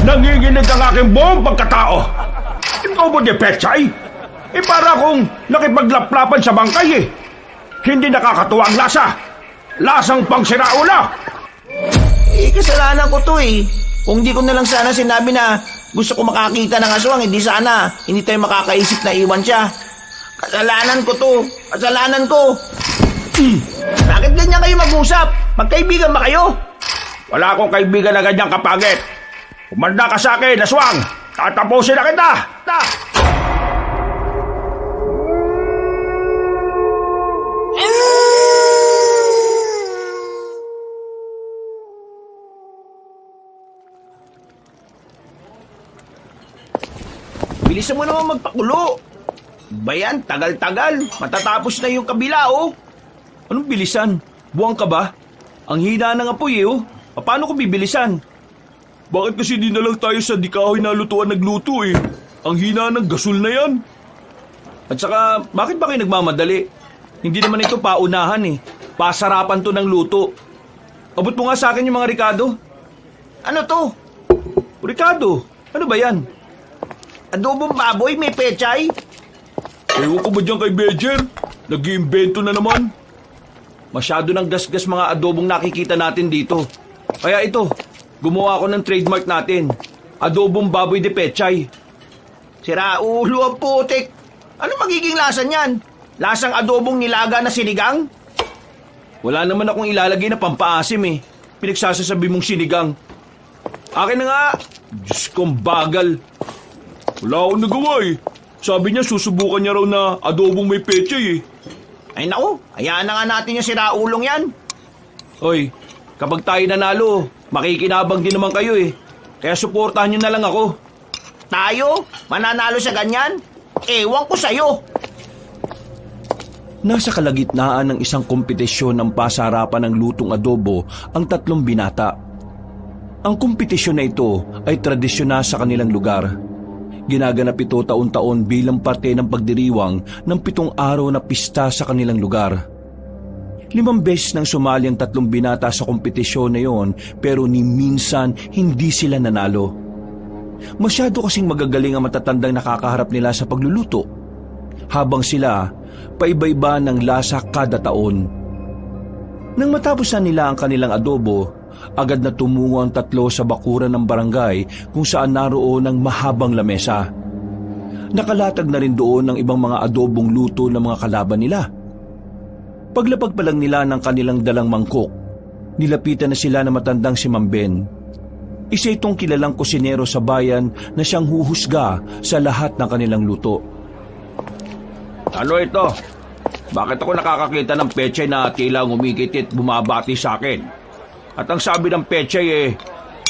Nanginginig ang aking buong pagkatao. Ikaw mo, Pechay? Para akong nakipaglaplapan sa bangkay eh. Hindi nakakatuwa ang lasa. Lasang pang siraulo. Kasalanan ko to eh. Kung di ko na lang sana sinabi na gusto ko makakita ng aswang, hindi sana hindi tayo makakaisip na iwan siya. Kasalanan ko to. Kasalanan ko. Bakit ganyan kayo mag-usap? Magkaibigan ba kayo? Wala akong kaibigan na ganyang kapagit. Umanda ka sa akin, aswang. Tatapusin na kita. Bilisan mo naman magpakulo. Bayan, tagal-tagal. Matatapos na yung kabila, oh. Anong bilisan? Buwang ka ba? Ang hina ng apoy eh, oh. Paano ko bibilisan? Bakit kasi di na lang tayo sa di kahoy na lutuan nagluto eh? Ang hina ng gasol na yan. At saka, bakit ba kayo nagmamadali? Hindi naman ito paunahan eh. Pasarapan to ng luto. Abot mo nga sa akin yung mga Ricardo. Ano to? Ricardo, ano ba yan? Adobong baboy, may pechay? Ewan ko ba dyan kay Bejer? Nag-iimbento na naman. Masyado ng gasgas mga adobong nakikita natin dito. Kaya ito, gumawa ako ng trademark natin. Adobong baboy de pechay. Sira ulo ang putik. Ano magiging lasa niyan? Lasang adobong nilaga na sinigang? Wala naman akong ilalagay na pampaasim eh. Pinagsasasabi mong sinigang. Akin na nga. Diyos kong bagal. Wala akong nagawa eh. Sabi niya susubukan niya raw na adobong may pechay eh. Ay naku, hayaan na nga natin yung siraulong yan. Hoy, kapag tayo nanalo, makikinabang din naman kayo eh. Kaya suportahan niyo na lang ako. Tayo? Mananalo sa ganyan? Ewan ko sa'yo. Nasa kalagitnaan ng isang kompetisyon ng pasarapan ng lutong adobo ang tatlong binata. Ang kompetisyon na ito ay tradisyonal sa kanilang lugar. Ginaganap ito taon-taon bilang parte ng pagdiriwang ng 7 araw na pista sa kanilang lugar. 5 beses nang sumali ang tatlong binata sa kompetisyon na yon pero ni minsan hindi sila nanalo. Masyado kasing magagaling ang matatandang nakakaharap nila sa pagluluto. Habang sila, paiba-iba ng lasa kada taon. Nang matapos na nila ang kanilang adobo, agad na tumungo ang tatlo sa bakuran ng barangay kung saan naroon ang mahabang lamesa. Nakalatag na rin doon ang ibang mga adobong luto ng mga kalaban nila. Paglapag pa lang nila ng kanilang dalang mangkok, nilapitan na sila ng matandang si Mamben. Isa itong kilalang kusinero sa bayan na siyang huhusga sa lahat ng kanilang luto. Ano ito? Bakit ako nakakakita ng pechay na tila umikitit bumabati sa akin? At ang sabi ng pechay eh,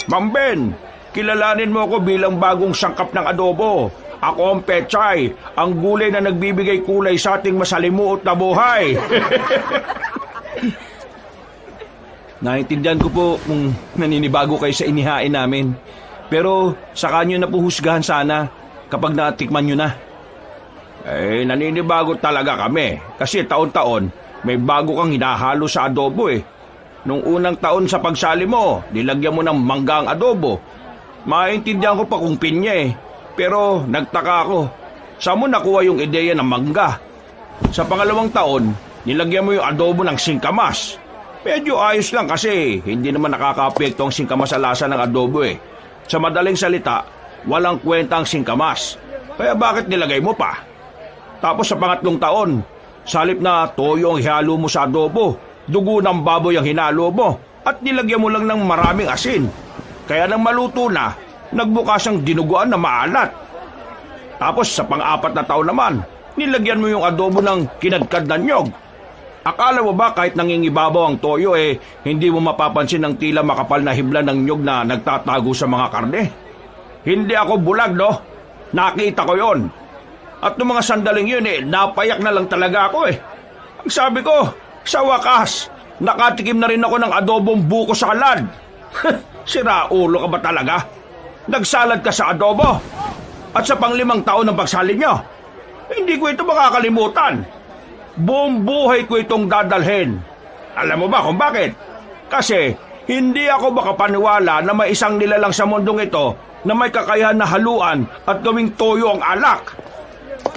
Mang Ben, kilalanin mo ako bilang bagong sangkap ng adobo. Ako ang pechay, ang gulay na nagbibigay kulay sa ating masalimuot na buhay. Naintindihan ko po kung naninibago kayo sa inihain namin. Pero saka nyo na po husgahan sana kapag natikman nyo na. Naninibago talaga kami kasi taon-taon may bago kang hinahalo sa adobo eh. Nung unang taon sa pagsali mo, nilagyan mo ng mangga ang adobo. Maintindihan ko pa kung pinya eh. Pero nagtaka ako, saan mo nakuha yung ideya ng mangga? Sa pangalawang taon, nilagyan mo yung adobo ng singkamas. Medyo ayos lang kasi hindi naman nakaka-apekto ang singkamas sa lasa ng adobo eh. Sa madaling salita, walang kwenta ang singkamas. Kaya bakit nilagay mo pa? Tapos sa pangatlong taon, salip na toyo ang ihalo mo sa adobo, dugo ng baboy ang hinalo mo at nilagyan mo lang ng maraming asin. Kaya nang maluto na, nagbukas ang dinuguan na maalat. Tapos sa pang-4 na taon naman, nilagyan mo yung adobo ng kinadkad na nyog. Akala mo ba kahit nangingibabaw ang toyo hindi mo mapapansin ang tila makapal na himla ng nyog na nagtatago sa mga karne? Hindi ako bulag, no? Nakita ko yon. At noong mga sandaling yun napayak na lang talaga ako Ang sabi ko, sa wakas, nakatikim na rin ako ng adobong buko salad. Sira ulo ka ba talaga? Nagsalad ka sa adobo? At sa pang-5 taon ng pagsali nyo? Hindi ko ito makakalimutan. Buong buhay ko itong dadalhin. Alam mo ba kung bakit? Kasi Hindi ako makapaniwala na may isang nilalang sa mundong ito na may kakayahan na haluan at gawing toyo ang alak.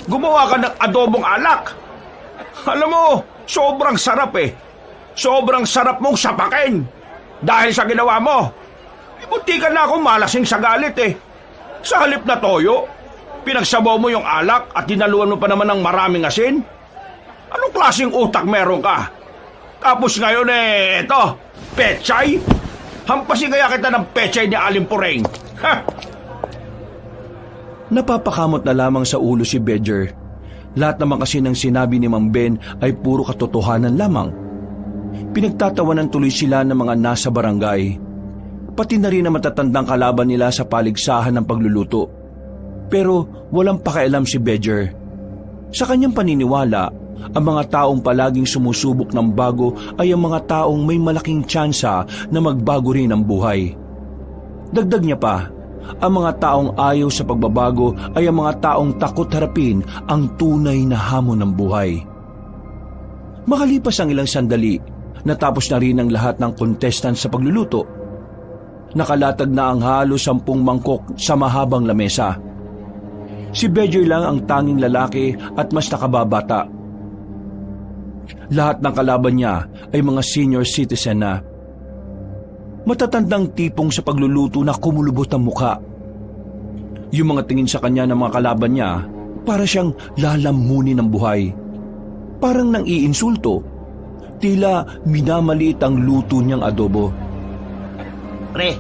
Gumawa ka ng adobong alak. Alam mo, sobrang sarap eh. Sobrang sarap mong sapakin. Dahil sa ginawa mo. Muntikan na akong malasing sa galit eh. Sa halip na toyo, pinagsabaw mo yung alak at dinaluan mo pa naman ng maraming asin. Anong klaseng utak meron ka? Tapos ngayon eto, pechay? Hampasin kaya kita ng pechay ni Aling Pureng. Ha? Napapakamot na lamang sa ulo si Bedger. Lahat naman kasi ng sinabi ni Mang Ben ay puro katotohanan lamang. Pinagtatawanan tuloy sila ng mga nasa barangay. Pati na rin ang matatandang kalaban nila sa paligsahan ng pagluluto. Pero walang pakialam si Bedger. Sa kanyang paniniwala, ang mga taong palaging sumusubok ng bago ay ang mga taong may malaking tsansa na magbago rin ang buhay. Dagdag niya pa, ang mga taong ayaw sa pagbabago ay ang mga taong takot harapin ang tunay na hamon ng buhay. Makalipas ang ilang sandali, natapos na rin ang lahat ng contestant sa pagluluto. Nakalatag na ang halos 10 mangkok sa mahabang lamesa. Si Bedger lang ang tanging lalaki at mas nakababata. Lahat ng kalaban niya ay mga senior citizen na. Matatandang tipong sa pagluluto na kumulubot ang muka. Yung mga tingin sa kanya ng mga kalaban niya, para siyang lalamunin ng buhay. Parang nang iinsulto, tila minamaliit ang luto niyang adobo. Pre,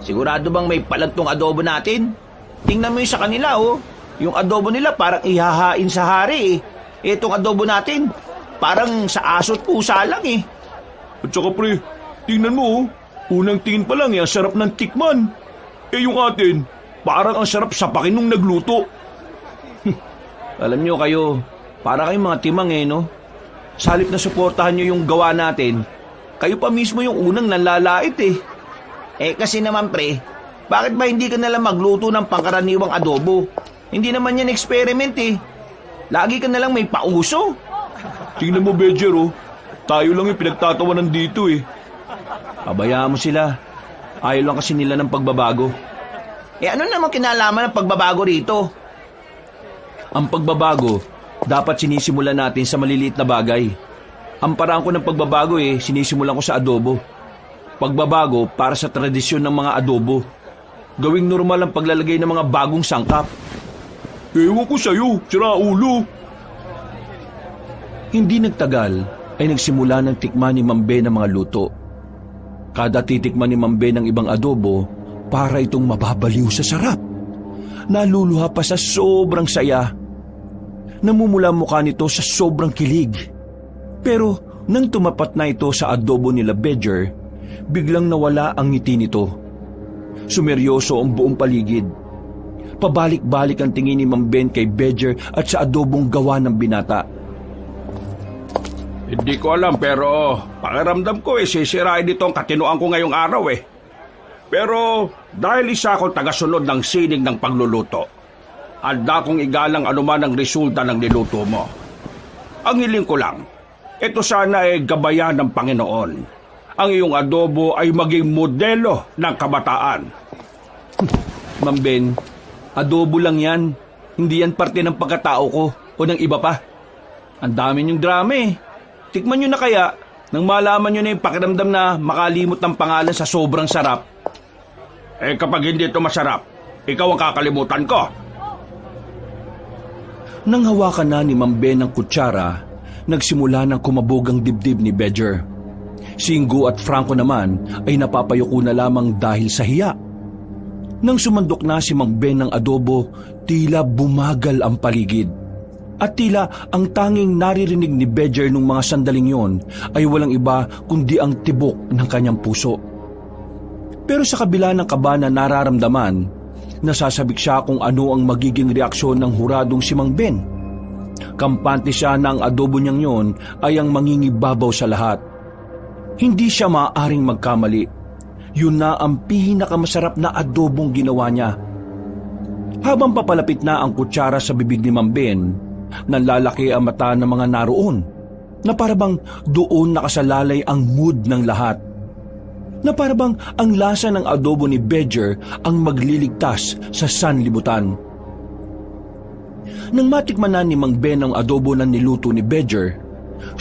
sigurado bang may palag tong adobo natin? Tingnan mo yung sa kanila oh. Yung adobo nila parang ihahain sa hari eh. Itong adobo natin, parang sa aso't pusa lang eh. At saka pre, tingnan mo oh. Unang tingin pa lang ang sarap ng tikman. Eh yung atin, parang ang sarap sapakin nung nagluto. Alam niyo kayo, para kayong mga timang no? Sa halip na suportahan niyo yung gawa natin, kayo pa mismo yung unang nanlalait eh. Eh kasi naman pre, bakit ba hindi ka nalang magluto ng pangkaraniwang adobo? Hindi naman yan experiment eh. Lagi ka nalang may pauso. Tingnan mo Bedger oh, tayo lang yung pinagtatawanan dito eh. Pabayaan mo sila. Ayaw lang kasi nila ng pagbabago. Eh ano naman kinalaman ng pagbabago rito? Ang pagbabago, dapat sinisimulan natin sa maliliit na bagay. Ang paraan ko ng pagbabago sinisimulan ko sa adobo. Pagbabago para sa tradisyon ng mga adobo. Gawing normal ang paglalagay ng mga bagong sangkap. Ewan ko sa'yo, sira ulo. Hindi nagtagal ay nagsimula ng tikman ni Mang Ben ang mga luto. Kada titikman ni Mang Ben ng ibang adobo, para itong mababaliw sa sarap. Naluluha pa sa sobrang saya. Namumula mukha nito sa sobrang kilig. Pero nang tumapat na ito sa adobo nila Bedger, biglang nawala ang ngiti nito. Sumeryoso ang buong paligid. Pabalik-balik ang tingin ni Mang Ben kay Bedger at sa adobong gawa ng binata. Hindi ko alam pero pakiramdam ko sisirain dito ang katinuan ko ngayong araw eh. Pero dahil isa akong tagasunod ng sining ng pagluluto, handa kong igalang anuman ang resulta ng niluto mo. Ang hiling ko lang, ito sana ay gabayan ng Panginoon. Ang iyong adobo ay maging modelo ng kabataan. Mang Ben, adobo lang yan. Hindi yan parte ng pagkatao ko o ng iba pa. Ang dami niyong drama eh. Tikman nyo na kaya nang malaman nyo na yung pakiramdam na makalimot ng pangalan sa sobrang sarap. Eh kapag hindi ito masarap, ikaw ang kakalimutan ko. Nang hawakan na ni Mang Ben ng kutsara, nagsimula ng kumabog ang dibdib ni Bedger. Si Ingo at Franco naman ay napapayuko na lamang dahil sa hiya. Nang sumandok na si Mang Ben ng adobo, tila bumagal ang paligid. At tila ang tanging naririnig ni Bedger nung mga sandaling yon ay walang iba kundi ang tibok ng kanyang puso. Pero sa kabila ng kaba na nararamdaman, nasasabik siya kung ano ang magiging reaksyon ng huradong si Mang Ben. Kampante siya na ang adobo niyang yon ay ang mangingibabaw sa lahat. Hindi siya maaaring magkamali. Yun na ang pinakamasarap na adobong ginawa niya. Habang papalapit na ang kutsara sa bibig ni Mang Ben, nanlalaki ang mata ng mga naroon na parabang doon nakasalalay ang mood ng lahat. na parabang ang lasa ng adobo ni Bedger ang magliligtas sa sanlibutan. Nang matikman na ni Mang Ben ang adobo na niluto ni Bedger,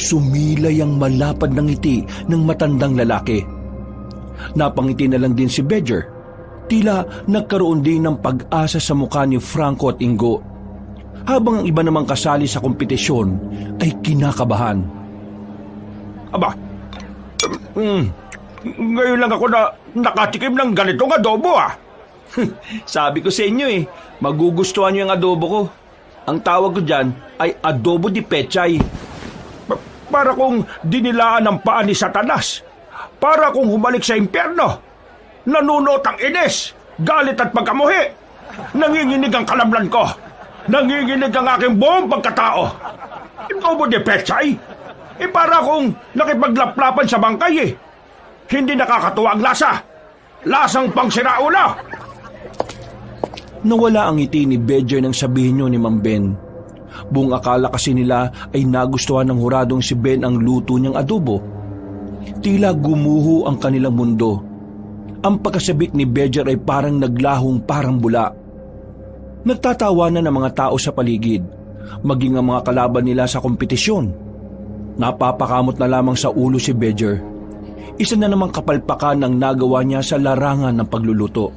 sumilay ang malapad ng ngiti ng matandang lalaki. Napangiti na lang din si Bedger. Tila nagkaroon din ng pag-asa sa mukha ni Franco at Ingo, habang ang iba namang kasali sa kompetisyon ay kinakabahan. Aba, ngayon lang ako na nakatikim ng ganitong adobo ah. Sabi ko sa inyo magugustuhan niyo yung adobo ko. Ang tawag ko dyan ay adobo di pechay. Para kung dinilaan ng paa ni Satanas. Para kung humalik sa impyerno. Nanunot ang inis, galit at pagkamuhi. Nanginginig ang kalamlan ko. Nanginginig ang aking buong pagkatao. Adobo di pechay? Para kung nakipaglaplapan sa bangkay Hindi nakakatuwa ang lasa. Lasang pang siraulo. Nawala ang ngiti ni Bedger nang sabihin niyo ni Mang Ben. Buong akala kasi nila ay nagustuhan ng huradong si Ben ang luto niyang adobo. Tila gumuho ang kanilang mundo. Ang pagkasabik ni Bedger ay parang naglahong parang bula. Nagtatawanan ng mga tao sa paligid, maging ang mga kalaban nila sa kompetisyon. Napapakamot na lamang sa ulo si Bedger. Isa na namang kapalpakan ang nagawa niya sa larangan ng pagluluto.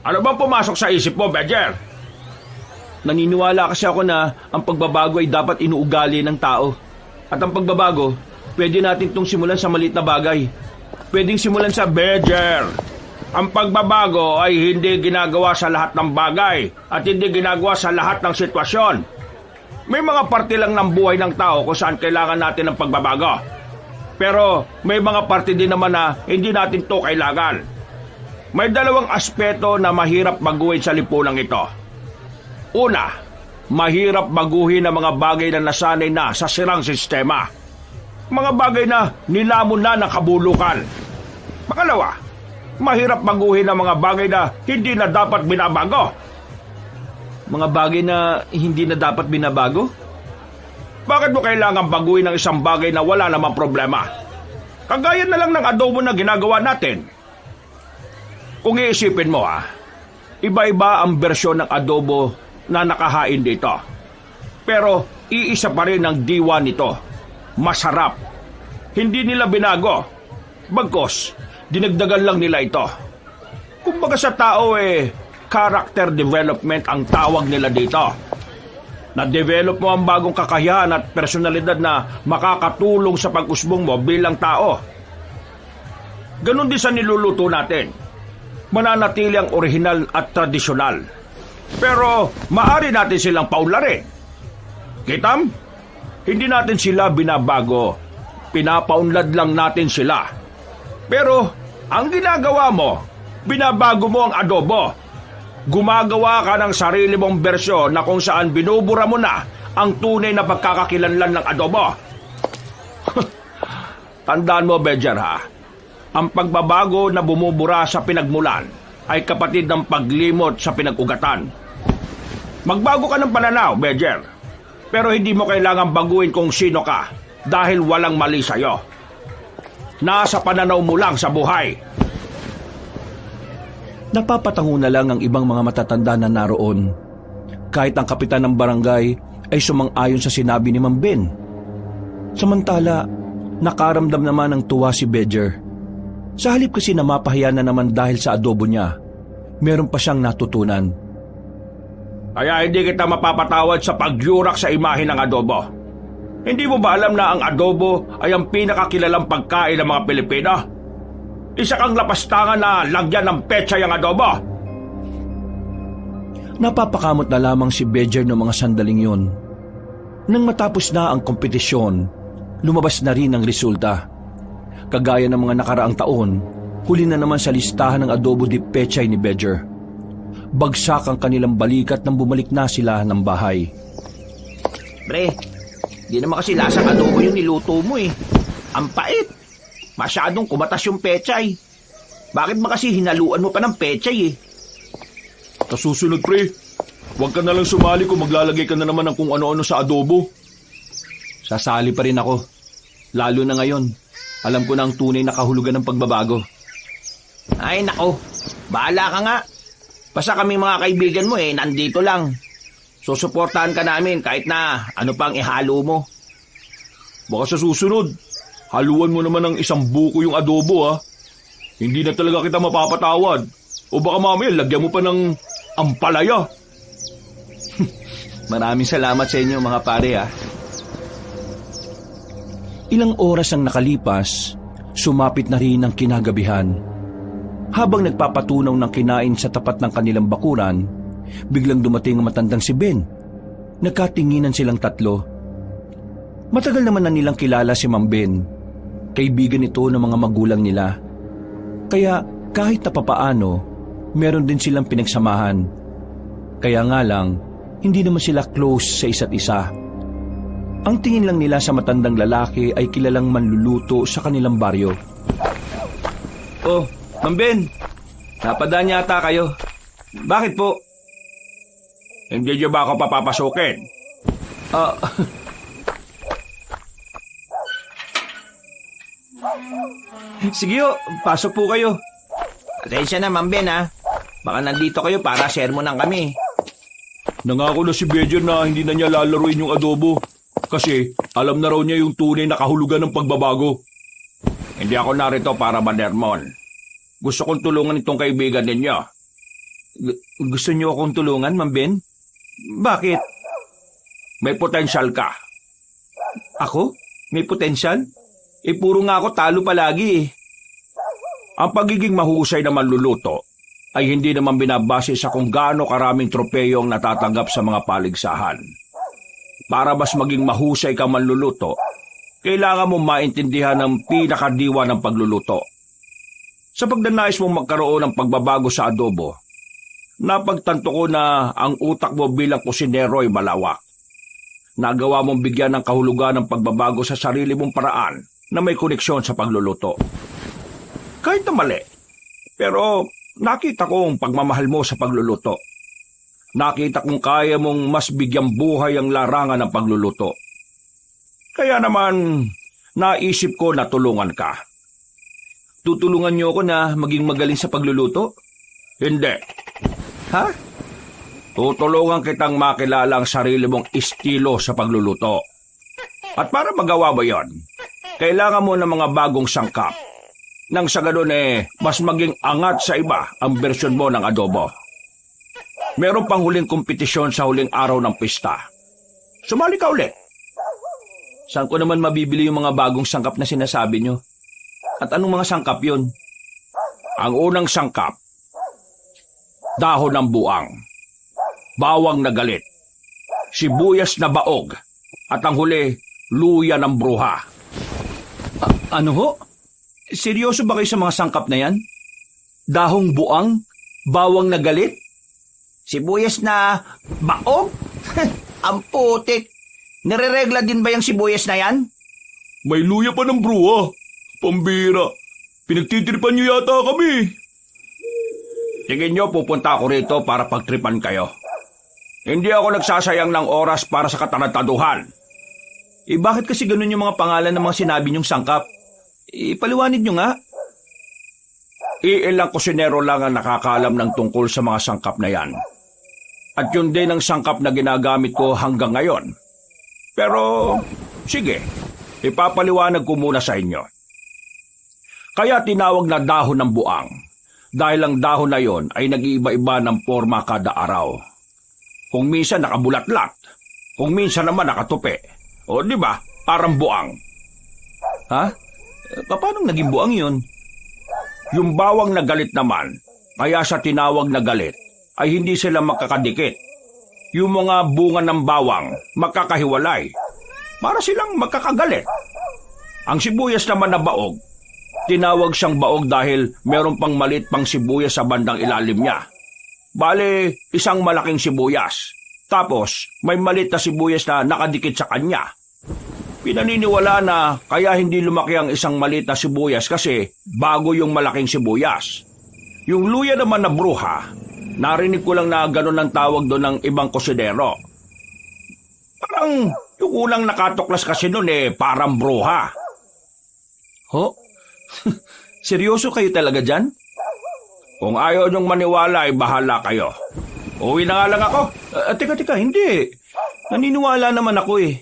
Ano bang pumasok sa isip mo, Bedger? Naniniwala kasi ako na ang pagbabago ay dapat inuugali ng tao. At ang pagbabago, pwede natin itong simulan sa maliit na bagay. Pwedeng simulan sa Bedger, ang pagbabago ay hindi ginagawa sa lahat ng bagay at hindi ginagawa sa lahat ng sitwasyon. May mga parte lang ng buhay ng tao kung saan kailangan natin ng pagbabago. Pero may mga parte din naman na hindi natin to kailangan. May dalawang aspeto na mahirap baguhin sa lipunang ito. Una, mahirap baguhin ang mga bagay na nasanay na sa sirang sistema. Mga bagay na nilamon na ng kabulukan. Pangalawa, mahirap baguhin ang mga bagay na hindi na dapat binabago. Mga bagay na hindi na dapat binabago? Bakit mo kailangan baguhin ang isang bagay na wala namang problema? Kagaya na lang ng adobo na ginagawa natin. Kung iisipin mo iba-iba ang bersyon ng adobo na nakahain dito. Pero iisa pa rin ang diwa nito. Masarap. Hindi nila binago. Bagkos, dinagdagan lang nila ito. Kumbaga sa tao character development ang tawag nila dito. Na-develop mo ang bagong kakayahan at personalidad na makakatulong sa pag-usbong mo bilang tao. Ganon din sa niluluto natin. Mananatili ang orihinal at tradisyonal. Pero maaari natin silang paunlarin. Kitam? Hindi natin sila binabago. Pinapaunlad lang natin sila. Pero ang ginagawa mo, binabago mo ang adobo. Gumagawa ka ng sarili mong bersyon na kung saan binubura mo na ang tunay na pagkakakilanlan ng adobo. Tandaan mo, Bedger, ang pagbabago na bumubura sa pinagmulan ay kapatid ng paglimot sa pinag-ugatan. Magbago ka ng pananaw, Bedger, pero hindi mo kailangan baguhin kung sino ka dahil walang mali sa'yo. Nasa pananaw mo lang sa buhay. Napapatango na lang ang ibang mga matatanda na naroon. Kahit ang kapitan ng barangay ay sumang-ayon sa sinabi ni Mang Ben. Samantala, nakaramdam naman ng tuwa si Bedger. Sa halip kasi na mapahiya na naman dahil sa adobo niya, meron pa siyang natutunan. Kaya hindi kita mapapatawad sa pagyurak sa imahe ng adobo. Hindi mo ba alam na ang adobo ay ang pinakakilalang pagkain ng mga Pilipino? Isa kang lapastangan na lagyan ng pechay ang adobo. Napapakamot na lamang si Bedger ng mga sandaling yun. Nang matapos na ang kompetisyon, lumabas na rin ang resulta. Kagaya ng mga nakaraang taon, huli na naman sa listahan ng adobo di pechay ni Bedger. Bagsak ang kanilang balikat nang bumalik na sila ng bahay. Pre, di naman kasi lasang adobo yung niluto mo Ang pait. Masyadong kumatas yung pechay. Bakit ba kasi hinaluan mo pa ng pechay Kasusunod, pre. Huwag ka na lang sumali kung maglalagay ka na naman ng kung ano-ano sa adobo. Sasali pa rin ako. Lalo na ngayon. Alam ko na ang tunay na kahulugan ng pagbabago. Ay nako, bahala ka nga. Basta kami mga kaibigan mo nandito lang. Susuportahan ka namin kahit na ano pang ihalo mo. Baka sa susunod, haluan mo naman ng isang buko yung adobo, ha? Hindi na talaga kita mapapatawad. O baka mamaya lagyan mo pa ng ampalaya. Maraming salamat sa inyo mga pare, ha. Ilang oras ang nakalipas, sumapit na rin ang kinagabihan. Habang nagpapatunaw ng kinain sa tapat ng kanilang bakuran, biglang dumating ang matandang si Ben. Nagkatinginan silang tatlo. Matagal naman na nilang kilala si Mang Ben. Kaibigan ito ng mga magulang nila. Kaya kahit na papaano, meron din silang pinagsamahan. Kaya nga lang, hindi naman sila close sa isa't isa. Ang tingin lang nila sa matandang lalaki ay kilalang manluluto sa kanilang baryo. Oh, Mang Ben, napadaan yata kayo. Bakit po? Hindi niyo ba ako papapasukin? Sige ho, pasok po kayo. Pasensya na, Ma'am Ben, ha. Baka nandito kayo para sermonan kami. Nangako na si Bejer na hindi na niya lalaruin yung adobo. Kasi alam na raw niya yung tunay na kahulugan ng pagbabago. Hindi ako narito para manermon. Gusto kong tulungan itong kaibigan ninyo. Gusto niyo akong tulungan, Ma'am Ben? Bakit? May potensyal ka. Ako? May potensyal? Puro nga ako talo palagi. Ang pagiging mahusay na manluluto ay hindi naman binabase sa kung gaano karaming tropeyo ang natatanggap sa mga paligsahan. Para mas maging mahusay ka manluluto, kailangan mo maintindihan ang pinakadiwa ng pagluluto. Sa pagdanais mong magkaroon ng pagbabago sa adobo, napagtanto ko na ang utak mo bilang kusinero ay malawak. Nagawa mong bigyan ng kahulugan ng pagbabago sa sarili mong paraan na may koneksyon sa pagluluto. Kahit na mali, pero nakita ko ang pagmamahal mo sa pagluluto. Nakita kong kaya mong mas bigyang buhay ang larangan ng pagluluto. Kaya naman, naisip ko na tulungan ka. Tutulungan niyo ako na maging magaling sa pagluluto? Hindi. Ha? Tutulungan kitang makilala ang sarili mong estilo sa pagluluto. At para magawa mo yon, kailangan mo ng mga bagong sangkap. Nang sa ganun mas maging angat sa iba ang bersyon mo ng adobo. Meron pang huling kompetisyon sa huling araw ng pista. Sumali ka ulit. Saan ko naman mabibili yung mga bagong sangkap na sinasabi nyo? At anong mga sangkap yun? Ang unang sangkap, dahon ng buang, bawang na galit, sibuyas na baog, at ang huli, luya ng bruha. Ano ho? Seryoso ba kayo sa mga sangkap na yan? Dahong buang? Bawang na galit? Sibuyas na baog? Ang putik. Nireregla din ba yung sibuyas na yan? May luya pa ng bruha. Pambira. Pinagtitripan niyo yata kami. Tingin niyo pupunta ako rito para pagtripan kayo. Hindi ako nagsasayang ng oras para sa katarantaduhan. Bakit kasi ganun yung mga pangalan ng mga sinabi niyong sangkap? Ipaliwanid niyo nga. Iilang kusinero lang ang nakakaalam ng tungkol sa mga sangkap na yan. At yun din ang sangkap na ginagamit ko hanggang ngayon. Pero, sige, ipapaliwanag ko muna sa inyo. Kaya tinawag na dahon ng buang, dahil ang dahon na yon ay nag-iiba-iba ng forma kada araw. Kung minsan nakabulatlat, kung minsan naman nakatupi. O di ba, parang buang. Ha? Paano naging buang yun? Yung bawang na galit naman, kaya sa tinawag na galit, ay hindi sila makakadikit. Yung mga bunga ng bawang, magkakahiwalay. Para silang magkakagalit. Ang sibuyas naman na baog, tinawag siyang baog dahil meron pang maliit pang sibuyas sa bandang ilalim niya. Bale, isang malaking sibuyas. Tapos, may maliit na sibuyas na nakadikit sa kanya. Pinaniniwala na kaya hindi lumaki ang isang maliit na sibuyas kasi bago yung malaking sibuyas. Yung luya naman na bruha, narinig ko lang na gano'n ang tawag doon ng ibang kusinero. Parang yung unang nakatuklas kasi noon parang bruha. Ho? Seryoso kayo talaga dyan? Kung ayaw niyong maniwala ay bahala kayo. Uwi na nga lang ako. Teka, hindi. Naniniwala naman ako eh.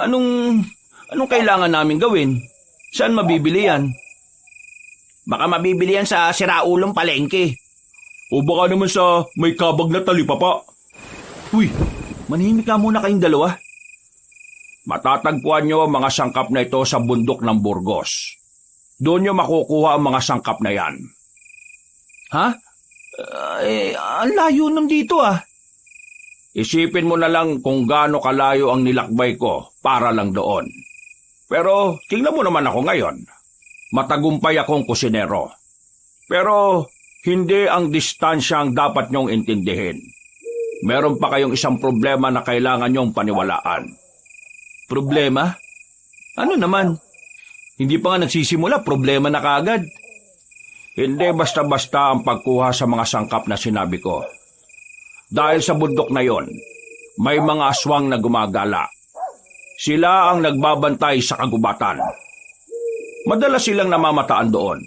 Anong kailangan namin gawin? Saan mabibili yan? Baka mabibili yan sa siraulong palengke. O baka naman sa may kabag na talipapa. Uy, manahimik ka muna kayong dalawa. Matatagpuan niyo ang mga sangkap na ito sa bundok ng Burgos. Doon niyo makukuha ang mga sangkap na yan. Ha? Ang layo nang dito ah. Isipin mo na lang kung gaano kalayo ang nilakbay ko para lang doon. Pero tingnan mo naman ako ngayon. Matagumpay akong kusinero. Pero hindi ang distansya ang dapat niyong intindihin. Meron pa kayong isang problema na kailangan niyong paniwalaan. Problema? Ano naman? Hindi pa nga nagsisimula, problema na kaagad. Hindi basta-basta ang pagkuha sa mga sangkap na sinabi ko. Dahil sa bundok na yon, may mga aswang na gumagala. Sila ang nagbabantay sa kagubatan. Madalas silang namamataan doon.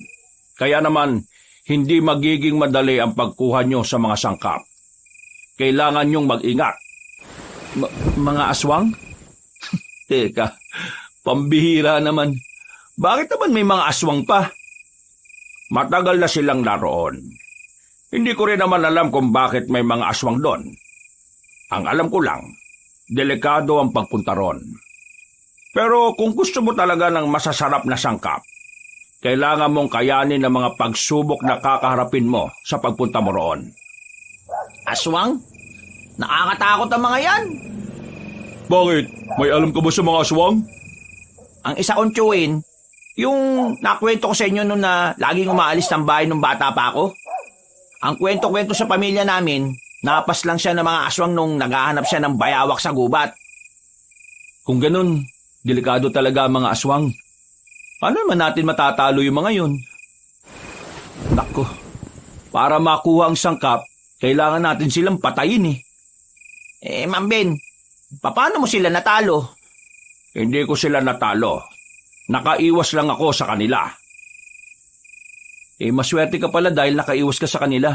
Kaya naman, hindi magiging madali ang pagkuha nyo sa mga sangkap. Kailangan nyong mag-ingat. Mga aswang? Teka, pambihira naman. Bakit naman may mga aswang pa? Matagal na silang naroon. Hindi ko rin naman alam kung bakit may mga aswang doon. Ang alam ko lang, delikado ang pagpunta ron. Pero kung gusto mo talaga ng masasarap na sangkap, kailangan mong kayanin ang mga pagsubok na kakaharapin mo sa pagpunta mo roon. Aswang? Nakakatakot ang mga yan. Bakit? May alam ka ba sa mga aswang? Ang isa kong tiyuhin, yung nakwento ko sa inyo nung na laging umaalis ng bahay nung bata pa ako. Ang kwento-kwento sa pamilya namin, napas lang siya ng mga aswang nung naghahanap siya ng bayawak sa gubat. Kung ganun, delikado talaga ang mga aswang. Paano naman natin matatalo yung mga yun? Nako, para makuha ang sangkap, kailangan natin silang patayin eh. Ma'am Ben, paano mo sila natalo? Hindi ko sila natalo. Nakaiwas lang ako sa kanila. Maswerte ka pala dahil nakaiwas ka sa kanila.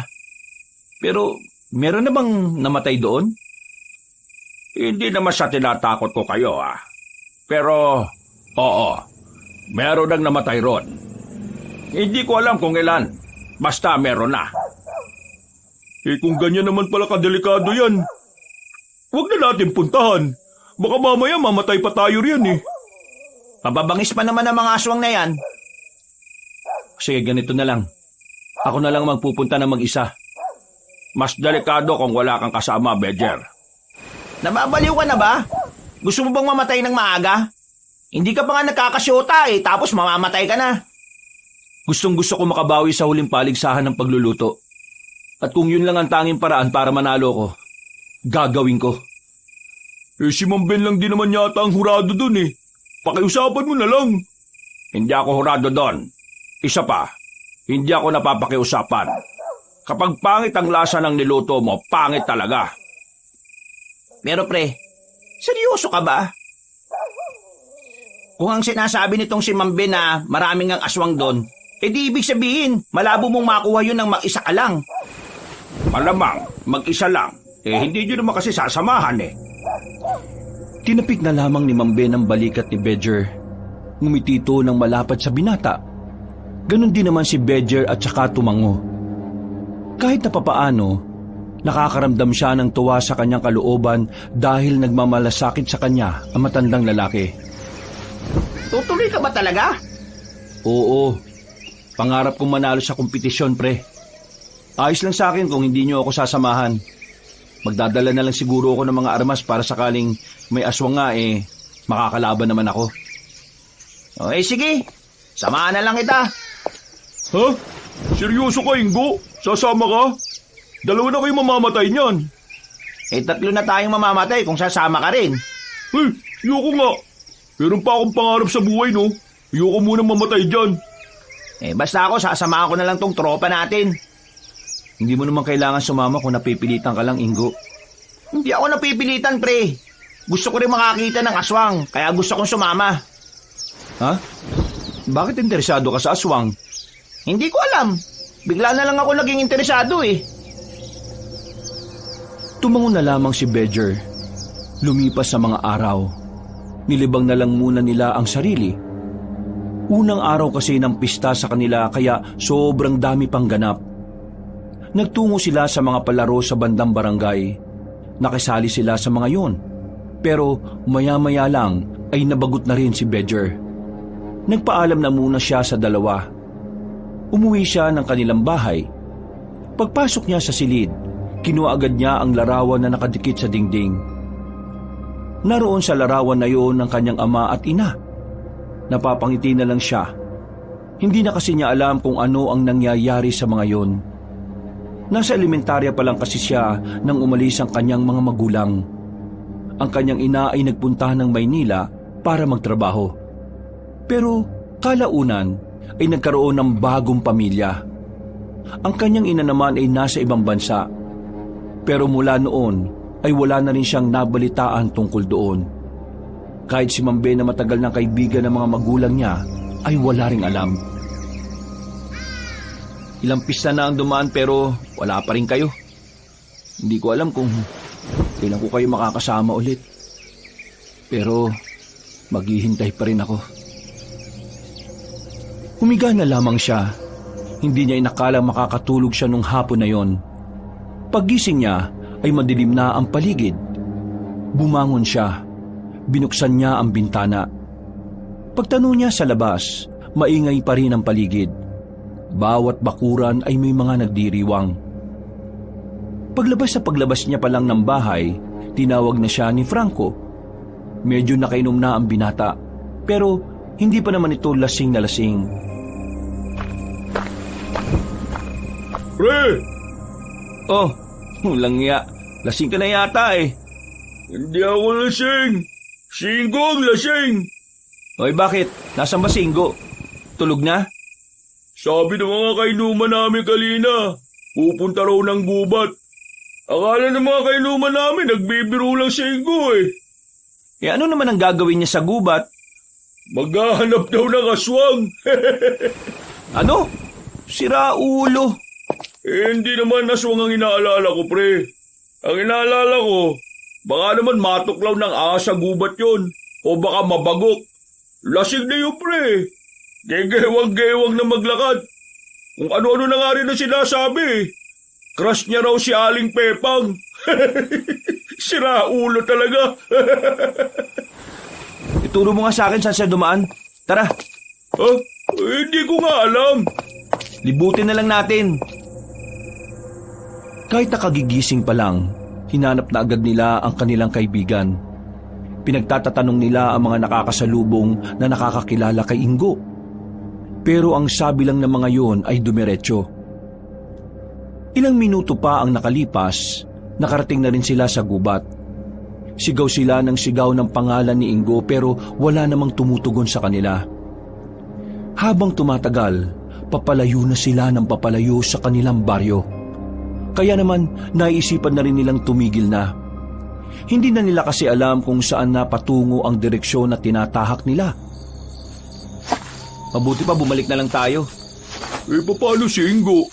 Pero, meron na bang namatay doon? Hindi naman sa tinatakot ko kayo Pero, oo, meron nang namatay ron. Hindi ko alam kung ilan. Basta meron na. Kung ganyan naman pala kadelikado yan, huwag na natin puntahan. Baka mamaya mamatay pa tayo riyan Pababangis pa naman ang mga aswang na yan. Sige, ganito na lang. Ako na lang magpupunta ng mag-isa. Mas delikado kung wala kang kasama, Bedger. Nababaliw ka na ba? Gusto mo bang mamatay ng maaga? Hindi ka pa nga nagkakasyota tapos mamamatay ka na. Gustong-gusto ko makabawi sa huling paligsahan ng pagluluto. At kung yun lang ang tanging paraan para manalo ko, gagawin ko. Si Ma'am Ben lang din naman yata ang hurado dun Pakiusapan mo na lang. Hindi ako hurado doon. Isa pa, hindi ako napapakiusapan. Kapag pangit ang lasa ng niluto mo, pangit talaga. Pero pre, seryoso ka ba? Kung ang sinasabi nitong si Ma'am Ben na maraming ang aswang doon, di ibig sabihin, malabo mong makuha yun ng mag-isa ka lang. Malamang, mag-isa lang. Hindi nyo naman kasi sasamahan Tinapik na lamang ni Ma'am Ben ang balikat ni Bedger. Ngumiti ito ng malapad sa binata. Ganon din naman si Bedger at saka tumango. Kahit na papaano, nakakaramdam siya ng tuwa sa kanyang kalooban dahil nagmamalasakit sa kanya ang matandang lalaki. Tutuloy ka ba talaga? Oo. Pangarap kong manalo sa kompetisyon, pre. Ayos lang sa akin kung hindi niyo ako sasamahan. Magdadala na lang siguro ako ng mga armas para sakaling may aswang nga makakalaban naman ako. Sige. Samahan na lang kita. Ha? Seryoso ka, Ingo? Sasama ka? Dalawa na kayo mamamatay niyan. 3 na tayong mamamatay kung sasama ka rin. Ayoko nga. Meron pa akong pangarap sa buhay, no? Ayoko muna mamatay dyan. Basta ako, sasamahan ko na lang tong tropa natin. Hindi mo naman kailangan sumama kung napipilitan ka lang, Ingo. Hindi ako napipilitan, pre. Gusto ko rin makakita ng aswang, kaya gusto kong sumama. Ha? Bakit interesado ka sa aswang? Hindi ko alam. Bigla na lang ako naging interesado eh. Tumango na lamang si Badger. Lumipas sa mga araw. Nilibang na lang muna nila ang sarili. Unang araw kasi ng pista sa kanila kaya sobrang dami pang ganap. Nagtungo sila sa mga palaro sa bandang barangay. Nakisali sila sa mga yon. Pero maya-maya lang ay nabagot na rin si Badger. Nagpaalam na muna siya sa dalawa. Umuwi siya ng kanilang bahay. Pagpasok niya sa silid, kinuha agad niya ang larawan na nakadikit sa dingding. Naroon sa larawan na yon ng kanyang ama at ina. Napapangiti na lang siya. Hindi na kasi niya alam kung ano ang nangyayari sa mga yon. Nasa elementarya pa lang kasi siya nang umalis ang kanyang mga magulang. Ang kanyang ina ay nagpunta ng Maynila para magtrabaho. Pero kalaunan ay nagkaroon ng bagong pamilya. Ang kanyang ina naman ay nasa ibang bansa. Pero mula noon ay wala na rin siyang nabalitaan tungkol doon. Kahit si Mambe na matagal ng kaibigan ng mga magulang niya ay wala ring alam. Ilang pista na ang dumaan pero wala pa rin kayo. Hindi ko alam kung kailan ko kayo makakasama ulit. Pero maghihintay pa rin ako. Humiga na lamang siya. Hindi niya inakalang makakatulog siya nung hapon na yon. Paggising niya ay madilim na ang paligid. Bumangon siya. Binuksan niya ang bintana. Pagtanong niya sa labas, maingay pa rin ang paligid. Bawat bakuran ay may mga nagdiriwang. Paglabas niya pa lang ng bahay, tinawag na siya ni Franco. Medyo nakainom na ang binata, pero hindi pa naman ito lasing na lasing. Pre! Oh, walang ya. Lasing ka na yata eh. Hindi ako lasing. Singgo ang lasing. Oy, bakit? Nasaan ba Singgo? Tulog na? Sabi ng mga kainuman namin kanina, pupunta raw ng gubat. Akala ng mga kainuman namin, nagbibiro lang Singgo eh. Eh ano naman ang gagawin niya sa gubat? Maghahanap daw ng aswang. Ano? Sira ulo. Hindi naman aswang ang inaalala ko, pre. Ang inaalala ko, baka naman matuklaw ng ahas sa gubat yon. O baka mabagok. Lasing na yun, pre. Gegewang-gewang na maglakad. Kung ano-ano na nga rin na sinasabi. Crush niya raw si Aling Pepang. Sira ulo talaga. Ituro mo nga sa akin saan siya dumaan. Tara. Hindi ko nga alam. Libutin na lang natin. Kahit nakagigising pa lang, hinanap na agad nila ang kanilang kaibigan. Pinagtatatanong nila ang mga nakakasalubong na nakakakilala kay Ingo. Pero ang sabi lang ng mga yon ay dumiretso. Ilang minuto pa ang nakalipas, nakarating na rin sila sa gubat. Sigaw sila ng sigaw ng pangalan ni Ingo pero wala namang tumutugon sa kanila. Habang tumatagal, papalayo na sila ng papalayo sa kanilang baryo. Kaya naman naisipan na rin nilang tumigil na. Hindi na nila kasi alam kung saan na patungo ang direksyon na tinatahak nila. Mabuti pa bumalik na lang tayo. Paano si Ingo?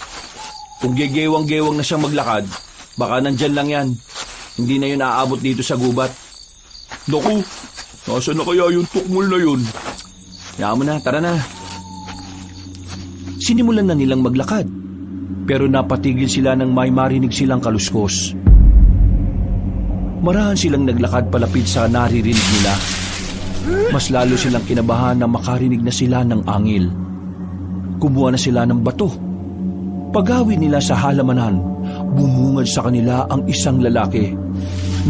Kung gegewang-gewang na siyang maglakad, baka nandyan lang yan. Hindi na yun aabot dito sa gubat. Naku, nasaan na kaya yung tukmol na yun? Hayaan mo na, tara na. Sinimulan na nilang maglakad, pero napatigil sila nang may marinig silang kaluskos. Marahan silang naglakad palapit sa naririnig nila. Mas lalo silang kinabahan na makarinig na sila ng angil. Kumuha na sila ng bato. Paghawi nila sa halamanan, bumungad sa kanila ang isang lalaki.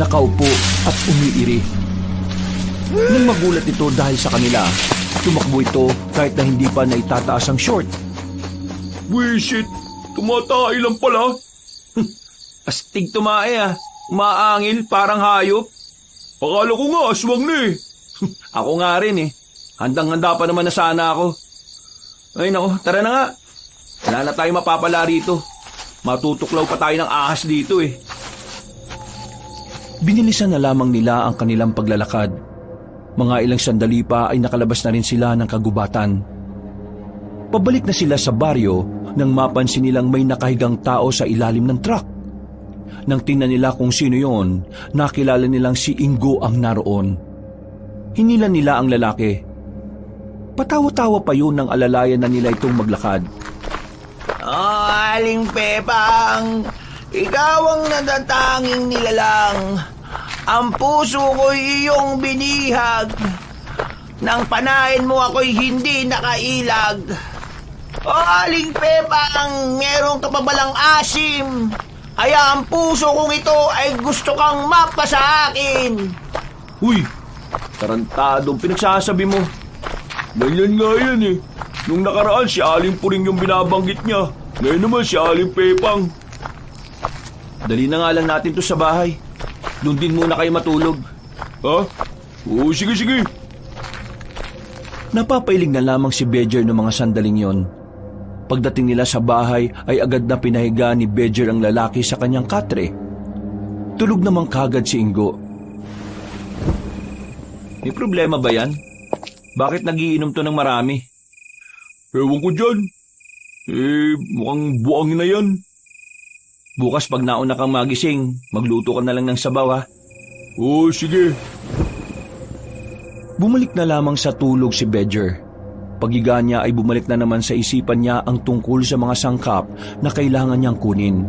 Nakaupo at umiiri. Nang magulat ito dahil sa kanila, tumakbo ito kahit na hindi pa naitataas ang short. Wisit, tumatay lang pala. Astig tumae ah. Umaangil parang hayop. Akala ko nga aswang na eh. Ako nga rin eh. Handang-handa pa naman na sana ako. Ay nako, tara na nga. Wala na tayo mapapala rito. Matutuklaw pa tayo ng ahas dito eh. Binilisan na lamang nila ang kanilang paglalakad. Mga ilang sandali pa ay nakalabas na rin sila ng kagubatan. Pabalik na sila sa baryo nang mapansin nilang may nakahigang tao sa ilalim ng truck. Nang tingnan nila kung sino yon, nakilala nilang si Ingo ang naroon. Hinilan nila ang lalaki. Patawa-tawa pa yun nang alalayan na nila itong maglakad. Oh, Aling Pepang, ikaw ang natatanging nilalang. Ang puso ko'y iyong binihag. Nang panahin mo ako'y hindi nakailag. Oh, Aling Pepang, meron ka pa balang asim? Kaya ang puso kong ito ay gusto kang mapa sa akin. Uy, tarantadong pinagsasabi mo. Ganyan nga yan eh. Nung nakaraan si Aling Puring yung binabanggit niya. Ngayon naman si Aling Pepang. Dali na nga lang natin to sa bahay. Doon din muna kayo matulog. Ha? Oo, sige. Napapailing na lamang si Bedger ng mga sandaling yon. Pagdating nila sa bahay ay agad na pinahiga ni Bedger ang lalaki sa kanyang katre. Tulog namang kagad si Ingo. May problema ba yan? Bakit nagiinom to ng marami? Ewan ko dyan. Mukhang buwangin na yan. Bukas pag nauna kang magising, magluto ka na lang ng sabaw ha. Oo, sige. Bumalik na lamang sa tulog si Bedger. Paghiga niya ay bumalik na naman sa isipan niya ang tungkol sa mga sangkap na kailangan niyang kunin.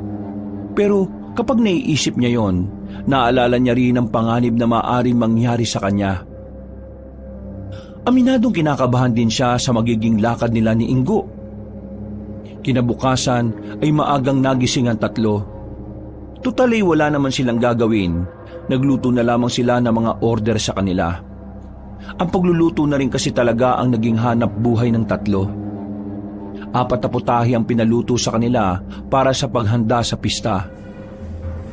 Pero kapag naiisip niya yon, naalala niya rin ang panganib na maaaring mangyari sa kanya. Aminadong kinakabahan din siya sa magiging lakad nila ni Ingo. Kinabukasan ay maagang nagising ang tatlo. Tutal ay wala naman silang gagawin. Nagluto na lamang sila ng mga order sa kanila. Ang pagluluto na rin kasi talaga ang naging hanap buhay ng tatlo. 4 na putahe ang pinaluto sa kanila para sa paghanda sa pista.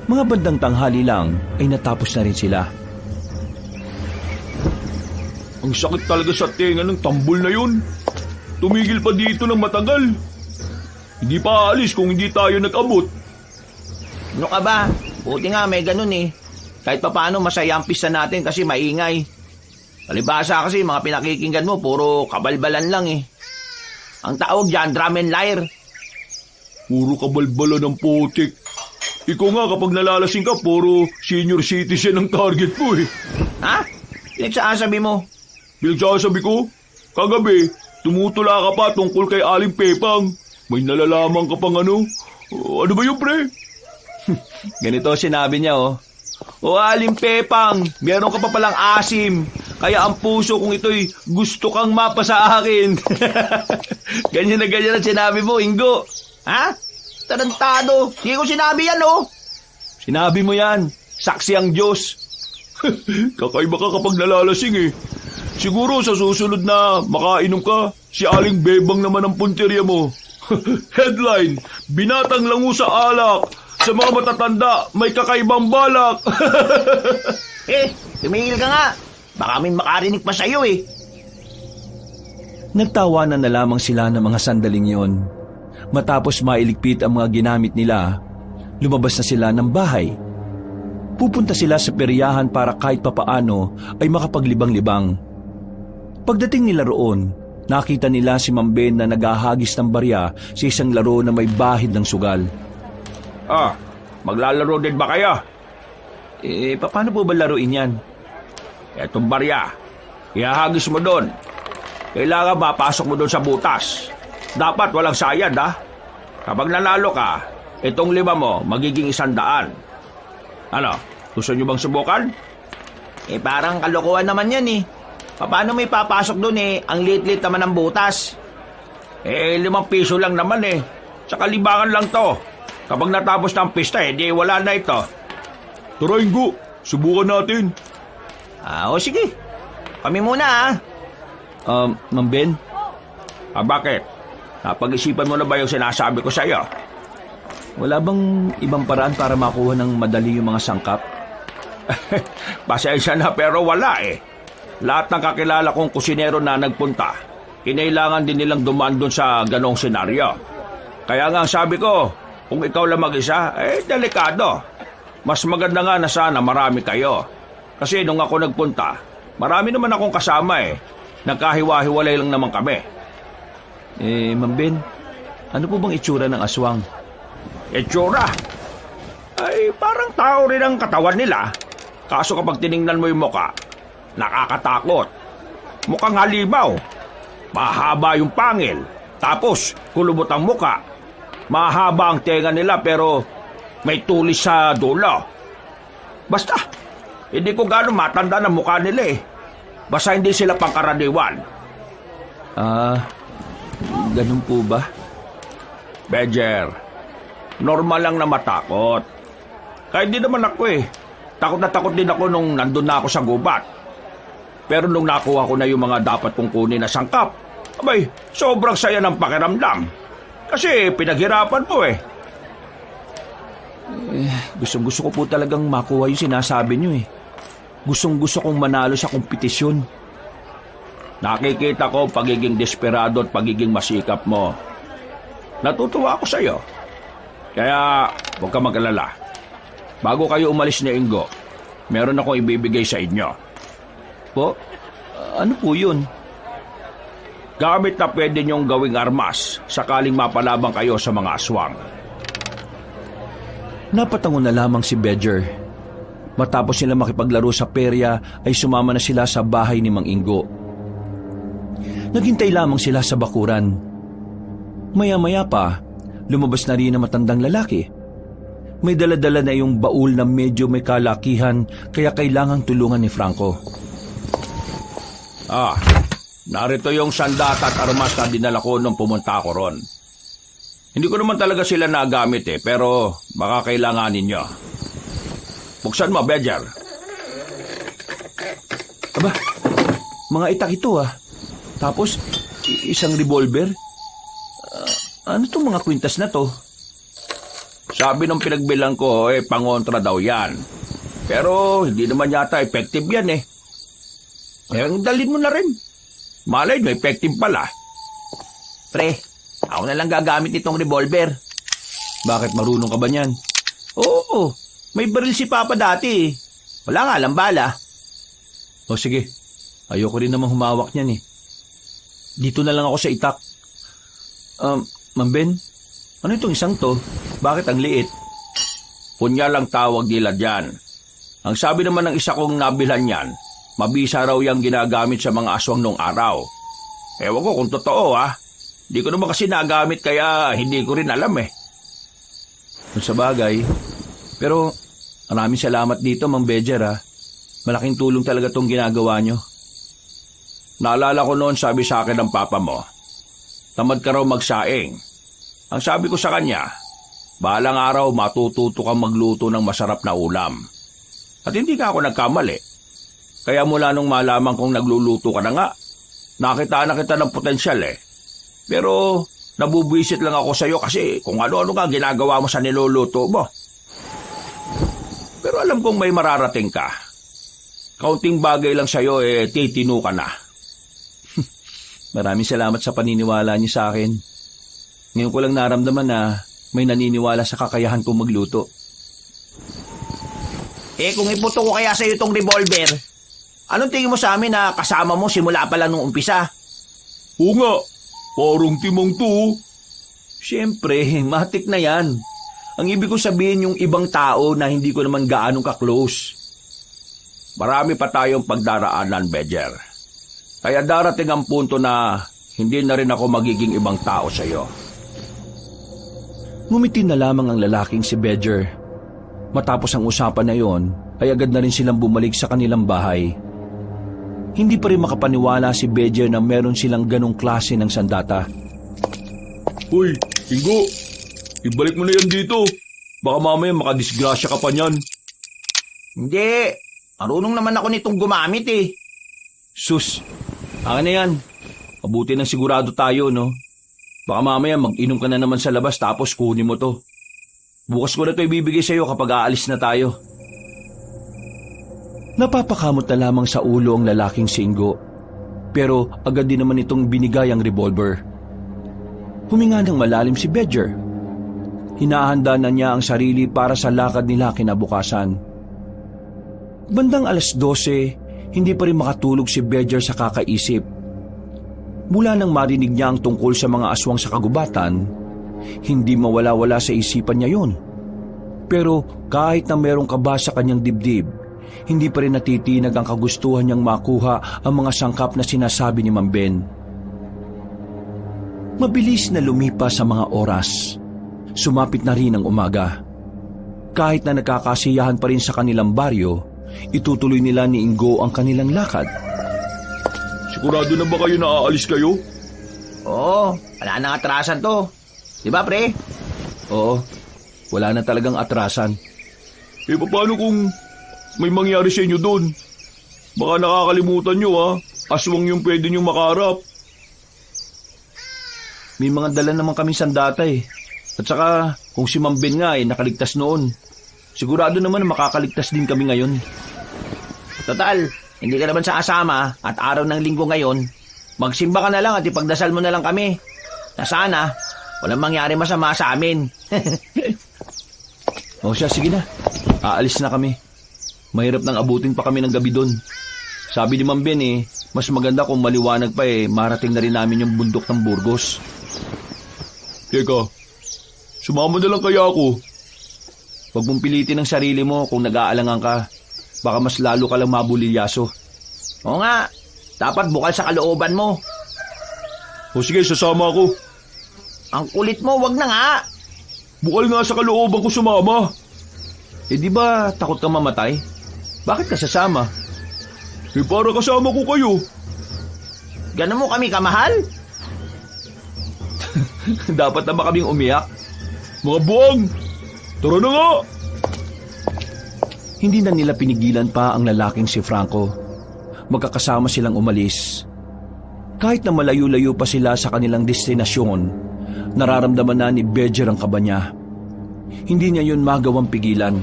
Mga bandang tanghali lang ay natapos na rin sila. Ang sakit talaga sa tenga ng tambol na yun. Tumigil pa dito ng matagal. Hindi pa aalis kung hindi tayo nag-abot. Ano ka ba? Buti nga may ganun eh. Kahit pa paano masaya ang pista natin kasi maingay. Palibasa kasi mga pinakikinggan mo puro kabalbalan lang eh. Ang tawag dyan, drum and lyre. Puro kabalbala ng putik. Ikaw nga kapag nalalasing ka, puro senior citizen ang target mo eh. Ha? Pinagsasabi mo? Pinagsasabi ko, kagabi, tumutula ka pa tungkol kay Aling Pepang. May nalalaman ka pang ano? Ano ba yun, pre? Ganito sinabi niya oh. O Aling Pepang, meron ka pa palang asim. Kaya ang puso kong ito'y gusto kang mapa sa akin. Ganyan ang sinabi mo, Ingo. Ha? Tarantado. Hindi ko sinabi yan, oh. Sinabi mo yan. Saksi ang Diyos. Kakaiba ka kapag nalalasing eh. Siguro sa susunod na makainom ka, si Aling Bebang naman ang punteriya mo. Headline, binatang lango sa alak. Sa mga matatanda, may kakaibang balak. Tumigil ka nga. Baka may makarinig pa sa'yo eh. Nagtawanan na lamang sila ng mga sandaling yon. Matapos mailigpit ang mga ginamit nila, lumabas na sila ng bahay. Pupunta sila sa peryahan para kahit papaano ay makapaglibang-libang. Pagdating nila roon, nakita nila si Ma'am Ben na naghahagis ng barya sa isang laro na may bahid ng sugal. Maglalaro din ba kayo? Paano po ba laruin yan? Etong barya, ihahagis mo doon. Kailangan mapasok mo doon sa butas. Dapat walang sayad ha. Kapag nanalo ka, itong 5 mo magiging 100. Ano, gusto nyo bang subukan? Parang kalokohan naman yan eh. Paano may papasok doon eh? Ang lit-lit naman ng butas. 5 piso lang naman eh. Sa kalibangan lang to. Kapag natapos ng pista di wala na ito. Tara Ingo, subukan natin. O sige. Kami muna Ma'am Ben? Bakit? Napag-isipan mo na ba yung sinasabi ko sa iyo? Wala bang ibang paraan para makuha ng madali yung mga sangkap? Pasensya na pero wala eh. Lahat ng kakilala kong kusinero na nagpunta, kinailangan din nilang dumaan doon sa ganong senaryo. Kaya nga sabi ko, kung ikaw lang mag-isa, delikado. Mas maganda nga na sana marami kayo. Kasi nung ako nagpunta, Marami naman akong kasama eh. Nagkahiwa-hiwalay lang naman kami. Ma'am Ben, ano po bang itsura ng aswang? Itsura? Ay, parang tao rin ang katawan nila. Kaso kapag tiningnan mo yung muka, nakakatakot. Mukhang halimaw. Mahaba yung pangil. Tapos, kulubot ang muka. Mahaba ang tenga nila pero may tulis sa dulo. Basta, hindi ko gano'ng matanda ng mukha nila eh. Basta hindi sila pangkaraniwan. Ganun po ba? Badger, normal lang na matakot. Kahit di naman ako eh. Takot na takot din ako nung nandun na ako sa gubat. Pero nung nakuha ko na yung mga dapat kong kunin na sangkap, abay, sobrang saya ng pakiramdam. Kasi pinaghirapan ko eh. Gustong-gusto ko po talagang makuha yung sinasabi nyo eh. Gustong-gusto kong manalo sa kompetisyon. Nakikita ko ang pagiging desperado at pagiging masikap mo. Natutuwa ako sa'yo. Kaya huwag ka mag-alala. Bago kayo umalis ni Ingo, meron akong ibibigay sa inyo. Po? Ano po yun? Gamit na pwede niyong gawing armas sakaling mapalabang kayo sa mga aswang. Napatango na lamang si Badger. Matapos sila makipaglaro sa perya ay sumama na sila sa bahay ni Mang Ingo. Naghintay lamang sila sa bakuran. Maya-maya pa, lumabas na rin ang matandang lalaki. May dala-dala na yung baul na medyo may kalakihan kaya kailangang tulungan ni Franco. Narito yung sandata at armas na dinala ko nung pumunta ako ron. Hindi ko naman talaga sila nagamit eh, pero baka kailanganin nyo. Buksan mo, Badger. Aba, mga itak ito ah. Tapos, isang revolver. Ano tong mga kwintas na to? Sabi nung pinagbilang ko, pangontra daw yan. Pero hindi naman yata effective yan eh. Dalhin mo na rin. Malay nyo, effective pala. Pre, ako na lang gagamit nitong revolver. Bakit, marunong ka ba niyan? Oo, may baril si Papa dati eh. Wala nga lang bala. O sige, ayoko rin namang humawak niyan eh. Dito na lang ako sa itak. Ma'am Ben, ano itong isang to? Bakit ang liit? Punya lang tawag nila dyan. Ang sabi naman ng isa kong nabilhan yan, mabisa raw yung ginagamit sa mga aswang nung araw. Ewan ko kung totoo ha. Hindi ko naman kasi nagamit kaya hindi ko rin alam eh. Kung sa bagay. Pero maraming salamat dito, Mang Badger ha. Malaking tulong talaga tong ginagawa nyo. Naalala ko noon sabi sa akin ng papa mo, tamad ka raw magsaing. Ang sabi ko sa kanya, balang araw matututo kang magluto ng masarap na ulam. At hindi ka ako nagkamali. Kaya mula nung malaman kong nagluluto ka na nga, nakita na kita ng potensyal eh. Pero nabubuisit lang ako sa iyo kasi kung ano-ano ka ginagawa mo sa niluluto mo. Pero alam kong may mararating ka. Kaunting bagay lang sa iyo titino ka na. Maraming salamat sa paniniwala niyo sa akin. Ngayon ko lang naramdaman na may naniniwala sa kakayahan kong magluto. Kung iputo ko kaya sa'yo itong revolver, anong tingin mo sa amin na kasama mo simula pa lang nung umpisa? Oo nga, parang timong to. Siyempre, matik na yan. Ang ibig ko sabihin yung ibang tao na hindi ko naman gaanong ka-close. Marami pa tayong pagdaraanan, Badger. Kaya darating ang punto na hindi na rin ako magiging ibang tao sa iyo. Ngumiti na lamang ang lalaking si Badger. Matapos ang usapan na yon, ay agad na rin silang bumalik sa kanilang bahay. Hindi pa rin makapaniwala si Badger na meron silang ganong klase ng sandata. Uy, Ingo, ibalik mo na yan dito. Baka mamaya makadisgrasya ka pa niyan. Hindi, marunong naman ako nitong gumamit eh. Sus, akin na yan. Mabuti nang sigurado tayo, no? Baka mamaya mag-inom ka na naman sa labas tapos kunin mo to. Bukas ko na ito ibibigay sa'yo kapag aalis na tayo. Napapakamot na lamang sa ulo ang lalaking si Ingo. Pero agad din naman itong binigay ang revolver. Huminga ng malalim si Badger. Hinahanda na niya ang sarili para sa lakad nila kinabukasan. Bandang 12:00, Hindi pa rin makatulog si Bedger sa kakaisip. Mula nang marinig niya ang tungkol sa mga aswang sa kagubatan, hindi mawala-wala sa isipan niya yon. Pero kahit na merong kaba sa kanyang dibdib, hindi pa rin natitinag ang kagustuhan niyang makuha ang mga sangkap na sinasabi ni Mang Ben. Mabilis na lumipas sa mga oras. Sumapit na rin ang umaga. Kahit na nagkakasiyahan pa rin sa kanilang baryo, itutuloy nila ni Ingo ang kanilang lakad. Sigurado na ba kayo na aalis kayo? Oo, wala nang atrasan to. Di ba, pre? Oo, wala na talagang atrasan. Paano kung may mangyari sa inyo doon? Baka nakakalimutan nyo aswang yung pwede nyo makaharap. May mga dala naman kaming sandata eh. At saka kung si Mang Ben nga nakaligtas noon, sigurado naman na makakaligtas din kami ngayon. Total, hindi ka naman sa asama at araw ng linggo ngayon, magsimba ka na lang at ipagdasal mo na lang kami. Na sana, walang mangyari masama sa amin. O siya, sige na. Aalis na kami. Mahirap nang abutin pa kami ng gabi doon. Sabi ni Mang Ben mas maganda kung maliwanag pa marating na rin namin yung bundok ng Burgos. Teka, sumama na lang kaya ako. Huwag mong pilitin ang sarili mo kung nag-aalangan ka. Baka mas lalo ka lang mabulilyaso. Oo nga, dapat bukal sa kalooban mo. O sige, sasama ako. Ang kulit mo, wag na nga. Bukal nga sa kalooban ko sumama. Di ba takot kang mamatay? Bakit ka sasama? Para kasama ko kayo. Ganun mo kami kamahal? Dapat na ba kaming umiyak? Mga buwang, tara na nga. Hindi na nila pinigilan pa ang lalaking si Franco. Magkakasama silang umalis. Kahit na malayo-layo pa sila sa kanilang destinasyon, nararamdaman na ni Bedger ang kaba niya. Hindi niya yun magawang pigilan.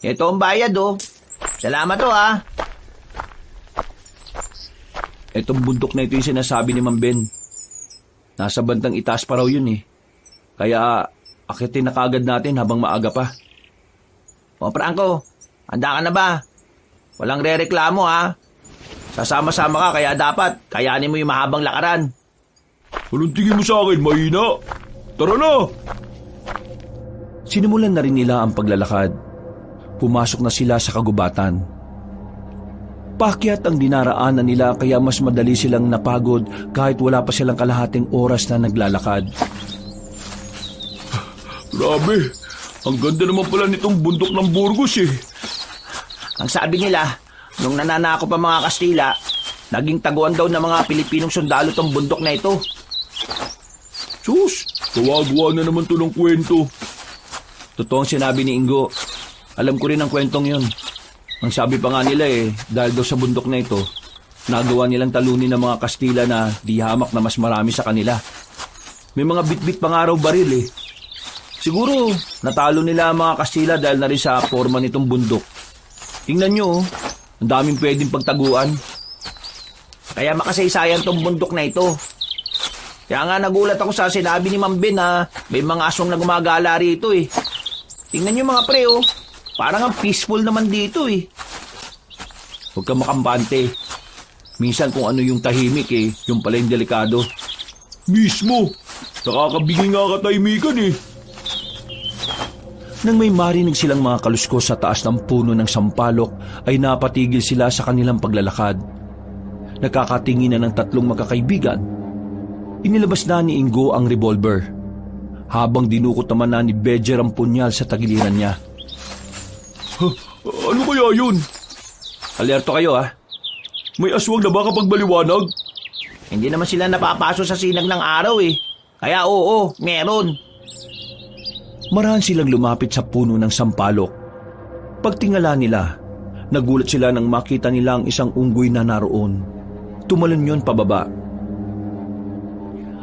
Ito ang bayad Salamat Etong bundok na ito yung sinasabi ni Mang Ben. Nasa bandang itaas pa raw yun Kaya akitin na kaagad natin habang maaga pa. O Franco, handa ka na ba? Walang rereklamo Sasama-sama ka kaya dapat kayanin mo yung mahabang lakaran. Anong tingin mo sa akin, mahina? Tara na! Sinimulan na rin nila ang paglalakad. Pumasok na sila sa kagubatan. Pakyat ang dinaraanan nila kaya mas madali silang napagod kahit wala pa silang kalahating oras na naglalakad. Grabe, ang ganda naman pala nitong bundok ng Burgos Ang sabi nila, nung nananako pa mga Kastila, naging taguan daw ng mga Pilipinong sundalo tong bundok na ito. Sus, kawagawa na naman to ng kwento. Totoo ang sinabi ni Ingo. Alam ko rin ang kwentong yun. Ang sabi pa nga nila dahil daw sa bundok na ito, nagawa nilang talunin ng mga Kastila na di hamak na mas marami sa kanila. May mga bit-bit pang araw baril Siguro, natalo nila ang mga Kastila dahil na rin sa forma nitong bundok. Tingnan nyo, ang daming pwedeng pagtaguan. Kaya makasaysayan tong bundok na ito. Kaya nga nagulat ako sa sinabi ni Mang Ben na may mga aswang na gumagala rito Tingnan nyo mga pre parang ang peaceful naman dito Huwag kang makampante. Minsan kung ano yung tahimik yung pala yung delikado. Mismo, nakakabigay nga katahimikan Nang may marinig silang mga kaluskos sa taas ng puno ng sampalok, ay napatigil sila sa kanilang paglalakad. Nakakatingin na ng tatlong magkakaibigan. Inilabas na ni Ingo ang revolver, habang dinukot naman na ni Bedger ang punyal sa tagiliran niya. Ano kaya yun? Alerto kayo May aswang na ba kapag maliwanag? Hindi naman sila napapaso sa sinag ng araw Kaya oo, meron. Marahan silang lumapit sa puno ng sampalok. Pagtingala nila, nagulat sila nang makita nila ang isang unggoy na naroon. Tumalon yun pababa.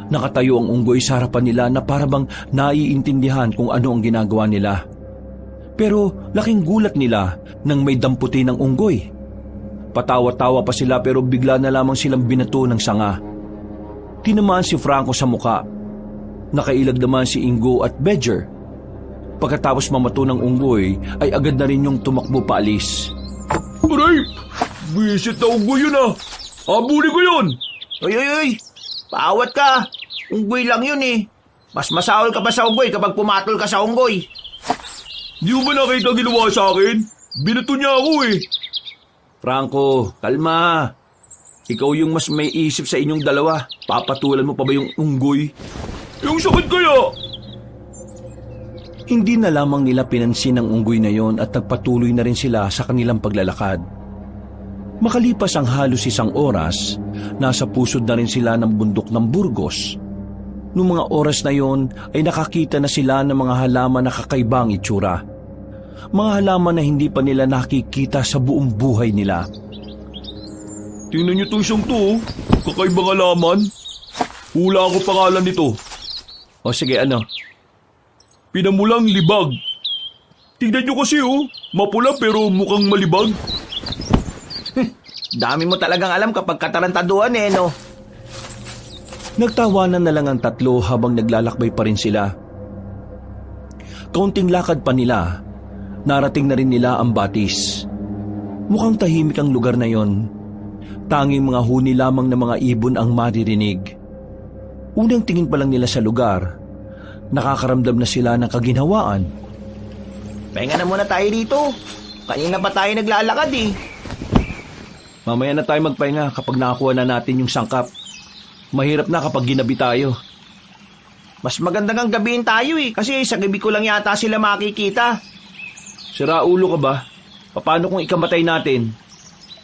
Nakatayo ang unggoy sa harapan nila na parabang naiintindihan kung ano ang ginagawa nila. Pero laking gulat nila nang may damputi ng unggoy. Patawa-tawa pa sila pero bigla na lamang silang binato ng sanga. Tinamaan si Franco sa muka. Nakailag naman si Ingo at Bedger. Pagkatapos mamato ng unggoy, ay agad na rin yung tumakbo paalis. Aray! Bisit na unggoy yun ah! Habulin ko yun! Uy! Paawat ka! Unggoy lang yun eh. Mas masahol ka pa sa unggoy kapag pumatol ka sa unggoy. Di mo ba nakita ginawa sa akin? Binato niya ako eh. Franco, kalma. Ikaw yung mas may isip sa inyong dalawa. Papatulan mo pa ba yung unggoy? Yung sakit kaya! Hindi na lamang nila pinansin ang unggoy na yon at nagpatuloy na rin sila sa kanilang paglalakad. Makalipas ang halos isang oras, nasa pusod na rin sila ng bundok ng Burgos. Noong mga oras na yon ay nakakita na sila ng mga halaman na kakaibang itsura. Mga halaman na hindi pa nila nakikita sa buong buhay nila. Tingnan niyo itong isang to, oh. Kakaibang halaman. Hula ako pangalan nito. O sige, ano? Pinamulang libag. Tingnan niyo kasi oh, mapula pero mukhang malibag. Dami mo talagang alam kapag katarantaduhan eh, no? Nagtawanan na lang ang tatlo habang naglalakbay pa rin sila. Kaunting lakad pa nila, narating na rin nila ang Batis. Mukhang tahimik ang lugar na yon. Tanging mga huni lamang ng mga ibon ang maririnig. Unang tingin pa lang nila sa lugar, nakakaramdam na sila ng kaginhawaan. Pahinga na muna tayo dito. Kanina pa tayo naglalakad eh. Mamaya na tayo magpahinga kapag nakakuha na natin yung sangkap. Mahirap na kapag ginabi tayo. Mas maganda kang gabihin tayo eh. Kasi sa gabi ko lang yata sila makikita. Sira ulo ka ba? Paano kung ikamatay natin?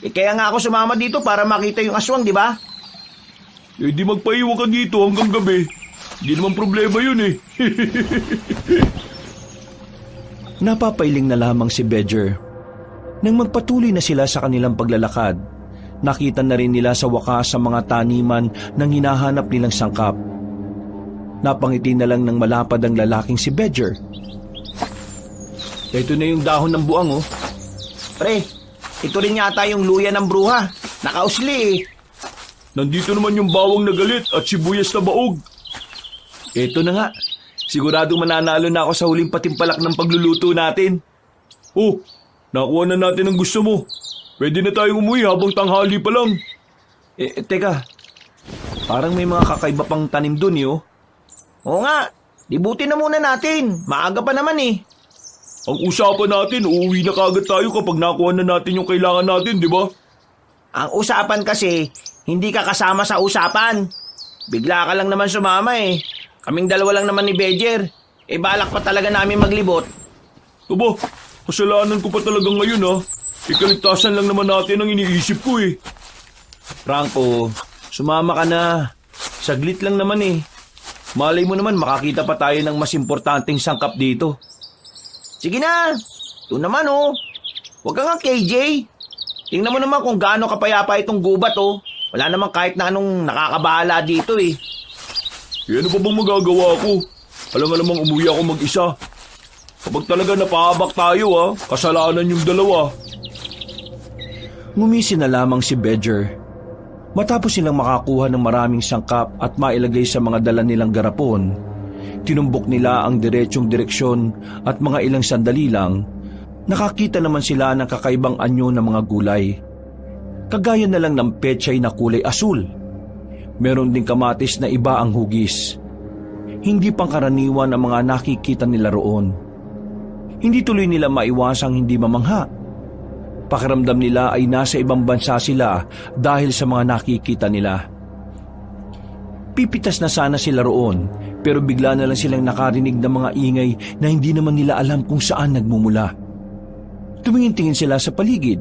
Eh kaya nga ako sumama dito para makita yung aswang, di ba? Eh di magpaiwan ka dito hanggang gabi. Hindi naman problema yun eh. Napapailing na lamang si Bedger. Nang magpatuloy na sila sa kanilang paglalakad, nakita na rin nila sa wakas sa mga taniman ng hinahanap nilang sangkap. Napangiti na lang ng malapad ang lalaking si Bedger. Ito na yung dahon ng buang oh. Pre, ito rin yata yung luya ng bruha. Nakausli eh. Nandito naman yung bawang na galit at sibuyas na baog. Ito na nga. Siguradong mananalo na ako sa huling patimpalak ng pagluluto natin. Oh, nakuha na natin ang gusto mo. Pwede na tayong umuwi habang tanghali pa lang. Teka. Parang may mga kakaiba pang tanim dun eh oh. Oo nga, libutin na muna natin. Maaga pa naman eh. Ang usapan natin, uuwi na kagad tayo kapag nakuha na natin yung kailangan natin, di ba? Ang usapan kasi, hindi ka kasama sa usapan. Bigla ka lang naman sumama eh. Kaming dalawa lang naman ni Bedger. Eh balak pa talaga namin maglibot. Aba, kasalanan ko pa talaga ngayon ha. Ikaligtasan lang naman natin ang iniisip ko eh. Franco, sumama ka na. Saglit lang naman eh. Malay mo naman makakita pa tayo ng mas importanteng sangkap dito. Sige na, ito naman oh. Huwag ka nga KJ. Tingnan mo naman kung gaano kapayapa itong gubat oh. Wala naman kahit na anong nakakabahala dito eh. Eh ano pa bang magagawa ko? Alam nga namang umuwi ako mag-isa. Kapag talaga napahabak tayo ha, kasalanan yung dalawa. Ngumisi na lamang si Bedger. Matapos silang makakuha ng maraming sangkap at mailagay sa mga dala nilang garapon, tinumbok nila ang diretsyong direksyon at mga ilang sandali lang, nakakita naman sila ng kakaibang anyo ng mga gulay. Kagaya na lang ng pechay na kulay asul. Meron ding kamatis na iba ang hugis. Hindi pangkaraniwan ang mga nakikita nila roon. Hindi tuloy nila maiwasang hindi mamangha. Pakiramdam nila ay nasa ibang bansa sila dahil sa mga nakikita nila. Pipitas na sana sila roon, pero bigla na lang silang nakarinig ng mga ingay na hindi naman nila alam kung saan nagmumula. Tumingin-tingin sila sa paligid,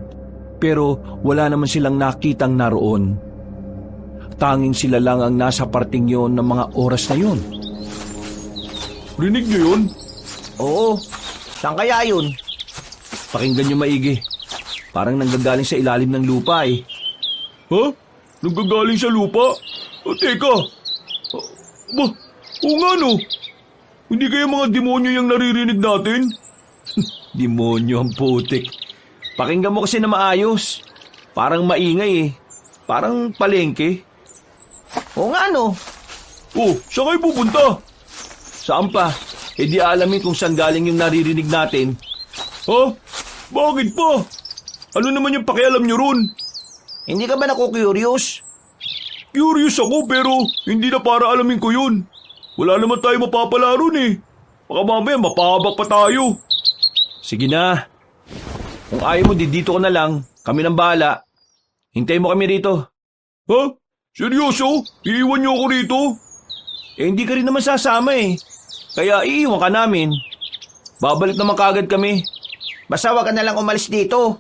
pero wala naman silang nakitang naroon. Tanging sila lang ang nasa parting yon ng mga oras na yon. Rinig niyo yun? Oo, saan kaya yun? Pakinggan niyo maigi. Parang nanggagaling sa ilalim ng lupa eh. Ha? Nanggagaling sa lupa? O teka. Oo nga no. Hindi kaya mga demonyo yung naririnig natin? Demonyo ang putik. Pakinggan mo kasi na maayos. Parang maingay eh. Parang palengke. Oo nga no. Oh, saan kayo pupunta? Saan pa? Eh di alamin kung saan galing yung naririnig natin. Ha? Bakit pa? Ano naman yung pakialam nyo ron? Hindi ka ba naku-curious? Curious ako pero hindi na para alamin ko yun. Wala naman tayo mapapala ron eh. Baka mamaya mapahabak pa tayo. Sige na. Kung ayaw mo, dito ka na lang. Kami nang bahala. Hintayin mo kami rito. Ha? Seryoso? Iiwan niyo ako rito? Eh hindi ka rin naman sasama eh. Kaya iiwan ka namin. Babalik naman kaagad kami. Basta wag ka na lang umalis dito.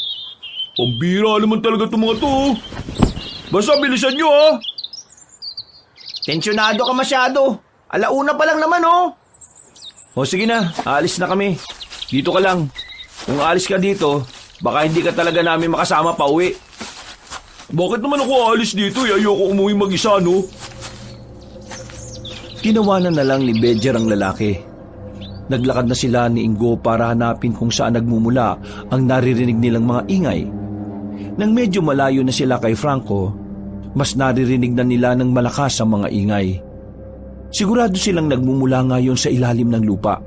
Pambira naman talaga itong mga to. Basta bilisan niyo ha. Tensyonado ka masyado. Alauna pa lang naman oh. O sige na, aalis na kami. Dito ka lang. Kung aalis ka dito, baka hindi ka talaga namin makasama pa uwi. Bakit naman ako aalis dito? Ayoko umuwi mag-isa, no? Tinawanan na lang ni Bedger ang lalaki. Naglakad na sila ni Ingo para hanapin kung saan nagmumula ang naririnig nilang mga ingay. Nang medyo malayo na sila kay Franco, mas naririnig na nila ng malakas ang mga ingay. Sigurado silang nagmumula ngayon sa ilalim ng lupa.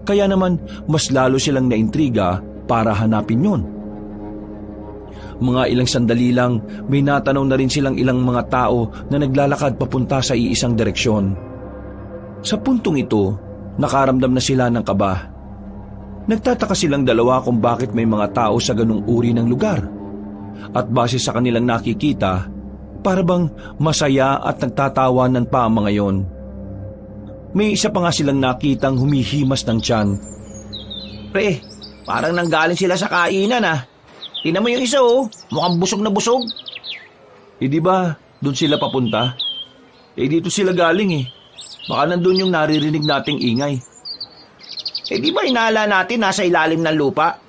Kaya naman mas lalo silang naintriga para hanapin yon. Mga ilang sandali lang, may natanaw na rin silang ilang mga tao na naglalakad papunta sa iisang direksyon. Sa puntong ito, nakaramdam na sila ng kaba. Nagtataka silang dalawa kung bakit may mga tao sa ganung uri ng lugar. At base sa kanilang nakikita, para bang masaya at nagtatawanan pa ang mga yon. May isa pa nga silang nakitang humihimas ng tiyan. Pre, parang nanggaling sila sa kainan ah. Tingnan mo yung isa oh, mukhang busog na busog. Eh di ba, doon sila papunta? Eh dito sila galing eh. Baka nandun yung naririnig nating ingay. Eh di ba inaala natin nasa ilalim ng lupa?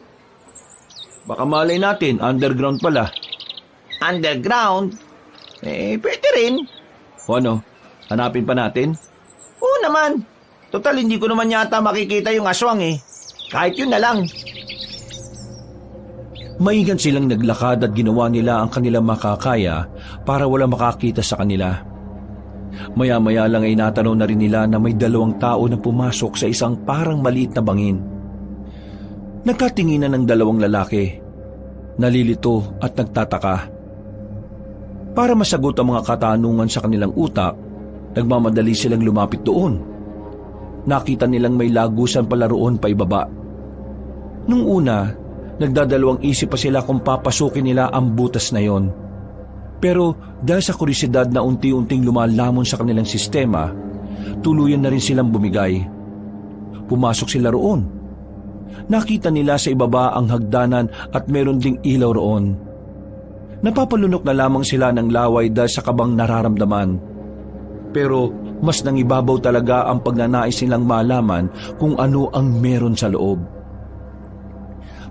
Baka malay natin, underground pala. Underground? Eh, pwede rin. O ano, hanapin pa natin? Oo naman. Total, hindi ko naman yata makikita yung aswang eh. Kahit yun na lang. Maingan silang naglakad at ginawa nila ang kanilang makakaya para wala makakita sa kanila. Maya-maya lang ay natanaw na rin nila na may dalawang tao na pumasok sa isang parang maliit na bangin. Nagkatinginan ng dalawang lalaki. Nalilito at nagtataka. Para masagot ang mga katanungan sa kanilang utak, nagmamadali silang lumapit doon. Nakita nilang may lagusan pala roon pa ibaba. Nung una, nagdadalawang isip pa sila kung papasukin nila ang butas na yon. Pero dahil sa kurisidad na unti-unting lumalamon sa kanilang sistema, tuluyan na rin silang bumigay. Pumasok sila roon. Nakita nila sa ibaba ang hagdanan at meron ding ilaw roon. Napapalunok na lamang sila ng laway dahil sa kabang nararamdaman. Pero mas nangibabaw talaga ang pagnanais nilang malaman kung ano ang meron sa loob.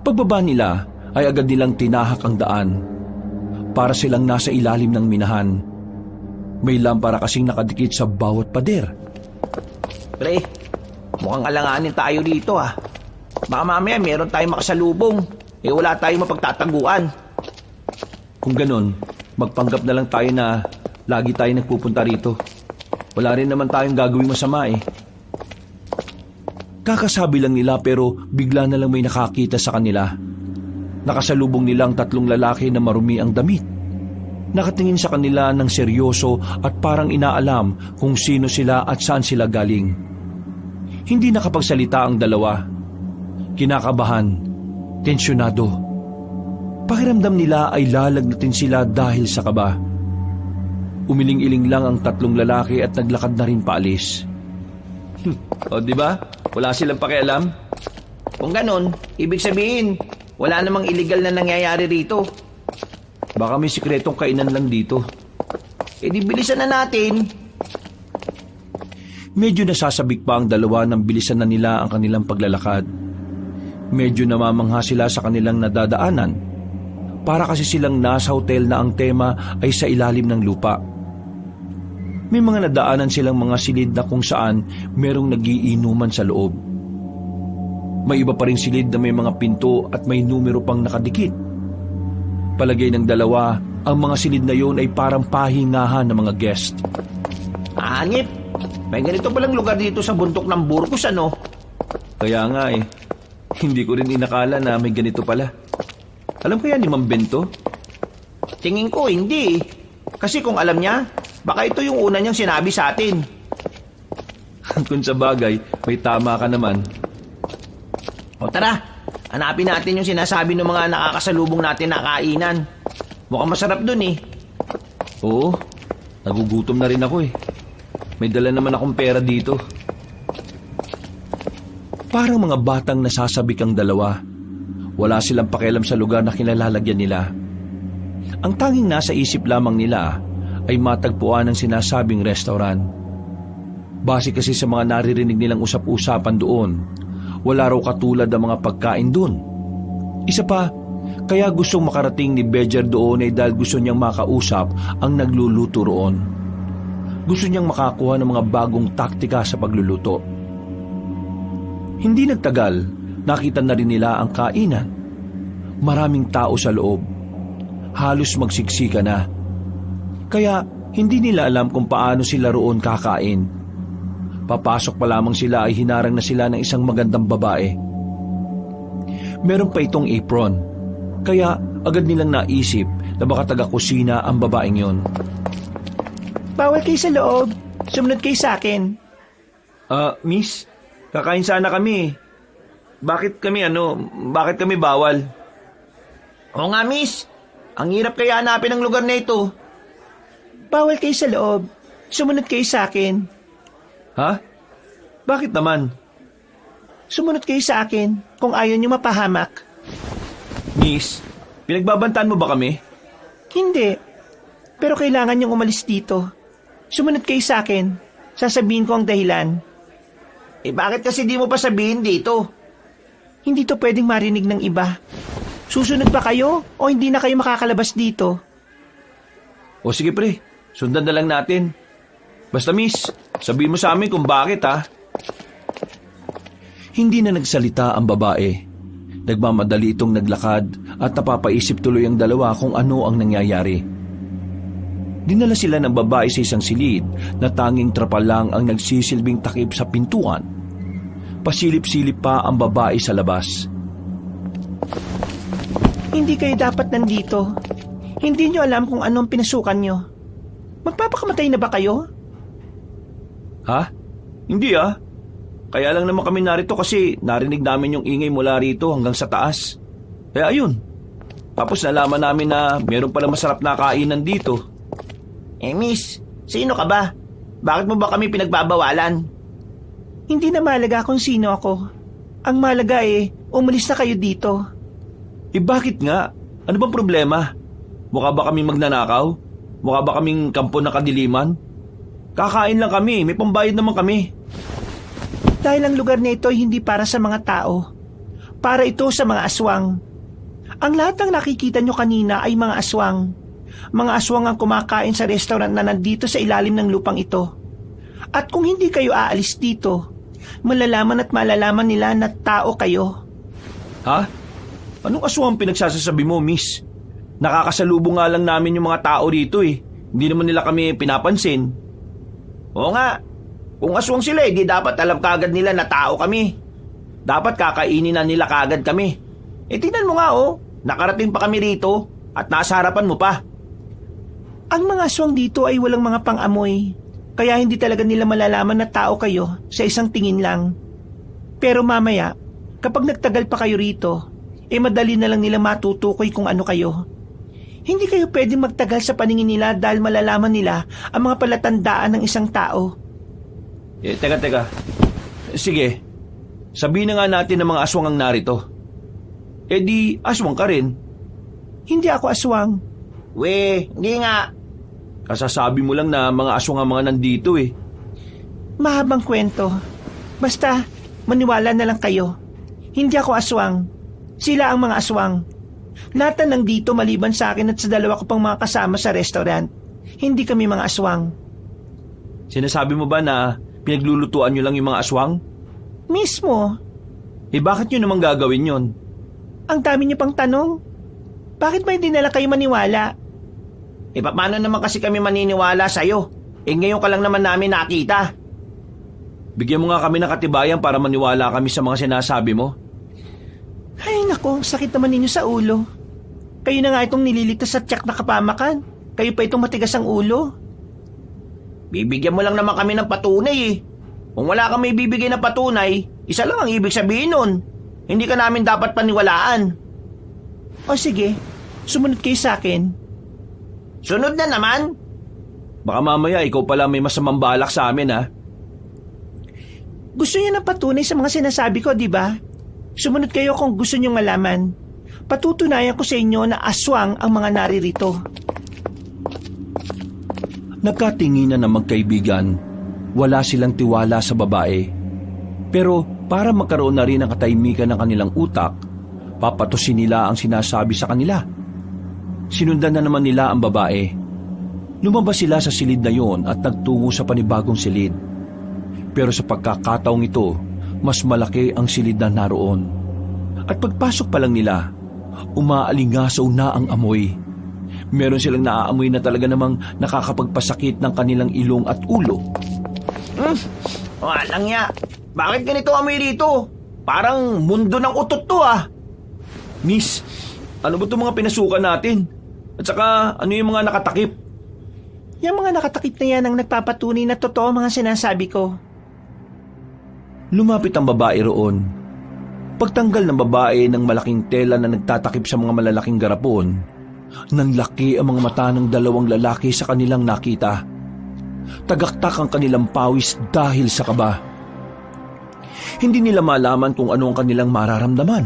Pagbaba nila ay agad nilang tinahak ang daan. Para silang nasa ilalim ng minahan. May lampara kasing nakadikit sa bawat pader. Pre, mukhang alanganin tayo dito ah. Baka mamaya meron tayong makasalubong. Eh wala tayong mapagtataguan. Kung ganun, magpanggap na lang tayo na lagi tayo nagpupunta rito. Wala rin naman tayong gagawing masama eh. Kakasabi lang nila pero bigla na lang may nakakita sa kanila. Nakasalubong nilang tatlong lalaki na marumi ang damit. Nakatingin sa kanila ng seryoso at parang inaalam kung sino sila at saan sila galing. Hindi nakapagsalita ang dalawa. Kinakabahan, tensyonado. Pakiramdam nila ay lalagnatin sila dahil sa kaba. Umiling-iling lang ang tatlong lalaki at naglakad na rin paalis. O di ba? Wala silang pakialam. Kung ganon, ibig sabihin, wala namang illegal na nangyayari rito. Baka may sikretong kainan lang dito. Eh di bilisan na natin. Medyo nasasabik pa ang dalawa nang bilisan na nila ang kanilang paglalakad. Medyo namamangha sila sa kanilang nadadaanan. Para kasi silang nasa hotel na ang tema ay sa ilalim ng lupa. May mga nadaanan silang mga silid na kung saan merong nagiinuman sa loob. May iba pa rin silid na may mga pinto at may numero pang nakadikit. Palagay ng dalawa, ang mga silid na yon ay parang pahingahan ng mga guest. Anip, may ganito palang lugar dito sa bundok ng Burgos ano? Kaya nga eh, hindi ko rin inakala na may ganito pala. Alam kaya ni Mang Bento? Tingin ko hindi. Kasi kung alam niya, baka ito yung una niyang sinabi sa atin. Kung sa bagay, may tama ka naman. O tara, hanapin natin yung sinasabi ng mga nakakasalubong natin na kainan. Mukhang masarap dun eh. Oo, nagugutom na rin ako eh. May dala naman akong pera dito. Parang mga batang nasasabik ang dalawa. Wala silang pakialam sa lugar na kinalalagyan nila. Ang tanging nasa isip lamang nila ay matagpuan ang sinasabing restaurant. Base kasi sa mga naririnig nilang usap-usapan doon, wala raw katulad ang mga pagkain doon. Isa pa, kaya gustong makarating ni Bejer doon ay dahil gusto niyang makausap ang nagluluto roon. Gusto niyang makakuha ng mga bagong taktika sa pagluluto. Hindi nagtagal, nakita na rin nila ang kainan. Maraming tao sa loob. Halos magsiksika na. Kaya hindi nila alam kung paano sila roon kakain. Papasok pa lamang sila ay hinarang na sila ng isang magandang babae. Meron pa itong apron. Kaya agad nilang naisip na baka taga-kusina ang babaeng yon. Bawal kayo sa loob. Sumunod kayo sa akin. Miss, kakain sana kami. Bakit kami bawal? Oo nga, miss. Ang hirap kaya hanapin ang lugar na ito. Bawal kayo sa loob. Sumunod kayo sa akin. Ha? Bakit naman? Sumunod kayo sa akin kung ayaw niyo mapahamak. Miss, pinagbabantaan mo ba kami? Hindi. Pero kailangan niyong umalis dito. Sumunod kayo sa akin. Sasabihin ko ang dahilan. Bakit kasi di mo pa sabihin dito? Hindi to pwedeng marinig ng iba. Susunod ba kayo o hindi na kayo makakalabas dito? O sige pre, sundan na lang natin. Basta miss, sabihin mo sa amin kung bakit ha. Hindi na nagsalita ang babae. Nagmamadali itong naglakad at napapaisip tuloy ang dalawa kung ano ang nangyayari. Dinala sila ng babae sa isang silid na tanging trapal lang ang nagsisilbing takip sa pintuan. Pasilip-silip pa ang babae sa labas. Hindi kayo dapat nandito. Hindi nyo alam kung anong pinasukan nyo. Magpapakamatay na ba kayo? Ha? Hindi ah. Kaya lang naman kami narito kasi narinig namin yung ingay mula rito hanggang sa taas. Kaya ayun. Tapos nalaman namin na meron pala masarap na kainan dito. Miss, sino ka ba? Bakit mo ba kami pinagbabawalan? Hindi na mahalaga kung sino ako. Ang mahalaga umalis na kayo dito. Bakit nga? Ano bang problema? Mukha ba kaming magnanakaw? Mukha ba kaming kampo ng kadiliman? Kakain lang kami, may pambayad naman kami. Dahil ang lugar na ito ay hindi para sa mga tao. Para ito sa mga aswang. Ang lahat ng nakikita nyo kanina ay mga aswang. Mga aswang ang kumakain sa restaurant na nandito sa ilalim ng lupang ito. At kung hindi kayo aalis dito, malalaman at malalaman nila na tao kayo. Ha? Anong aswang pinagsasasabi mo, miss? Nakakasalubong nga lang namin yung mga tao rito eh. Hindi naman nila kami pinapansin. Oo nga. Kung aswang sila di dapat alam kagad nila na tao kami. Dapat kakainin na nila kagad kami. Tingnan mo nga nakarating pa kami rito at nasa harapan mo pa. Ang mga aswang dito ay walang mga pang-amoy. Kaya hindi talaga nila malalaman na tao kayo sa isang tingin lang. Pero mamaya, kapag nagtagal pa kayo rito, madali na lang nila matutukoy kung ano kayo. Hindi kayo pwedeng magtagal sa paningin nila dahil malalaman nila ang mga palatandaan ng isang tao. Teka. Sige, sabihin na nga natin ng mga aswang ang narito. Di aswang ka rin. Hindi ako aswang. Hindi nga. Kasasabi mo lang na mga aswang ang mga nandito eh. Mahabang kwento. Basta, maniwala na lang kayo. Hindi ako aswang. Sila ang mga aswang. Lahat na nandito maliban sa akin at sa dalawa ko pang mga kasama sa restaurant. Hindi kami mga aswang. Sinasabi mo ba na pinaglulutuan nyo lang yung mga aswang? Mismo. Bakit nyo naman gagawin yon? Ang dami nyo pang tanong. Bakit ba hindi nila kayo maniwala? Paano naman kasi kami maniniwala sa'yo? Ngayon ka lang naman namin nakita. Bigyan mo nga kami ng katibayan para maniwala kami sa mga sinasabi mo. Ay nako, sakit naman ninyo sa ulo. Kayo na nga itong nililigtas sa tiyak na kapamakan. Kayo pa itong matigas ang ulo. Bibigyan mo lang naman kami ng patunay eh. Kung wala kang may bibigay na patunay, isa lang ang ibig sabihin nun. Hindi ka namin dapat paniwalaan. O sige, sumunod kayo sa akin. Sunod na naman? Baka mamaya ikaw pala may masamang balak sa amin, ha? Gusto niyo ng patunay sa mga sinasabi ko, di ba? Sumunod kayo kung gusto niyong malaman. Patutunayan ko sa inyo na aswang ang mga naririto. Nagkatinginan na magkaibigan. Wala silang tiwala sa babae. Pero para magkaroon na rin ng katahimikan ng kanilang utak, papatusin nila ang sinasabi sa kanila. Sinundan na naman nila ang babae. Lumabas sila sa silid na yon at nagtungo sa panibagong silid. Pero sa pagkakataong ito, mas malaki ang silid na naroon. At pagpasok pa lang nila, umaalingasaw na ang amoy. Meron silang naaamoy na talaga namang nakakapagpasakit ng kanilang ilong at ulo. Walang ya. Bakit ganito amoy rito? Parang mundo ng utot to ah. Miss, ano ba itong mga pinasukan natin? At saka, ano yung mga nakatakip? Yung mga nakatakip na yan ang nagpapatunay na totoo mga sinasabi ko. Lumapit ang babae roon. Pagtanggal ng babae ng malaking tela na nagtatakip sa mga malalaking garapon, nanlaki ang mga mata ng dalawang lalaki sa kanilang nakita. Tagaktak ang kanilang pawis dahil sa kaba. Hindi nila malaman kung ano ang kanilang mararamdaman.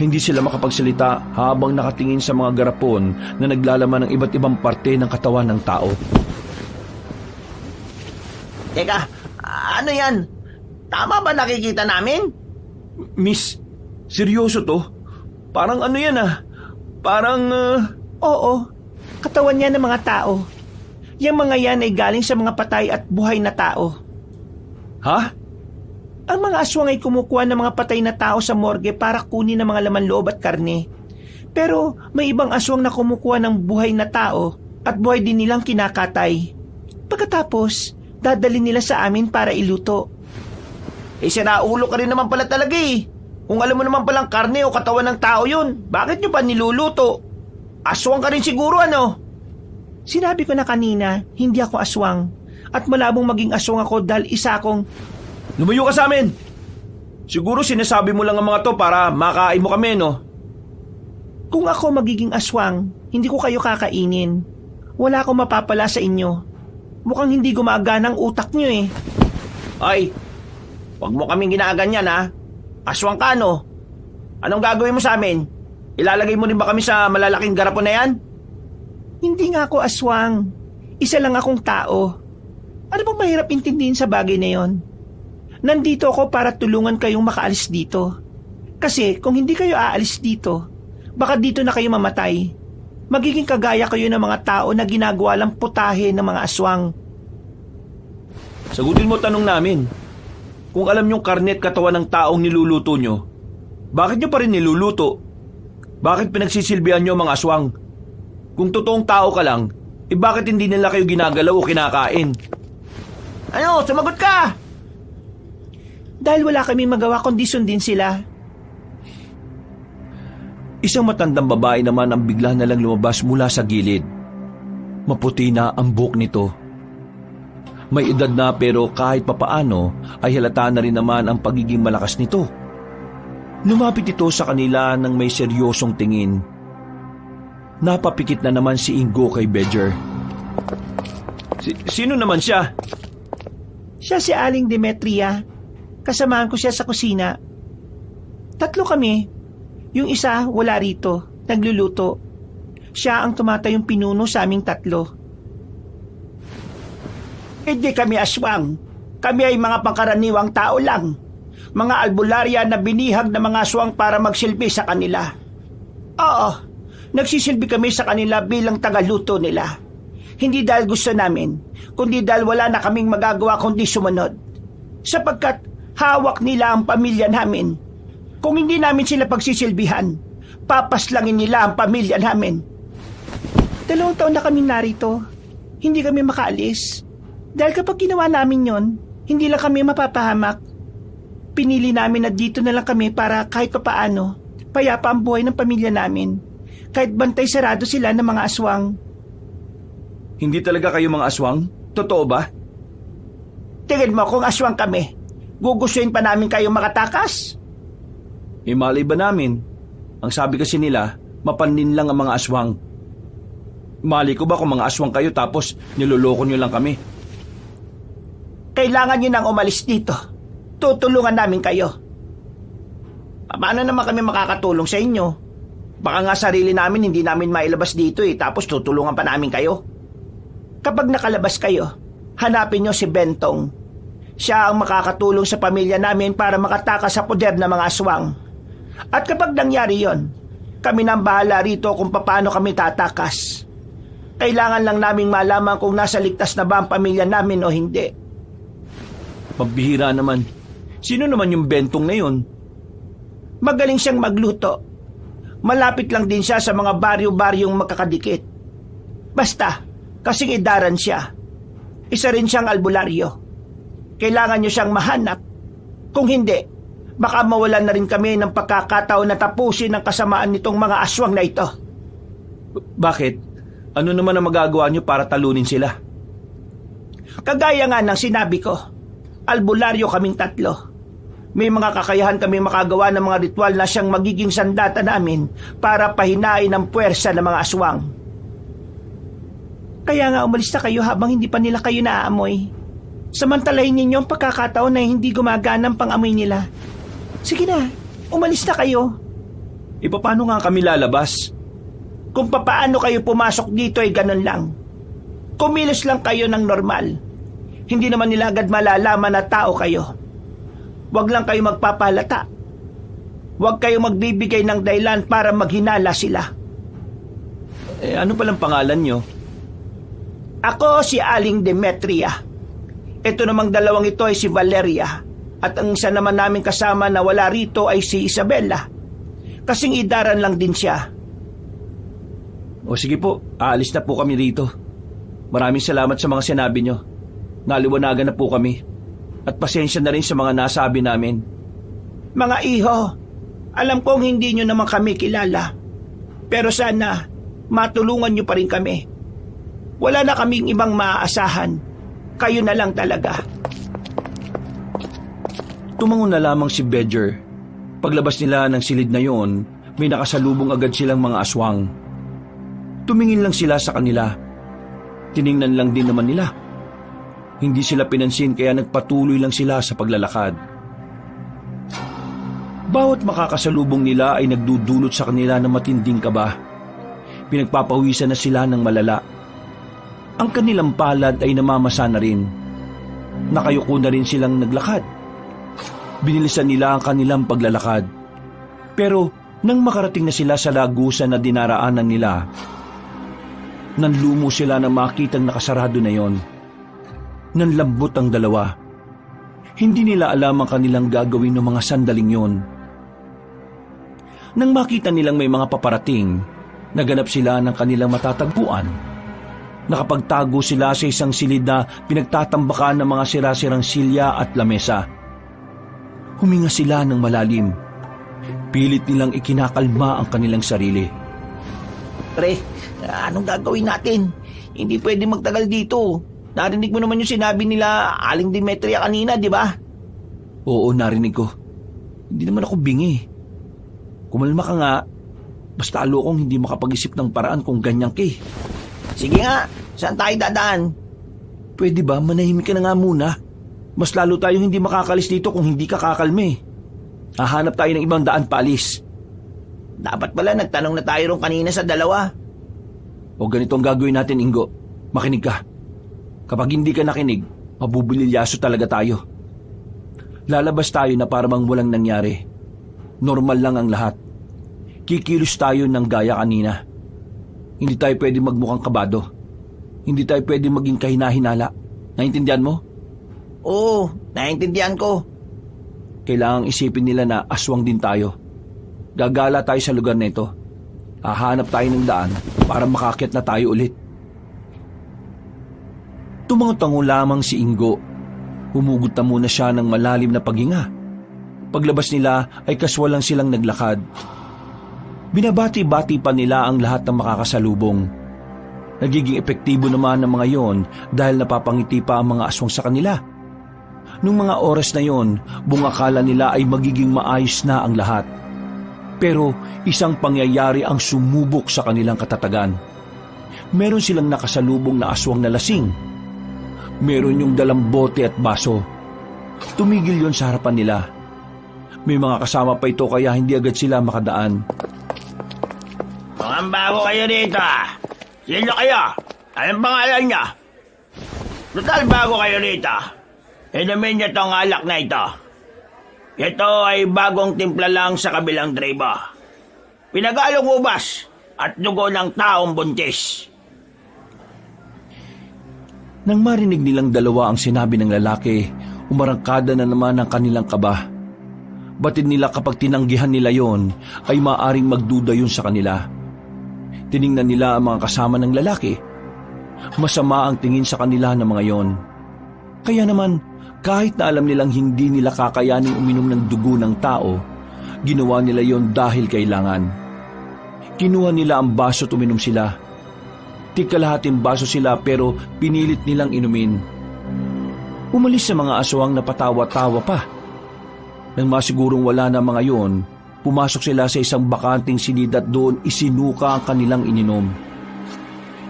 Hindi sila makapagsalita habang nakatingin sa mga garapon na naglalaman ng iba't ibang parte ng katawan ng tao. Teka, ano yan? Tama ba nakikita namin? Miss, seryoso to? Parang ano yan ah? Parang... Oo, katawan yan ng mga tao. Yung mga yan ay galing sa mga patay at buhay na tao. Ha? Ang mga aswang ay kumukuha ng mga patay na tao sa morgue para kunin ang mga laman loob at karne. Pero may ibang aswang na kumukuha ng buhay na tao at buhay din nilang kinakatay. Pagkatapos, dadalhin nila sa amin para iluto. Sinaulo ka rin naman pala talaga eh. Kung alam mo naman palang karne o katawan ng tao yun, bakit nyo pa niluluto? Aswang ka rin siguro ano? Sinabi ko na kanina, hindi ako aswang. At malabong maging aswang ako dahil isa akong... Lumayo ka sa amin! Siguro sinasabi mo lang ang mga to para makain mo kami, no? Kung ako magiging aswang, hindi ko kayo kakainin. Wala akong mapapala sa inyo. Mukhang hindi gumagana ang utak nyo eh. Ay, wag mo kaming ginaganyan ha. Aswang ka no? Anong gagawin mo sa amin? Ilalagay mo rin ba kami sa malalaking garapon na yan? Hindi nga ako aswang. Isa lang akong tao. Ano bang mahirap intindihin sa bagay na yon? Nandito ako para tulungan kayong makaalis dito. Kasi kung hindi kayo aalis dito, baka dito na kayo mamatay. Magiging kagaya kayo ng mga tao na ginagawa lang putahe ng mga aswang. Sagutin mo tanong namin. Kung alam niyong karne at katawan ng taong niluluto nyo, bakit nyo pa rin niluluto? Bakit pinagsisilbihan nyo mga aswang? Kung totoong tao ka lang, bakit hindi nila kayo ginagalaw o kinakain? Ano? Sumagot ka! Dahil wala kami magawa kundi sundin sila. Isang matandang babae naman ang bigla na lang lumabas mula sa gilid. Maputi na ang buhok nito. May edad na pero kahit papaano ay halata na rin naman ang pagiging malakas nito. Lumapit ito sa kanila ng may seryosong tingin. Napapikit na naman si Ingo kay Bedger. Sino naman siya? Siya si Aling Demetria. Kasamahan ko siya sa kusina. 3 kami. Yung isa wala rito, nagluluto. Siya ang tumatayong pinuno sa aming 3. Hindi kami aswang. Kami ay mga pangkaraniwang tao lang. Mga albularya na binihag na mga aswang para magsilbi sa kanila. Oo, nagsisilbi kami sa kanila bilang tagaluto nila. Hindi dahil gusto namin, kundi dahil wala na kaming magagawa kundi sumunod. Sapagkat hawak nila ang pamilya namin. Kung hindi namin sila pagsisilbihan, papaslangin nila ang pamilya namin. 2 taon na kaming narito. Hindi kami makaalis. Dahil kapag ginawa namin yon, Hindi lang kami mapapahamak. Pinili namin na dito na lang kami para kahit papaano, payapa ang buhay ng pamilya namin. Kahit bantay sarado sila ng mga aswang. Hindi talaga kayo mga aswang? Totoo ba? Tingin mo kung aswang kami, gugustuhin pa namin kayong makatakas? Malay ba namin? Ang sabi kasi nila, mapanlin lang ang mga aswang. Mali ko ba kung mga aswang kayo tapos niloloko nyo lang kami? Kailangan nyo nang umalis dito. Tutulungan namin kayo. Paano naman kami makakatulong sa inyo? Baka nga sarili namin hindi namin mailabas dito tapos tutulungan pa namin kayo. Kapag nakalabas kayo, hanapin nyo si Bentong. Siya ang makakatulong sa pamilya namin para makatakas sa poder ng mga aswang. At kapag nangyari yon, kami nang bahala rito kung paano kami tatakas. Kailangan lang naming malaman kung nasa ligtas na ba ang pamilya namin o hindi. Pambihira naman. Sino naman yung Bentong na yun? Magaling siyang magluto. Malapit lang din siya sa mga baryo-baryong magkakadikit. Basta, kasing idaran siya. Isa rin siyang albularyo. Kailangan niyo siyang mahanap. Kung hindi, baka mawalan na rin kami ng pagkakataon na tapusin ang kasamaan nitong mga aswang na ito. Bakit? Ano naman ang magagawa niyo para talunin sila? Kagaya nga ng sinabi ko, albularyo kaming tatlo. May mga kakayahan kami makagawa ng mga ritual na siyang magiging sandata namin para pahinain ang puwersa ng mga aswang. Kaya nga umalis na kayo habang hindi pa nila kayo naaamoy. Samantalahin ninyo ang pagkakataon na hindi gumagana ang pang-amoy nila. Sige na, umalis na kayo. Paano nga kami lalabas? Kung papaano kayo pumasok dito ay ganun lang. Kumilos lang kayo ng normal. Hindi naman nila agad malalaman na tao kayo. Huwag lang kayo magpapalata. Huwag kayo magbibigay ng dahilan para maghinala sila. Ano palang pangalan nyo? Ako si Aling Demetria. Ito namang dalawang ito ay si Valeria. At ang isa naman namin kasama na wala rito ay si Isabella. Kasing idaran lang din siya. O sige po, aalis na po kami rito. Maraming salamat sa mga sinabi nyo. Naliwanagan na po kami. At pasensya na rin sa mga nasabi namin. Mga iho, alam kong hindi nyo naman kami kilala. Pero sana, matulungan nyo pa rin kami. Wala na kaming ibang maaasahan. Kayo na lang talaga. Tumangon na lamang si Bedger. Paglabas nila ng silid na yon, may nakasalubong agad silang mga aswang. Tumingin lang sila sa kanila. Tiningnan lang din naman nila. Hindi sila pinansin kaya nagpatuloy lang sila sa paglalakad. Bawat makakasalubong nila ay nagdudulot sa kanila ng matinding kaba. Pinagpapawisan na sila ng malala. Ang kanilang palad ay namamasa na rin. Nakayuko na rin silang naglakad. Binilisan nila ang kanilang paglalakad. Pero nang makarating na sila sa lagusan na dinaraanan nila, nanlumo sila na makitang nakasarado na yon. Nanlambot ang dalawa. Hindi nila alam ang kanilang gagawin ng mga sandaling yon. Nang makita nilang may mga paparating, naganap sila ng kanilang matatagpuan. Nakapagtago sila sa isang silid na pinagtatambakan ng mga sira-sirang silya at lamesa. Huminga sila ng malalim. Pilit nilang ikinakalma ang kanilang sarili. Pre, anong gagawin natin? Hindi pwede magtagal dito. Narinig mo naman yung sinabi nila Aling Demetria kanina, di ba? Oo, narinig ko. Hindi naman ako bingi. Kumalma ka nga. Basta alokong hindi makapag-isip ng paraan kung ganyan ka. Sige nga, saan tayo dadaan? Pwede ba manahimik ka na nga muna? Mas lalo tayong hindi makakalis dito kung hindi ka kakalme. Hahanap tayo ng ibang daan paalis. Dapat pala nagtanong na tayo ron kanina sa dalawa. O ganito ang gagawin natin, Ingo. Makinig ka. Kapag hindi ka nakinig, mabubulilyaso talaga tayo. Lalabas tayo na parang walang nangyari. Normal lang ang lahat. Kikilos tayo ng gaya kanina. Hindi tayo pwede magmukhang kabado. Hindi tayo pwede maging kahina-hinala. Naintindihan mo? Oo, naintindihan ko. Kailangang isipin nila na aswang din tayo. Gagala tayo sa lugar na ito. Hahanap tayo ng daan para makakyat na tayo ulit. Tumango-tango lamang si Ingo. Humugot na muna siya ng malalim na paghinga. Paglabas nila ay kaswal lang silang naglakad. Binabati-bati pa nila ang lahat ng makakasalubong. Nagiging epektibo naman ng mga yon dahil napapangiti pa ang mga aswang sa kanila. Nung mga oras na yon, buong akala nila ay magiging maayos na ang lahat. Pero isang pangyayari ang sumubok sa kanilang katatagan. Meron silang nakasalubong na aswang na lasing. Meron yung dalang bote at baso. Tumigil yon sa harapan nila. May mga kasama pa ito kaya hindi agad sila makadaan. Mukhang bago kayo dito ah. Sino kayo? Anong pangalan niya? Total bago kayo dito. Inumin niyo tong alak na ito. Ito ay bagong timpla lang sa kabilang tribo. Pinagalong ubas at dugo ng taong buntis. Nang marinig nilang dalawa ang sinabi ng lalaki, umarangkada na naman ang kanilang kaba. Batid nila kapag tinanggihan nila yon ay maaring magduda yun sa kanila. Tiningnan nila ang mga kasama ng lalaki. Masama ang tingin sa kanila ng mga yon. Kaya naman, kahit na alam nilang hindi nila kakayaning uminom ng dugo ng tao, ginawa nila yon dahil kailangan. Kinuha nila ang baso at uminom sila. Tigkalahating baso sila pero pinilit nilang inumin. Umalis sa mga aswang na patawa-tawa pa. Nang masigurong wala na mga yon, pumasok sila sa isang bakanting silid at doon isinuka ang kanilang ininom.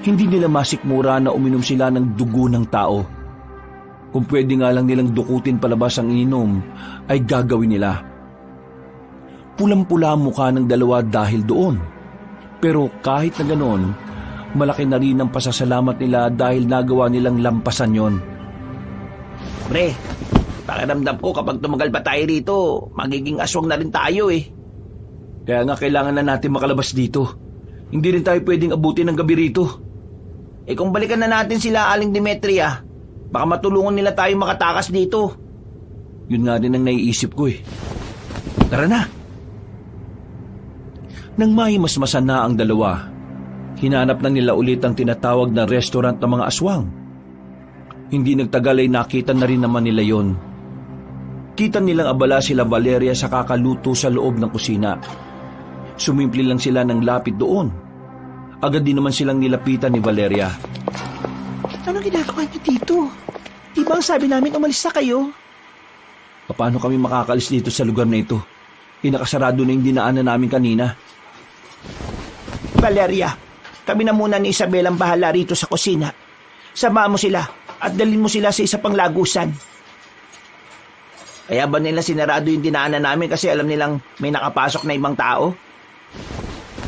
Hindi nila masikmura na uminom sila ng dugo ng tao. Kung pwede nga lang nilang dukutin palabas ang ininom, ay gagawin nila. Pulang-pula ang mukha ng dalawa dahil doon. Pero kahit na ganon, malaki na rin ang pasasalamat nila dahil nagawa nilang lampasan yon. Pre, pakiramdam ko kapag tumagal pa tayo rito, magiging aswang na rin tayo eh. Kaya nga kailangan na natin makalabas dito. Hindi rin tayo pwedeng abutin ng gabi rito. Eh kung balikan na natin sila Aling Demetria, baka matulungan nila tayo makatakas dito. Yun nga din ang naiisip ko eh. Tara na! Nang mahimasmasan na ang dalawa, hinanap na nila ulit ang tinatawag na restaurant ng mga aswang. Hindi nagtagal ay nakita na rin naman nila yon. Kita nilang abala sila Valeria sa kakaluto sa loob ng kusina. Sumimpli lang sila ng lapit doon. Agad din naman silang nilapitan ni Valeria. Anong ginagawa niyo dito? Di ba ang sabi namin umalis na kayo? Paano kami makakalis dito sa lugar na ito? Inakasarado na yung dinaanan namin kanina. Valeria, kami na muna ni Isabel ang bahala rito sa kusina. Samahan mo sila at dalhin mo sila sa isa pang lagusan. Kaya ba nila sinarado yung dinaanan namin kasi alam nilang may nakapasok na ibang tao?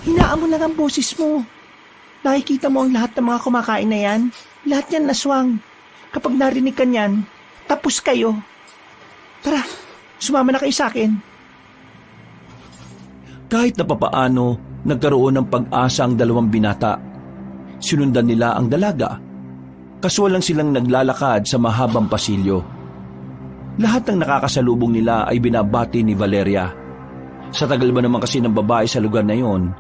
Hinaan mo lang ang boses mo. Nakikita mo ang lahat ng mga kumakain na yan. Lahat yan naswang. Kapag narinig ka niyan, tapos kayo. Tara, sumama na kayo sa akin. Kahit na papaano, nagkaroon ng pag-asa ang dalawang binata. Sinundan nila ang dalaga. Kaswal lang silang naglalakad sa mahabang pasilyo. Lahat ng nakakasalubong nila ay binabati ni Valeria. Sa tagal ba naman kasi ng babae sa lugar na yon,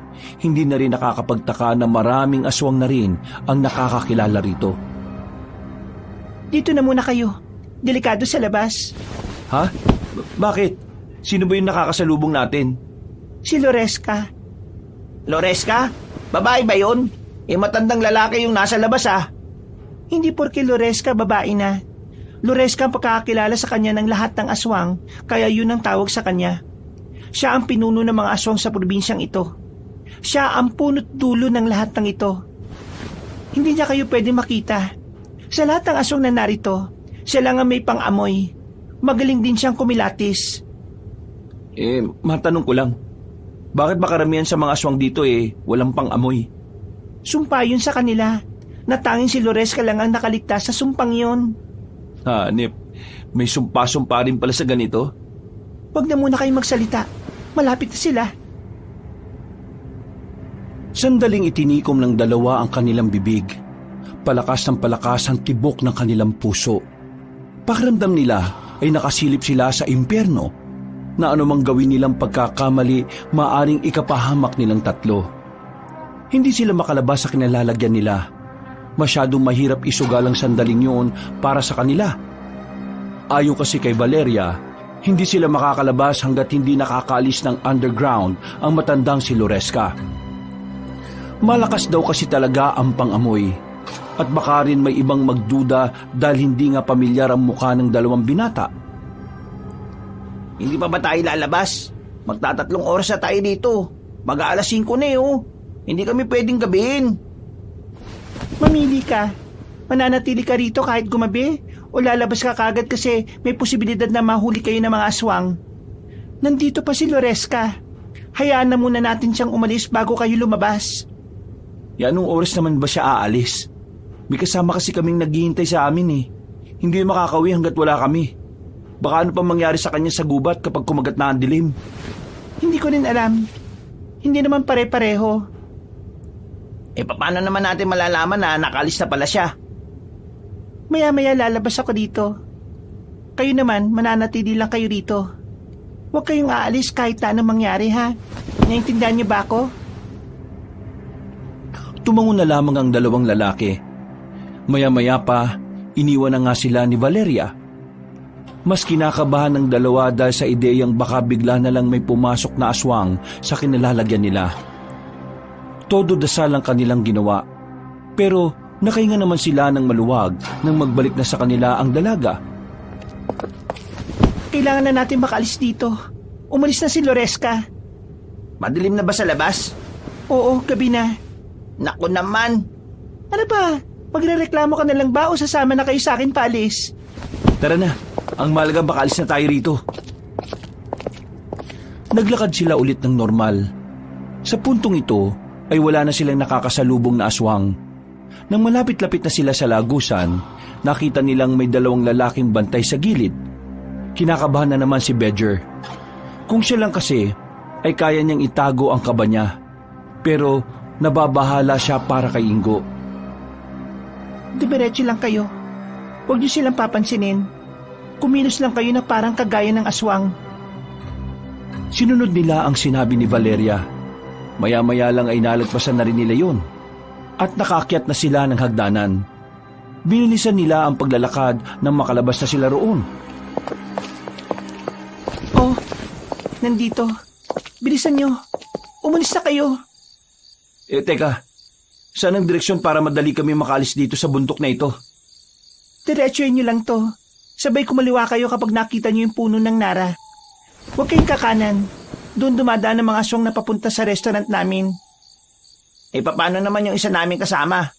hindi na rin nakakapagtaka na maraming aswang na rin ang nakakakilala rito. Dito na muna kayo. Delikado sa labas. Ha? Bakit? Sino ba yung nakakasalubong natin? Si Loresca. Loresca? Babae ba yun? Matandang lalaki yung nasa labas ah. Hindi porke Loresca babae na. Loresca ang pagkakakilala sa kanya ng lahat ng aswang, kaya yun ang tawag sa kanya. Siya ang pinuno ng mga aswang sa probinsyang ito. Siya ang punot dulo ng lahat ng ito. Hindi niya kayo pwede makita. Sa lahat ng aswang na narito, siya lang ang may pang-amoy. Magaling din siyang kumilatis. Matanong ko lang. Bakit ba karamihan sa mga aswang dito walang pang-amoy? Sumpa yun sa kanila. Natanging si Loresca lang ang nakaligtas sa sumpang yun. Hanip, may sumpa-sumpa rin pala sa ganito? Huwag na muna kayong magsalita. Malapit na sila. Sandaling itinikom ng dalawa ang kanilang bibig. Palakas ng palakas ang tibok ng kanilang puso. Pakiramdam nila ay nakasilip sila sa impyerno na anumang gawin nilang pagkakamali maaring ikapahamak nilang tatlo. Hindi sila makalabas sa kinalalagyan nila. Masyadong mahirap isugal ang sandaling yun para sa kanila. Ayon kasi kay Valeria, hindi sila makakalabas hanggat hindi nakakaalis ng underground ang matandang si Loresca. Malakas daw kasi talaga ang pangamoy at baka rin may ibang magduda dahil hindi nga pamilyar ang mukha ng dalawang binata. Hindi pa ba tayo lalabas? Magtatatlong oras na tayo dito. Mag-aalas 5 na Hindi kami pwedeng gabihin. Mamili ka. Mananatili ka rito kahit gumabi o lalabas ka kagad kasi may posibilidad na mahuli kayo ng mga aswang. Nandito pa si Loresca. Hayaan na muna natin siyang umalis bago kayo lumabas. Anong oras naman ba siya aalis? May kasama kasi kaming naghihintay sa amin eh. Hindi makakawi hanggat wala kami. Baka ano pa mangyari sa kanya sa gubat kapag kumagat na ang dilim. Hindi ko rin alam. Hindi naman pare-pareho. Paano naman natin malalaman na nakalis na pala siya? Maya-maya lalabas ako dito. Kayo naman, mananatili lang kayo rito. Huwag kayong aalis kahit na anong mangyari, ha? Naintindihan niyo ba ako? Tumango na lamang ang dalawang lalaki. Maya-maya pa, iniwan na nga sila ni Valeria. Mas kinakabahan ng dalawa dahil sa ideyang baka bigla na lang may pumasok na aswang sa kinalalagyan nila. Todo dasal ang kanilang ginawa. Pero nakahinga naman sila ng maluwag nang magbalik na sa kanila ang dalaga. Kailangan na natin makalis dito. Umalis na si Loresca. Madilim na ba sa labas? Oo, gabi na. Naku naman. Ano ba? Magrereklamo ka na lang ba o sasama na kayo sa akin paalis? Tara na, ang mahalaga makaalis na tayo rito. Naglakad sila ulit ng normal. Sa puntong ito ay wala na silang nakakasalubong na aswang. Nang malapit-lapit na sila sa lagusan, nakita nilang may dalawang lalaking bantay sa gilid. Kinakabahan na naman si Badger. Kung siya lang kasi, ay kaya niyang itago ang kaba niya. Pero nababahala siya para kay Ingo. Dumiretso lang kayo. Huwag niyo silang papansinin. Kumilos lang kayo na parang kagaya ng aswang. Sinunod nila ang sinabi ni Valeria. Maya-maya lang ay nalagpasan na rin nila yun. At nakaakyat na sila ng hagdanan. Binilisan nila ang paglalakad nang makalabas na sila roon. Oh, nandito. Bilisan niyo. Umalis na kayo. Teka. Saan ang direksyon para madali kami makaalis dito sa bundok na ito? Diretsuhin niyo lang to. Sabay kumaliwa kayo kapag nakita niyo yung puno ng nara. Huwag kayong kakanan. Doon dumadaan ang mga aswang na papunta sa restaurant namin. Paano naman yung isa namin kasama?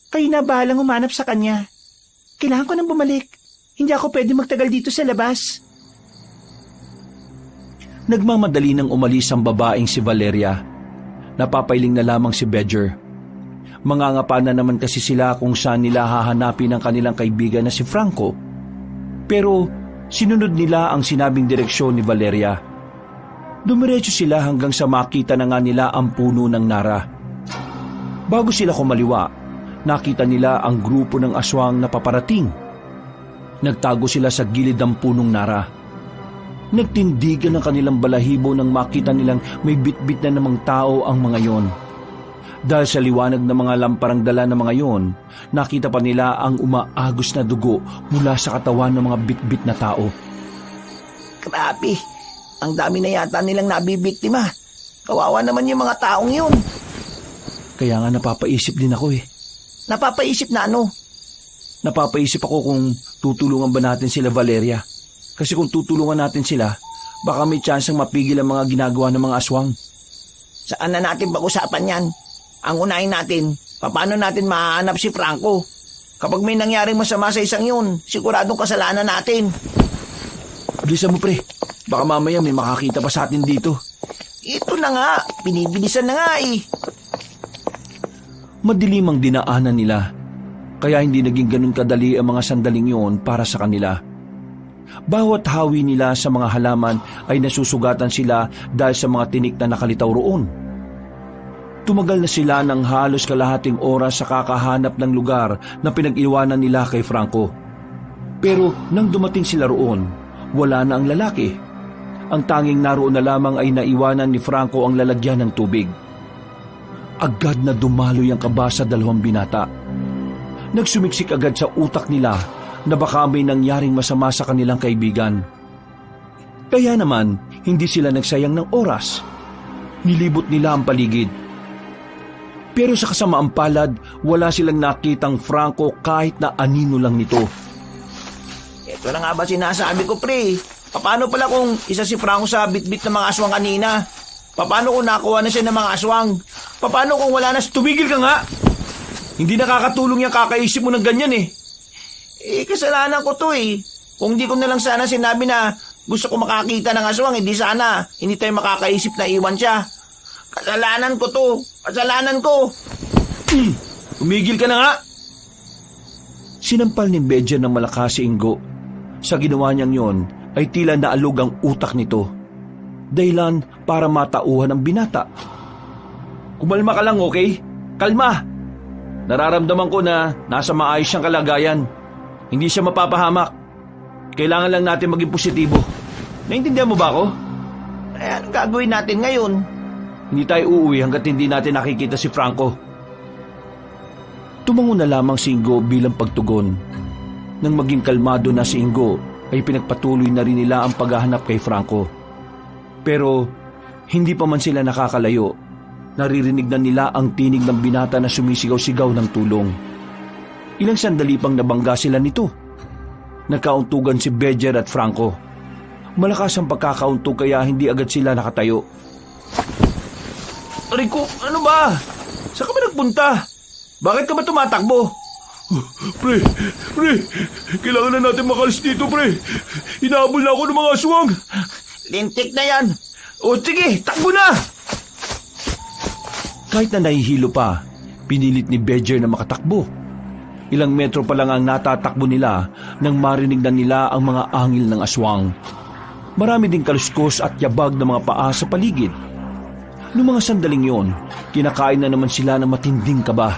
Kayo na bahalang humanap sa kanya. Kailangan ko nang bumalik. Hindi ako pwede magtagal dito sa labas. Nagmamadali nang umalis ang babaeng si Valeria. Napapailing na lamang si Badger. Mangangapa na naman kasi sila kung saan nila hahanapin ang kanilang kaibigan na si Franco. Pero sinunod nila ang sinabing direksyon ni Valeria. Dumiretso sila hanggang sa makita na nga nila ang puno ng nara. Bago sila kumaliwa, nakita nila ang grupo ng aswang na paparating. Nagtago sila sa gilid ng punong nara. Nagtindigan ang kanilang balahibo nang makita nilang may bitbit na namang tao ang mga yon. Dahil sa liwanag ng mga lamparang dala ng mga yon, nakita pa nila ang umaagos na dugo mula sa katawan ng mga bitbit na tao. Grabe, ang dami na yata nilang nabibiktima. Kawawa naman yung mga taong yun. Kaya nga napapaisip din ako eh. Napapaisip na ano? Napapaisip ako kung tutulungan ba natin sila Valeria. Kasi kung tutulungan natin sila, baka may tsansang mapigil ang mga ginagawa ng mga aswang. Saan na natin pag-usapan yan? Ang unahin natin, paano natin mahanap si Franco? Kapag may nangyaring masama sa isang yun, siguradong kasalanan natin. Bilisan mo pre, baka mamaya may makakita pa sa atin dito. Ito na nga, binibilisan na nga eh. Madilim ang dinaanan nila, kaya hindi naging ganun kadali ang mga sandaling yon para sa kanila. Bawat hawi nila sa mga halaman ay nasusugatan sila dahil sa mga tinik na nakalitaw roon. Tumagal na sila ng halos kalahating oras sa kakahanap ng lugar na pinag-iwanan nila kay Franco. Pero nang dumating sila roon, wala na ang lalaki. Ang tanging naroon na lamang ay naiwanan ni Franco ang lalagyan ng tubig. Agad na dumaloy ang kaba sa dalawang binata. Nagsumiksik agad sa utak nila na baka may nangyaring masama sa kanilang kaibigan. Kaya naman, hindi sila nagsayang ng oras. Nilibot nila ang paligid. Pero sa kasamaang palad, wala silang nakitang Franco kahit na anino lang nito. Ito na nga ba sinasabi ko, pre? Paano pala kung isa si Franco sa bitbit ng mga aswang kanina? Paano kung nakuha na siya ng mga aswang? Paano kung wala na... Tumigil ka nga! Hindi nakakatulong yung kakaisip mo ng ganyan eh. Kasalanan ko to eh. Kung di ko na lang sana sinabi na gusto ko makakita ng aswang, hindi sana. Hindi tayo makakaisip na iwan siya. Kasalanan ko to. Kasalanan ko. Tumigil ka na nga! Sinampal ni Bedja ng malakas si Ingo. Sa ginawa niyang yon ay tila naalog ang utak nito. Dahilan para matauhan ang binata. Kumalma ka lang, okay? Kalma! Nararamdaman ko na nasa maayos siyang kalagayan. Hindi siya mapapahamak. Kailangan lang natin maging positibo. Naintindihan mo ba ako? Anong gagawin natin ngayon? Hindi tayo uuwi hanggat hindi natin nakikita si Franco. Tumango na lamang si Ingo bilang pagtugon. Nang maging kalmado na si Ingo, ay pinagpatuloy na rin nila ang paghahanap kay Franco. Pero hindi pa man sila nakakalayo, naririnig na nila ang tinig ng binata na sumisigaw-sigaw ng tulong. Ilang sandali pang nabangga sila nito. Nagkauntugan si Bedger at Franco. Malakas ang pagkakauntog kaya hindi agad sila nakatayo. Rico, ano ba? Saan ka ba nagpunta? Bakit ka ba tumatakbo? Pre, kailangan na natin makalis dito, pre. Hinahabol na ako ng mga aswang. Lintik na yan. O sige, takbo na! Kahit na nahihilo pa, pinilit ni Bedger na makatakbo. Ilang metro pa lang ang natatakbo nila nang marinig na nila ang mga angil ng aswang. Marami ding kaluskos at yabag ng mga paa sa paligid. Noong mga sandaling yon, kinakain na naman sila ng matinding kaba.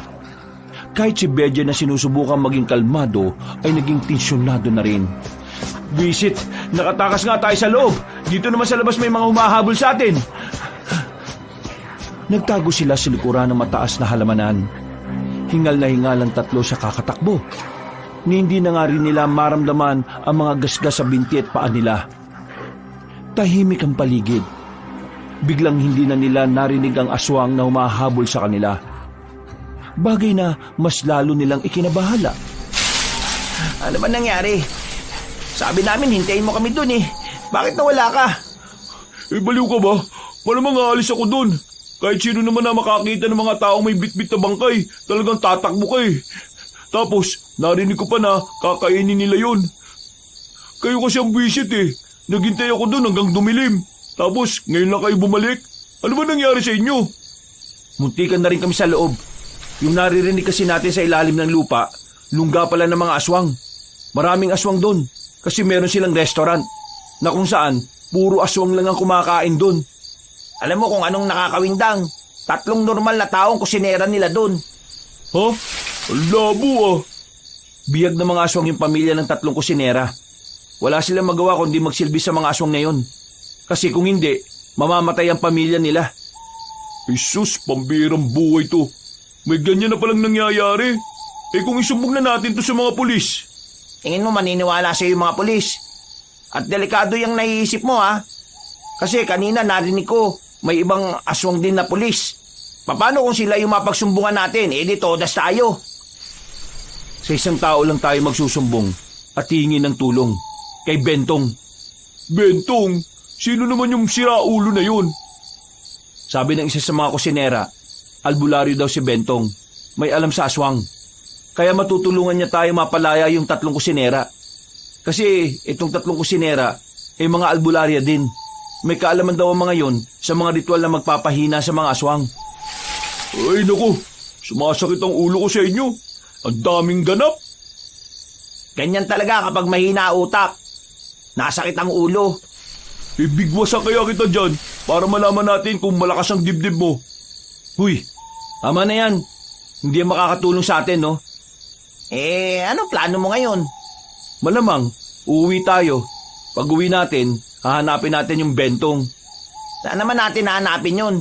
Kahit si Bedger na sinusubukang maging kalmado ay naging tensyonado na rin. Visit, nakatakas nga tayo sa loob. Dito naman sa labas may mga humahabol sa atin. Nagtago sila sa likuran ng mataas na halamanan. Hingal na hingal ang tatlo sa kakatakbo. Ni hindi na nga rin nila maramdaman ang mga gasgas sa binti at paa nila. Tahimik ang paligid. Biglang hindi na nila narinig ang aswang na humahabol sa kanila. Bagay na mas lalo nilang ikinabahala. Ano ba nangyari? Sabi namin hintayin mo kami dun eh. Bakit nawala ka? Baliw ka ba? Malamang aalis ako dun. Kahit sino naman na makakita ng mga taong may bitbit na bangkay, talagang tatakbo ka eh. Tapos, narinig ko pa na kakainin nila yun. Kayo kasi ang visit eh. Naghintay ako dun hanggang dumilim. Tapos, ngayon lang kayo bumalik. Ano ba nangyari sa inyo? Muntikan na rin kami sa loob. Yung naririnig kasi natin sa ilalim ng lupa, lungga pala ng mga aswang. Maraming aswang doon kasi meron silang restaurant na kung saan puro aswang lang ang kumakain doon. Alam mo kung anong nakakawindang? 3 normal na taong kusinera nila doon. Ha? Ang labo ah. Biyag ng mga aswang yung pamilya ng 3 kusinera. Wala silang magawa kundi magsilbi sa mga aswang na yun. Kasi kung hindi, mamamatay ang pamilya nila. Jesus, pambirang buhay to. May ganyan na palang nangyayari. Kung isumbog na natin to sa mga pulis. Tingin mo maniniwala sa yung mga pulis. At delikado yung naiisip mo ha. Kasi kanina narinig ko, may ibang aswang din na pulis. Paano kung sila yung mapagsumbungan natin? Di todas tayo. Sa isang tao lang tayo magsusumbong at hihingi ng tulong. Kay Bentong. Bentong? Sino naman yung siraulo na yun? Sabi ng isa sa mga kusinera, albularyo daw si Bentong. May alam sa aswang. Kaya matutulungan niya tayo mapalaya yung 3 kusinera. Kasi itong 3 kusinera ay mga albularya din. May kaalaman daw ang mga yon sa mga ritual na magpapahina sa mga aswang. Ay naku, sumasakit ang ulo ko sa inyo. Ang daming ganap. Ganyan talaga kapag mahina utak. Nasakit ang ulo. Bigwasan kaya kita dyan para malaman natin kung malakas ang dibdib mo. Huy, tama na yan. Hindi yan makakatulong sa atin, no? Ano plano mo ngayon? Malamang, uuwi tayo. Pag uwi natin, hahanapin natin yung Bentong. Saan naman natin hahanapin yun?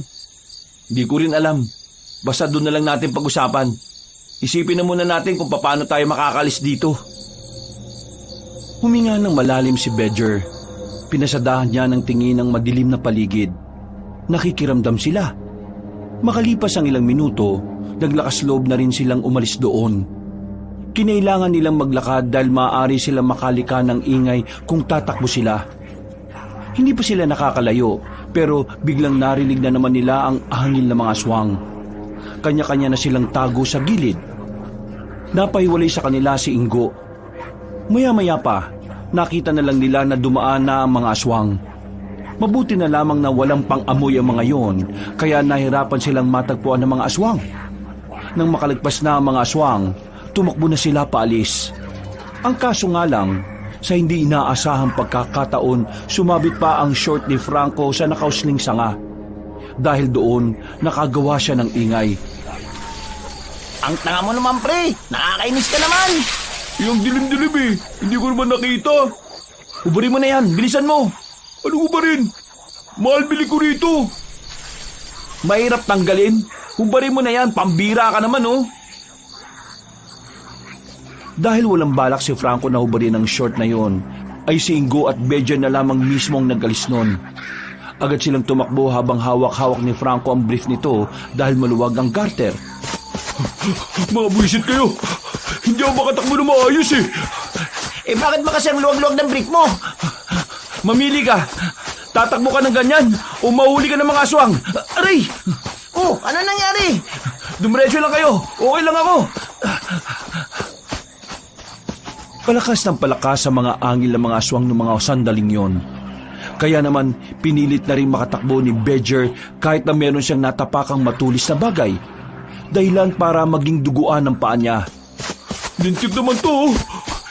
Hindi ko rin alam. Basta doon na lang natin pag-usapan. Isipin na muna natin kung paano tayo makakalis dito. Huminga ng malalim si Badger. Pinasadahan niya ng tingin ng madilim na paligid. Nakikiramdam sila. Makalipas ang ilang minuto, naglakas loob na rin silang umalis doon. Kinailangan nilang maglakad dahil maaari silang makalika ng ingay kung tatakbo sila. Hindi pa sila nakakalayo, pero biglang narinig na naman nila ang hangin ng mga aswang. Kanya-kanya na silang tago sa gilid. Napahiwalay sa kanila si Ingo. Maya-maya pa, nakita na lang nila na dumaan na ang mga aswang. Mabuti na lamang na walang pang-amoy ang mga yon, kaya nahirapan silang matagpuan ng mga aswang. Nang makalagpas na ang mga aswang, tumakbo na sila paalis. Ang kaso nga lang, sa hindi inaasahang pagkakataon, sumabit pa ang short ni Franco sa nakausling sanga. Dahil doon, nakagawa siya ng ingay. Ang tanga mo naman, pre. Nakakainis ka naman. Yung dilim-dilim eh. Hindi ko naman nakita. Uburin mo na yan, bilisan mo! Ano ko ba rin? Mahal bili ko rito. Mahirap tanggalin. Hubarin mo na yan, pambira ka naman oh. Dahil walang balak si Franco na hubarin ang short na yon, ay si Ingo at Badger na lamang mismo ang nagalis nun. Agad silang tumakbo habang hawak-hawak ni Franco ang brief nito dahil maluwag ang garter. Mga buwisit kayo. Hindi ako makatakbo na maayos eh. Eh bakit ba kasi ang luwag-luwag ng brick mo? Mamili ka. Tatakbo ka ng ganyan o mahuli ka ng mga aswang. Aray! Oh, ano nangyari? Dumiretso lang kayo. Okay lang ako. Palakas ng palakas sa mga angil ng mga aswang ng mga sandaling yon. Kaya naman pinilit na rin makatakbo ni Badger kahit na meron siyang natapakang matulis na bagay. Dahilan para maging duguan ng paa niya. Lintik naman to.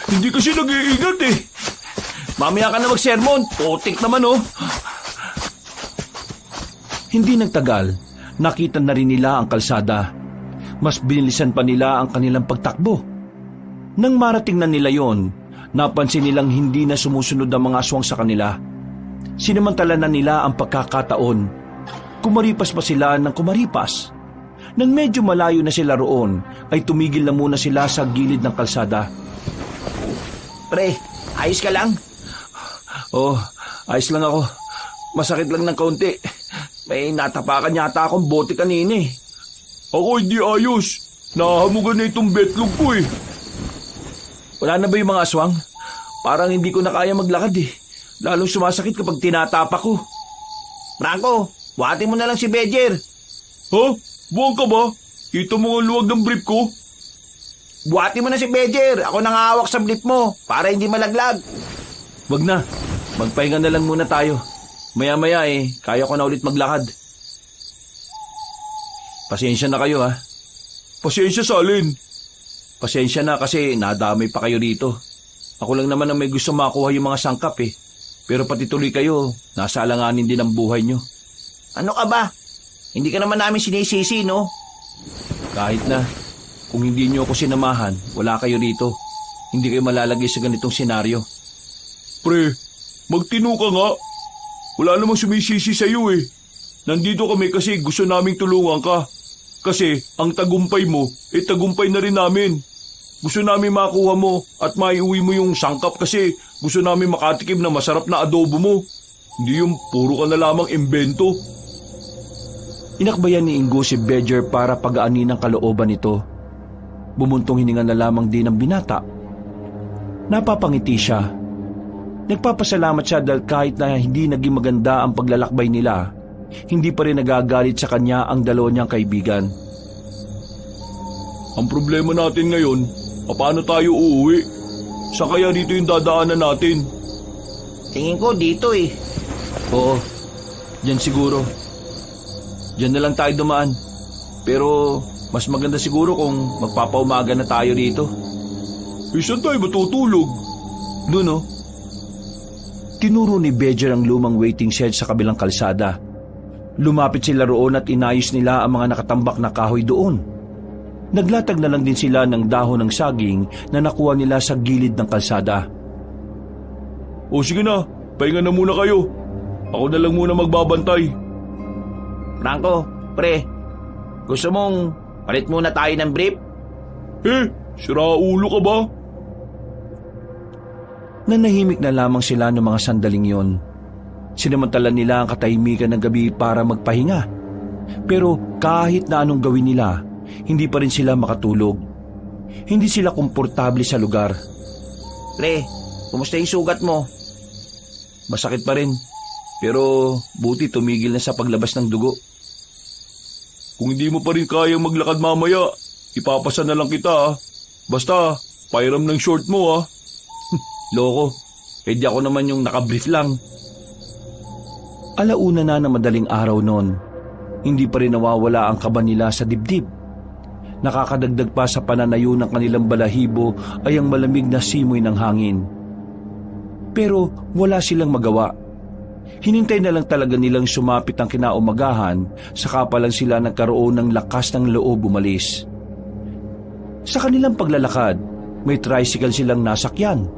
Hindi kasi nag-iingat eh. Mamaya ka na mag-sermon. Putik naman oh. Hindi nagtagal, nakita na rin nila ang kalsada. Mas binilisan pa nila ang kanilang pagtakbo. Nang marating na nila yon, napansin nilang hindi na sumusunod ang mga aswang sa kanila. Sinamantala na nila ang pagkakataon. Kumaripas pa sila ng kumaripas. Nang medyo malayo na sila roon, ay tumigil na muna sila sa gilid ng kalsada. Pre, ayos ka lang? Oh, ayos lang ako. Masakit lang ng kaunti. May natapakan yata akong bote kanina eh. Ako hindi ayos. Nahahamugan na itong betlog ko eh. Wala na ba yung mga aswang? Parang hindi ko na kaya maglakad eh. Lalong sumasakit kapag tinatapak ko. Franco, buhatin mo na lang si Badger. Ha? Buwang ka ba? Kita mo ang luwag ng brief ko? Buhatin mo na si Badger. Ako nang hawak sa brief mo para hindi malaglag. Wag na. Magpahinga na lang muna tayo. Maya-maya eh, kaya ko na ulit maglakad. Pasensya na kayo ha. Pasensya sa alin. Pasensya na kasi nadamay pa kayo rito. Ako lang naman ang may gusto makuha yung mga sangkap eh. Pero pati tuloy kayo, nasa alanganin din ang buhay nyo. Ano ka ba? Hindi ka naman namin sinisisi, no? Kahit na, kung hindi nyo ako sinamahan, wala kayo rito. Hindi kayo malalagay sa ganitong senaryo. Pre, magtino ka nga. Wala namang sumisisi sa iyo eh. Nandito kami kasi gusto naming tulungan ka. Kasi ang tagumpay mo, tagumpay na rin namin. Gusto namin makuha mo at maiuwi mo yung sangkap kasi gusto namin makatikim na masarap na adobo mo. Hindi yung puro ka na lamang imbento. Inakbayan ni Ingo si Badger para pagaanin ang kalooban nito. Bumuntong hininga na lamang din ang binata. Napapangiti siya. Nagpapasalamat siya dahil kahit na hindi naging maganda ang paglalakbay nila, hindi pa rin nagagalit sa kanya ang dalawa niyang kaibigan. Ang problema natin ngayon, paano tayo uuwi? Saan kaya dito yung dadaanan natin? Tingin ko dito eh. Oo, diyan siguro. Diyan na lang tayo dumaan. Pero mas maganda siguro kung magpapaumaga na tayo dito. Saan tayo matutulog? Doon oh. Tinuro ni Badger ang lumang waiting shed sa kabilang kalsada. Lumapit sila roon at inayos nila ang mga nakatambak na kahoy doon. Naglatag na lang din sila ng dahon ng saging na nakuha nila sa gilid ng kalsada. O sige na, pahinga na muna kayo. Ako na lang muna magbabantay. Franco, pre, gusto mong palit muna tayo ng brief? Sira ulo ka ba? Nanahimik na lamang sila noong mga sandaling yon. Sinamantala nila ang katahimikan ng gabi para magpahinga. Pero kahit na anong gawin nila, hindi pa rin sila makatulog. Hindi sila komportable sa lugar. Pre, kumusta yung sugat mo? Masakit pa rin, pero buti tumigil na sa paglabas ng dugo. Kung hindi mo pa rin kayang maglakad mamaya, ipapasa na lang kita ah. Basta, pairam ng short mo ah. Loko, di ako naman yung nakabrief lang. Alauna na ng madaling araw noon, hindi pa rin nawawala ang kaba nila sa dibdib. Nakakadagdag pa sa pananayo ng kanilang balahibo ay ang malamig na simoy ng hangin. Pero wala silang magawa. Hinintay na lang talaga nilang sumapit ang kinaumagahan, saka pa lang sila nagkaroon ng lakas ng loob umalis. Sa kanilang paglalakad, may tricycle silang nasakyan.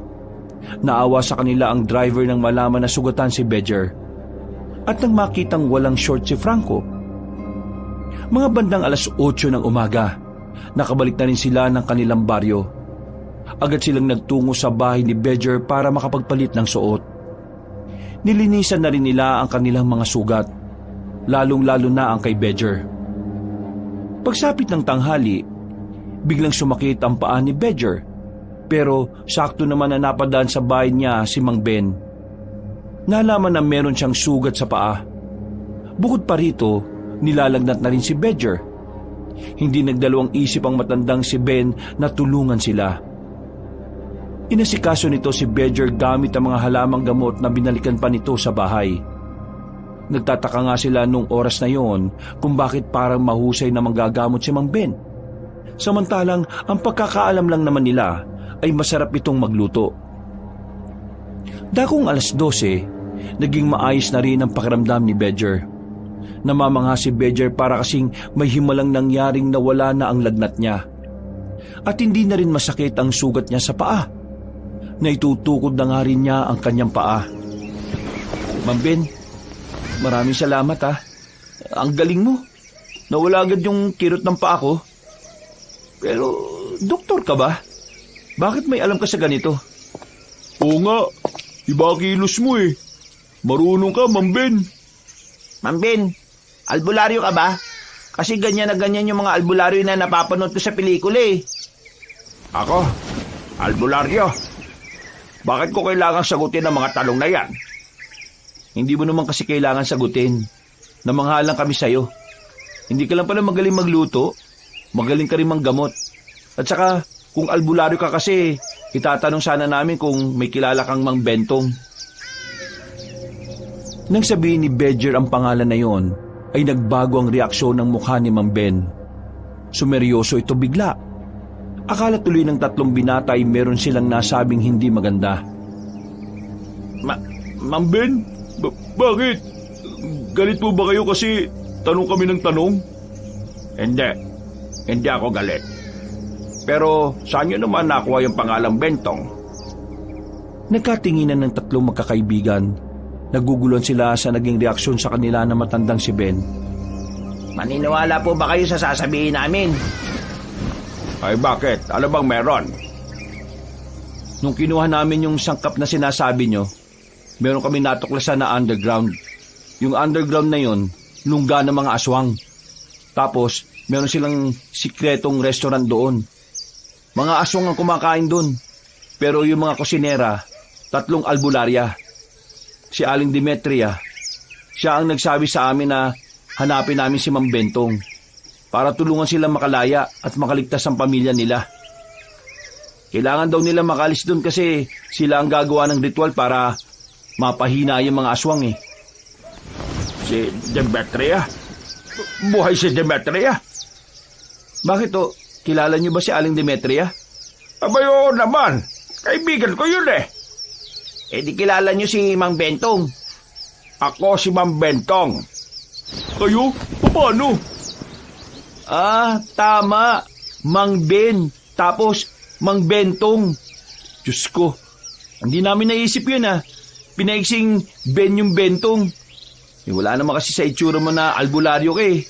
Naawa sa kanila ang driver nang malaman na sugatan si Bedger. At nang makitang walang short si Franco. Mga bandang 8:00 ng umaga, nakabalik na rin sila ng kanilang baryo. Agad silang nagtungo sa bahay ni Bedger para makapagpalit ng suot. Nilinisan na rin nila ang kanilang mga sugat, lalong-lalo na ang kay Bedger. Pagsapit ng tanghali, biglang sumakit ang paa ni Bedger, pero sakto naman na napadaan sa bahay niya si Mang Ben. Nalaman na meron siyang sugat sa paa. Bukod pa rito, nilalagnat na rin si Bedger. Hindi nagdalawang isip ang matandang si Ben na tulungan sila. Inasikaso nito si Bedger gamit ang mga halamang gamot na binalikan pa nito sa bahay. Nagtataka nga sila nung oras na yon kung bakit parang mahusay na manggagamot si Mang Ben. Samantalang ang pagkakaalam lang naman nila ay masarap itong magluto. Dakong 12:00, naging maayos na rin ang pakiramdam ni Bedger. Namamangha si Bedger para kasing may himalang nangyaring nawala na ang lagnat niya. At hindi na rin masakit ang sugat niya sa paa. Naitutukod na nga rin niya ang kanyang paa. Mang Ben, maraming salamat ha. Ang galing mo. Nawala agad yung kirot ng paa ko. Pero, doktor ka ba? Bakit may alam ka sa ganito? Oo nga, iba kilos mo eh. Marunong ka, Mang Ben. Mang Ben, albularyo ka ba? Kasi ganyan na ganyan yung mga albularyo na napapanood ko sa pelikula eh. Ako? Albularyo? Bakit ko kailangang sagutin ang mga talong na yan? Hindi mo naman kasi kailangan sagutin. Namanghalang kami sa'yo. Hindi ka lang pala magaling magluto, magaling ka rin manggamot. At saka, kung albularyo ka kasi, itatanong sana namin kung may kilala kang Mang Bentong. Nang sabihin ni Bedger ang pangalan na yon, ay nagbago ang reaksyon ng mukha ni Mang Ben. Sumeryoso ito bigla. Akala tuloy ng 3 binata ay meron silang nasabing hindi maganda. Mang Ben, bakit? Galit po ba kayo kasi tanong kami ng tanong? Hindi ako galit. Pero saan nyo naman nakuha yung pangalang Bentong? Nagkatinginan ng 3 magkakaibigan. Naguguluhan sila sa naging reaksyon sa kanila na matandang si Ben. Maniniwala po ba kayo sa sasabihin namin? Ay bakit? Ano bang meron? Nung kinuha namin yung sangkap na sinasabi nyo, meron kami natuklasan na underground. Yung underground na yon, lungga ng mga aswang. Tapos, meron silang sikretong restaurant doon. Mga aswang ang kumakain doon. Pero yung mga kusinera, 3 albularya. Si Aling Demetria, siya ang nagsabi sa amin na hanapin namin si Mang Bentong para tulungan sila makalaya at makaligtas ang pamilya nila. Kailangan daw nila makalis doon kasi sila ang gagawa ng ritual para mapahina yung mga aswang eh. Si Demetria? Buhay si Demetria? Bakit o? Kilala niyo ba si Aling Demetria? Abay, oo naman. Kaibigan ko yun eh. Eh di kilala nyo si Mang Bentong. Ako si Mang Bentong. Kayo? Paano? Ah, tama. Mang Ben. Tapos, Mang Bentong. Diyos ko, hindi namin naisip yun ah. Pinaiksing Ben yung Bentong. Eh, wala naman kasi sa itsura mo na albularyo ka eh.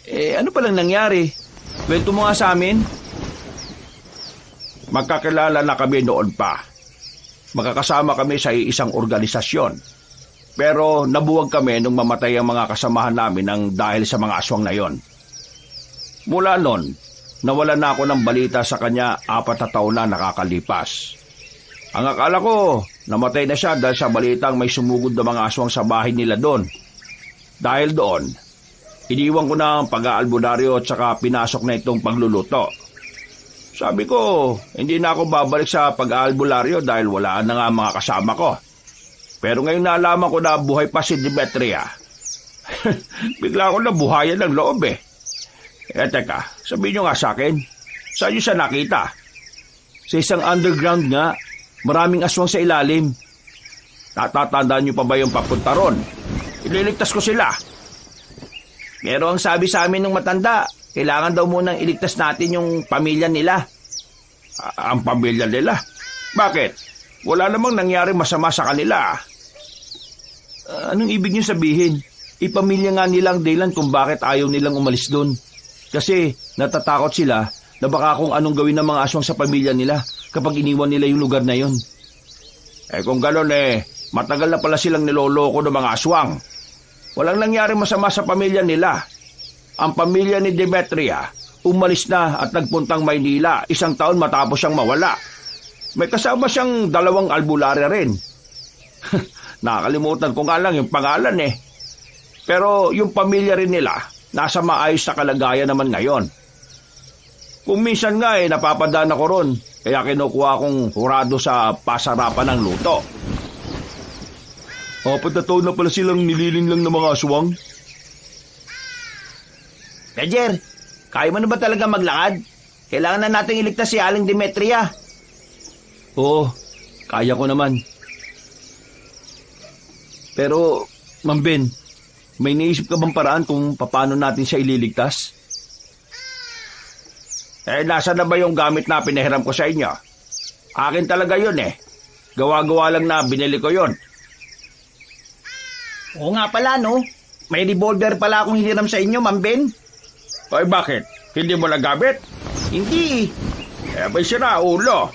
Eh, ano palang nangyari? Kwento mo nga sa amin. Magkakilala na kami noon pa. Makakasama kami sa isang organisasyon. Pero nabuwag kami nung mamatay ang mga kasamahan namin ng dahil sa mga aswang na yon. Mula noon, nawala na ako ng balita sa kanya 4 na taon na nakakalipas. Ang akala ko, namatay na siya dahil sa balitang may sumugod na mga aswang sa bahay nila doon. Dahil doon, iniwan ko na ang pag-aalbularyo at saka pinasok na itong pagluluto. Sabi ko, hindi na ako babalik sa pag-aalbularyo dahil wala na nga mga kasama ko. Pero ngayon nalaman ko na buhay pa si Demetria. Bigla ako nabuhayan ng loob eh. Teka, sabihin nyo nga sa akin, saan nyo siya nakita? Sa isang underground nga, maraming aswang sa ilalim. Natatandaan nyo pa ba yung papunta ron? Ililigtas ko sila. Pero ang sabi sa amin ng matanda, kailangan daw munang iligtas natin yung pamilya nila. Ang pamilya nila? Bakit? Wala namang nangyari masama sa kanila. Anong ibig niyo sabihin? Ipamilya nga nilang dahilan kung bakit ayaw nilang umalis doon. Kasi natatakot sila na baka kung anong gawin ng mga aswang sa pamilya nila kapag iniwan nila yung lugar na yon. Kung gano'n matagal na pala silang niloloko ng mga aswang. Walang nangyari masama sa pamilya nila. Ang pamilya ni Demetria umalis na at nagpuntang Maynila 1 taon matapos siyang mawala. May kasama siyang 2 albularya rin. Nakakalimutan ko nga lang yung pangalan eh. Pero yung pamilya rin nila, nasa maayos na kalagayan naman ngayon. Kung minsan nga napapadaan ako ron, kaya kinukuha akong hurado sa pasarapan ng luto. 4 na taon na pala silang nililing lang ng mga aswang. Roger, kaya mo na ba talaga maglakad? Kailangan na nating iligtas si Aling Demetria. Oo, kaya ko naman. Pero, Ma'am Ben, may naisip ka bang paraan kung paano natin siya ililigtas? Nasa na ba yung gamit na pinahiram ko sa inyo? Akin talaga yun eh. Gawa-gawa lang na binili ko yun. Oo nga pala, no? May revolver pala akong hiniram sa inyo, Ma'am Ben. Ay bakit? Hindi mo nagamit? Hindi. May sira ulo.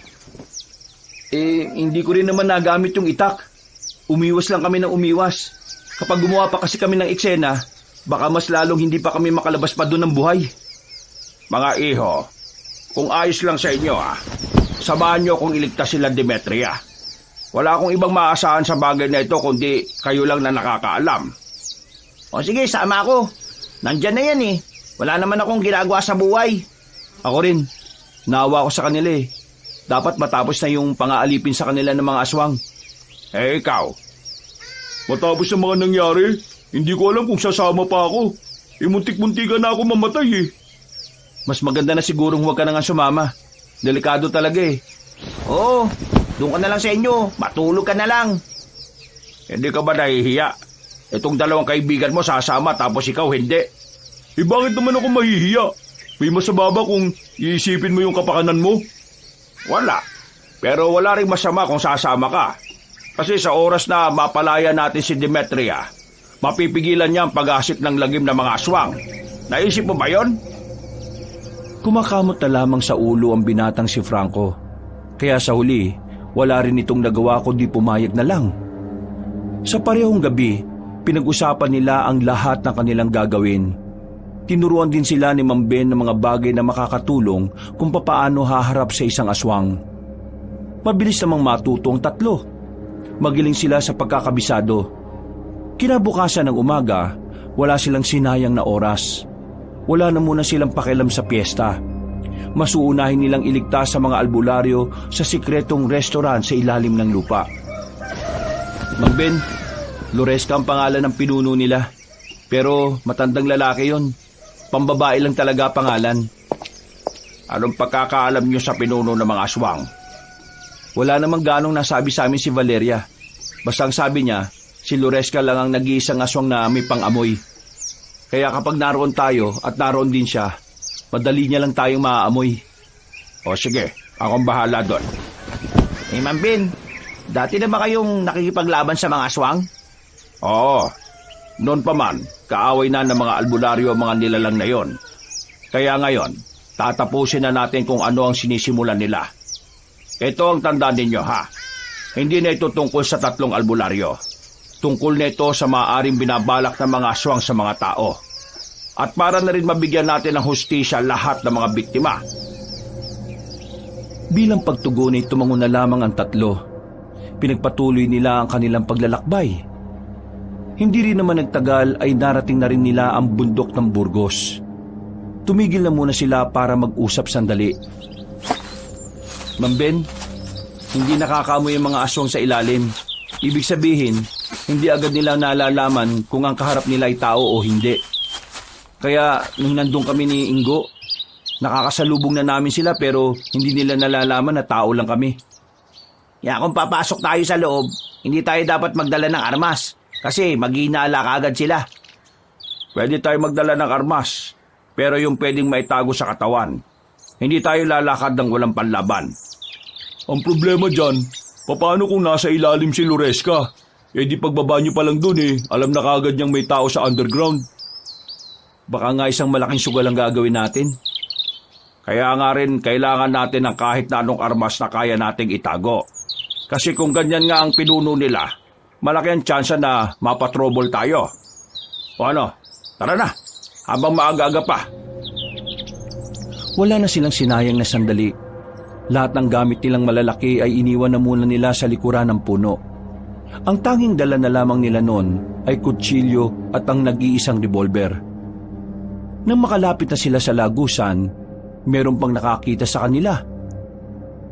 Hindi ko rin naman nagamit yung itak. Umiwas lang kami ng umiwas. Kapag gumawa pa kasi kami ng eksena, baka mas lalong hindi pa kami makalabas pa doon ng buhay. Mga iho, kung ayos lang sa inyo samahan nyo kung iligtas sila Demetria. Wala akong ibang maasahan sa bagay na ito kundi kayo lang na nakakaalam. O sige, sama ako. Nandyan na yan eh. Wala naman akong ginagawa sa buhay. Ako rin. Naawa ko sa kanila eh. Dapat matapos na yung pangaalipin sa kanila ng mga aswang. Ikaw? Matapos ng mga nangyari, hindi ko alam kung sasama pa ako. Muntik-muntikan na ako mamatay eh. Mas maganda na sigurong huwag ka na nga sumama. Delikado talaga eh. Oo, doon ka na lang sa inyo. Matulog ka na lang. Hindi ka ba nahihiya? Itong 2 kaibigan mo sasama tapos ikaw hindi. Bakit naman ako mahihiya? May masama ba kung iisipin mo yung kapakanan mo? Wala. Pero wala ring masama kung sasama ka. Kasi sa oras na mapalaya natin si Demetria, mapipigilan niya ang pag-asip ng lagim ng mga aswang. Naisip mo ba yon? Kumakamot na lamang sa ulo ang binatang si Franco. Kaya sa huli, wala rin itong nagawa kundi pumayag na lang. Sa parehong gabi, pinag-usapan nila ang lahat ng kanilang gagawin. Tinuruan din sila ni Ma'am Ben ng mga bagay na makakatulong kung papaano haharap sa isang aswang. Mabilis namang matuto ang 3. Magiling sila sa pagkakabisado. Kinabukasan ng umaga, wala silang sinayang na oras. Wala na muna silang pakialam sa piyesta. Masuunahin nilang iligtas sa mga albularyo sa sikretong restaurant sa ilalim ng lupa. Ma'am Ben, Loresca ang pangalan ng pinuno nila. Pero matandang lalaki yon. Pambabae lang talaga pangalan. Anong pagkakaalam nyo sa pinuno ng mga aswang? Wala namang ganong nasabi sa amin si Valeria. Basta ang sabi niya, si Loresca lang ang nag-iisang aswang na may pang-amoy. Kaya kapag naroon tayo at naroon din siya, madali niya lang tayong maaamoy. O sige, akong bahala doon. Ma'am Ben, dati na ba kayong nakikipaglaban sa mga aswang? Oo. Noon pa man, kaaway na ng mga albularyo ang mga nilalang na yon. Kaya ngayon, tatapusin na natin kung ano ang sinisimulan nila. Ito ang tandaan ninyo ha. Hindi na ito tungkol sa 3 albularyo. Tungkol na ito sa maaaring binabalak ng mga aswang sa mga tao. At para na rin mabigyan natin ng hustisya lahat ng mga biktima. Bilang pagtugon ay tumango na lamang ang 3. Pinagpatuloy nila ang kanilang paglalakbay. Hindi rin naman nagtagal ay narating na rin nila ang bundok ng Burgos. Tumigil na muna sila para mag-usap sandali. Ma'am Ben, hindi nakakaamoy ang mga aswang sa ilalim. Ibig sabihin, hindi agad nila nalalaman kung ang kaharap nila ay tao o hindi. Kaya nung nandun kami ni Ingo, nakakasalubong na namin sila pero hindi nila nalalaman na tao lang kami. Kaya kung papasok tayo sa loob, hindi tayo dapat magdala ng armas. Kasi maghinala kaagad sila. Pwede tayo magdala ng armas, pero yung pwedeng maitago sa katawan. Hindi tayo lalakad ng walang panlaban. Ang problema dyan, paano kung nasa ilalim si Loresca? Di pagbaba niyo pa lang dun alam na kaagad niyang may tao sa underground. Baka nga isang malaking sugal ang gagawin natin. Kaya nga rin kailangan natin ng kahit na anong armas na kaya nating itago. Kasi kung ganyan nga ang pinuno nila, malaki ang tsansa na mapatrobol tayo. O ano, tara na, habang maaga-aga pa. Wala na silang sinayang na sandali. Lahat ng gamit nilang malalaki ay iniwan na muna nila sa likuran ng puno. Ang tanging dala na lamang nila noon ay kutsilyo at ang nag-iisang revolver. Nang makalapit na sila sa lagusan, meron pang nakakita sa kanila.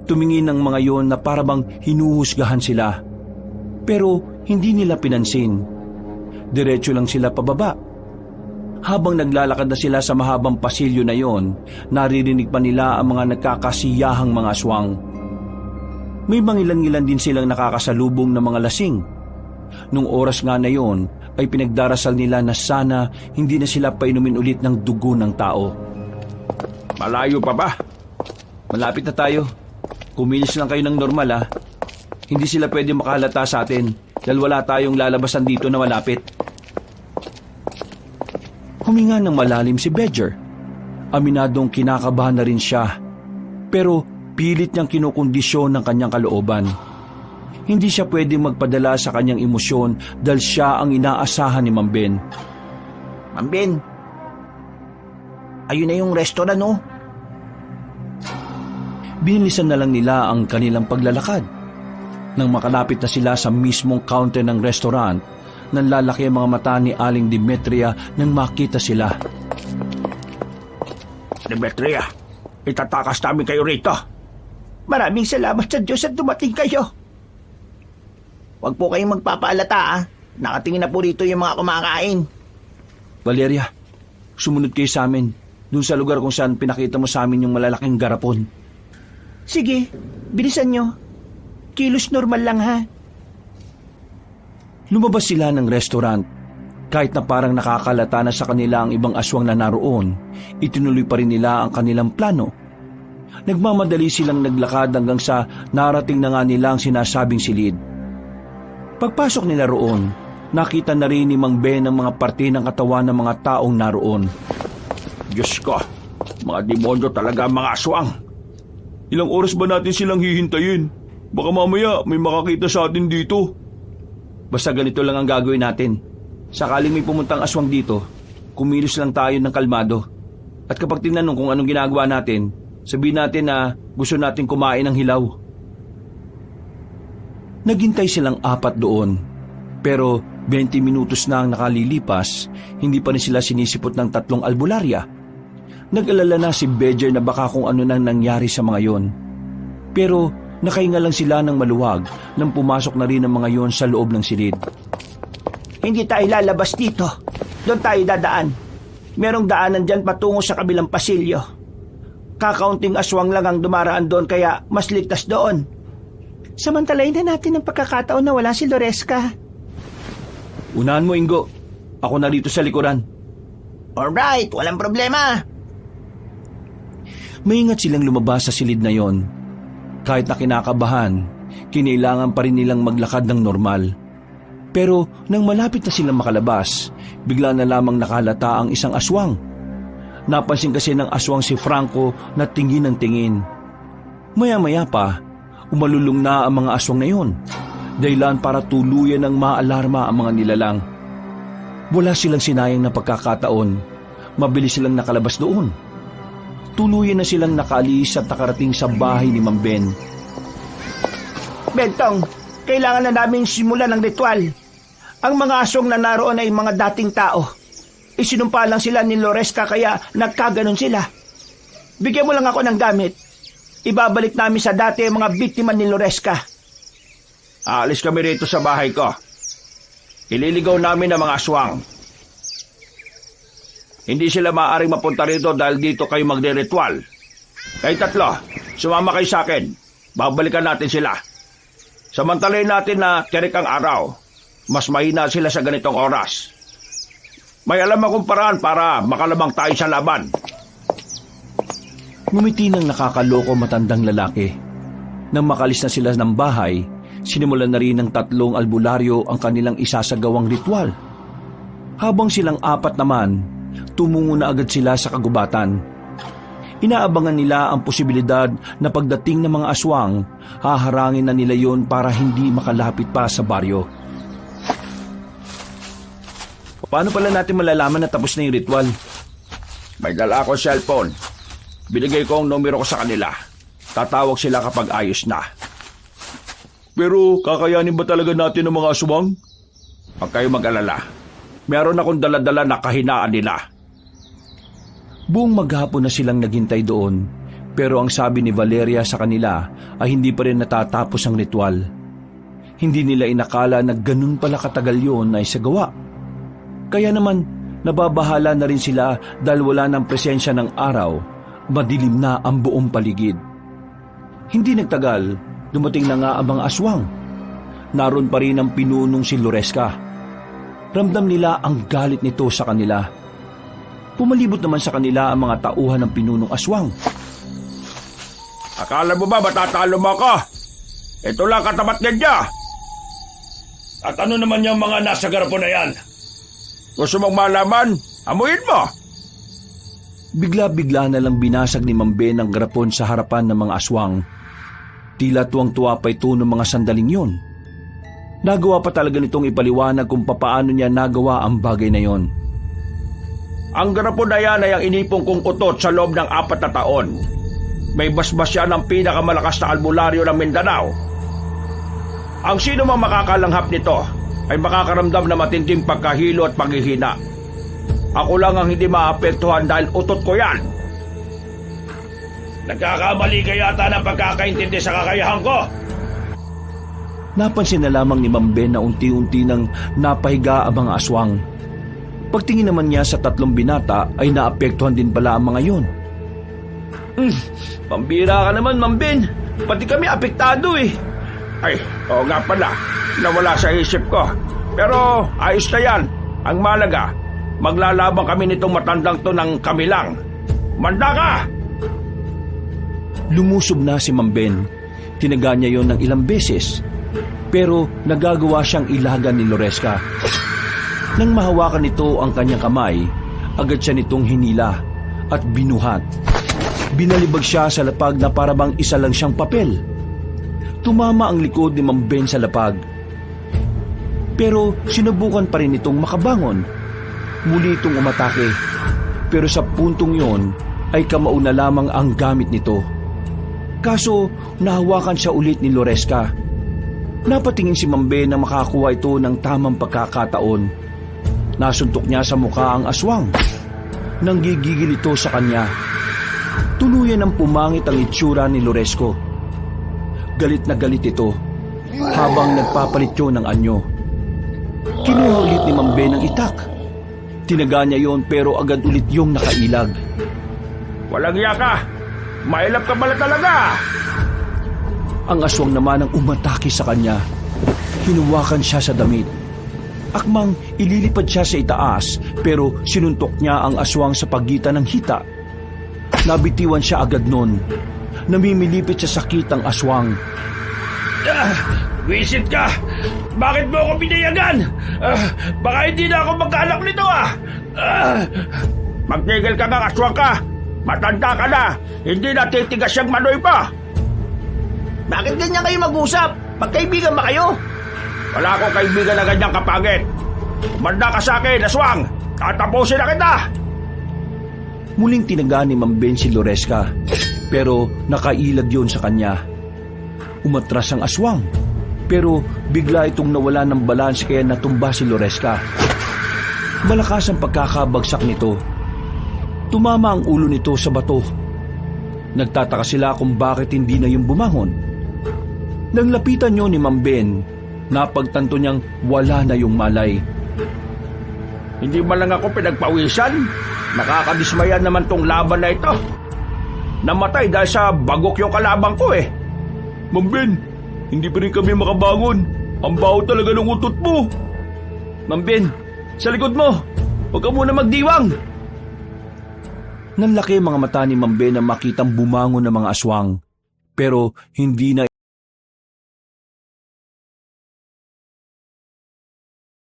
Tumingin ng mga yon na parabang hinuhusgahan sila. Pero hindi nila pinansin. Diretso lang sila pababa. Habang naglalakad na sila sa mahabang pasilyo na yon, naririnig pa nila ang mga nagkakasiyahang mga aswang. May mangilan-ngilan din silang nakakasalubong ng mga lasing. Nung oras nga na yon, ay pinagdarasal nila na sana hindi na sila painumin ulit ng dugo ng tao. Malayo pa ba? Malapit na tayo. Kumilos lang kayo ng normal Hindi sila pwede makahalata sa atin dahil wala tayong lalabasan dito na malapit. Huminga ng malalim si Badger. Aminadong kinakabahan na rin siya. Pero pilit niyang kinukondisyon ng kanyang kalooban. Hindi siya pwedeng magpadala sa kanyang emosyon dahil siya ang inaasahan ni Ma'am Ben. Ma'am Ben, ayun na yung restaurant Binilisan na lang nila ang kanilang paglalakad. Nang makalapit na sila sa mismong counter ng restaurant, nanlalaki ang mga mata ni Aling Demetria nang makita sila. Demetria, itatakas namin kayo rito. Maraming salamat sa Diyos at dumating kayo. Huwag po kayong magpapaalata Nakatingin na po rito yung mga kumakain. Valeria, sumunod kayo sa amin. Doon sa lugar kung saan pinakita mo sa amin yung malalaking garapon. Sige, bilisan nyo. Kilos normal lang ha. Lumabas sila ng restaurant. Kahit na parang nakakalata na sa kanila ang ibang aswang na naroon, itinuloy pa rin nila ang kanilang plano. Nagmamadali silang naglakad hanggang sa narating na nga nila ang sinasabing silid. Pagpasok nila roon, nakita na rin ni Mang Ben ang mga parte ng katawan ng mga taong naroon. Diyos ko, mga demonyo talaga ang mga aswang. Ilang oras ba natin silang hihintayin? Baka mamaya may makakita sa atin dito. Basta ganito lang ang gagawin natin. Sakaling may pumuntang aswang dito, kumilos lang tayo ng kalmado. At kapag tinanong kung anong ginagawa natin, sabihin natin na gusto natin kumain ng hilaw. Naghintay silang 4 doon. Pero 20 minutos na ang nakalilipas, hindi pa rin sila sinisipot ng 3 albularya. Nag-alala na si Badger na baka kung ano nang nangyari sa mga yon. Pero nakahinga lang sila ng maluwag nang pumasok na rin ang mga yon sa loob ng silid. Hindi tayo lalabas dito. Doon tayo dadaan. Merong daanan dyan patungo sa kabilang pasilyo. Kakaunting aswang lang ang dumaraan doon kaya mas ligtas doon. Samantalayin na natin ang pagkakataon na wala si Loresca. Unahan mo, Ingo. Ako na rito sa likuran. Alright, walang problema. Maingat silang lumabas sa silid na yon. Kahit na kinakabahan, kinailangan pa rin nilang maglakad ng normal. Pero nang malapit na silang makalabas, bigla na lamang nakalata ang isang aswang. Napansin kasi ng aswang si Franco na tingin ng tingin. Maya-maya pa, umalulong na ang mga aswang na iyon, dahilan para tuluyan ng maalarma ang mga nilalang. Wala silang sinayang na pagkakataon, mabilis silang nakalabas doon. Tuluyan na silang nakaalis at nakarating sa bahay ni Mang Ben. Bentong, kailangan na namin simulan ng ritual. Ang mga aswang na naroon ay mga dating tao. Isinumpa lang sila ni Loresca kaya nagkaganon sila. Bigyan mo lang ako ng gamit. Ibabalik namin sa dati ang mga biktima ni Loresca. Aalis kami rito sa bahay ko. Ililigaw namin ang mga aswang. Hindi sila maaaring mapunta rito dahil dito kayo magre-ritual. Kayo tatlo, sumama kayo sa akin. Babalikan natin sila. Samantalayin natin na tirik ang araw. Mas mahina sila sa ganitong oras. May alam akong paraan para makalabang tayo sa laban. Ngumiti ng nakakaloko matandang lalaki. Nang makalis na sila ng bahay, sinimulan na rin ng 3 albularyo ang kanilang isasagawang ritual. Habang silang 4 naman, tumungo na agad sila sa kagubatan. Inaabangan nila ang posibilidad na pagdating ng mga aswang, haharangin na nila yon para hindi makalapit pa sa baryo. Paano pala natin malalaman na tapos na yung ritual? May dala akong cellphone. Binigay ko ang numero ko sa kanila. Tatawag sila kapag ayos na. Pero kakayanin ba talaga natin ang mga aswang? Huwag kayo mag-alala. Meron akong dala-dala na kahinaan nila. Buong maghapon na silang naghintay doon, pero ang sabi ni Valeria sa kanila ay hindi pa rin natatapos ang ritual. Hindi nila inakala na ganun pala katagal yun na isagawa. Kaya naman, nababahala na rin sila dahil wala ng presensya ng araw, madilim na ang buong paligid. Hindi nagtagal, dumating na nga ang mga aswang. Naroon pa rin ang pinunong si Loresca. Ramdam nila ang galit nito sa kanila. Pumalibot naman sa kanila ang mga tauhan ng pinunong aswang. Akala mo ba matatalo mo ako? Ito lang katapat niya. At ano naman yung mga nasa garapon na yan? Gusto mong malaman? Amuin mo! Bigla-bigla na lang binasag ni Mang Ben ang garapon sa harapan ng mga aswang. Tila tuwang-tuwa pa ito ng mga sandaling yun. Nagawa pa talaga nitong ipaliwanag kung papaano niya nagawa ang bagay na yon. Ang garapon na yan ay ang inipong kong utot sa loob ng 4 na taon. May basbas yan ng pinakamalakas na albularyo ng Mindanao. Ang sino mang makakalanghap nito ay makakaramdam na matinding pagkahilo at paghihina. Ako lang ang hindi maapektuhan dahil utot ko yan. Nagkakamali ka yata ng pagkakaintindi sa kakayahan ko. Napansin na lamang ni Mang Ben na unti-unti nang napahiga ang mga aswang. Pagtingin naman niya sa 3 binata ay naapektuhan din pala ang mga yon. Pambira ka naman, Mang Ben. Pati kami apektado eh. Ay, oo nga pala. Nawala sa isip ko. Pero ayos na yan. Ang malaga, maglalaban kami nitong matandang to ng kami lang. Manda ka! Lumusob na si Mang Ben. Tinaga niya yon ng ilang beses. Pero nagagawa siyang ilagan ni Loresca. Nang mahawakan nito ang kanyang kamay, agad siya nitong hinila at binuhat. Binalibag siya sa lapag na parabang isa lang siyang papel. Tumama ang likod ni Mang Ben sa lapag. Pero sinubukan pa rin itong makabangon. Muli itong umatake. Pero sa puntong yon ay kamao na lamang ang gamit nito. Kaso nahawakan siya ulit ni Loresca. Napatingin si Mang Ben na makakuha ito ng tamang pagkakataon. Nasuntok niya sa mukha ang aswang. Nanggigigil ito sa kanya. Tuluyan ang pumangit ang itsura ni Loresco. Galit na galit ito habang nagpapalit yun ng anyo. Kinuha ulit ni Mang Ben ang itak. Tinaga niya yon pero agad ulit yung nakailag. Walang iya ka! Mailap ka pala talaga! Ang aswang naman ang umatake sa kanya. Hinuwakan siya sa damit. Akmang ililipad siya sa itaas pero sinuntok niya ang aswang sa pagitan ng hita. Nabitiwan siya agad nun. Namimilipit sa sakit ang aswang. Wisit ka! Bakit mo ako pinayagan? Baka hindi na ako magkaanak nito Magtigil ka nga, aswang ka! Matanda ka na! Hindi natitigas siyang manoy pa! Bakit ganyan kayo mag-usap? Magkaibigan ba kayo? Wala akong kaibigan na ganyang kapangit. Manda ka sa akin, aswang! Tatapusin na kita! Muling tinagaan ni Ma'am Ben si Loresca, pero nakailag yon sa kanya. Umatras ang aswang, pero bigla itong nawala ng balance kaya natumba si Loresca. Malakas ang pagkakabagsak nito. Tumama ang ulo nito sa bato. Nagtataka sila kung bakit hindi na yung bumangon. Nang lapitan niyo ni Ma'am Ben, napagtanto niyang wala na yung malay. Hindi ba lang ako pinagpawisan? Nakakadismayan naman tong laban na ito. Namatay dahil sa bagok yung kalabang ko eh. Ma'am Ben, hindi pa rin kami makabangon. Ang baho talaga ng utot mo. Ma'am Ben, sa likod mo! Huwag ka muna magdiwang! Nanlaki mga mata ni Ma'am Ben na makitang bumangon ng mga aswang, pero hindi na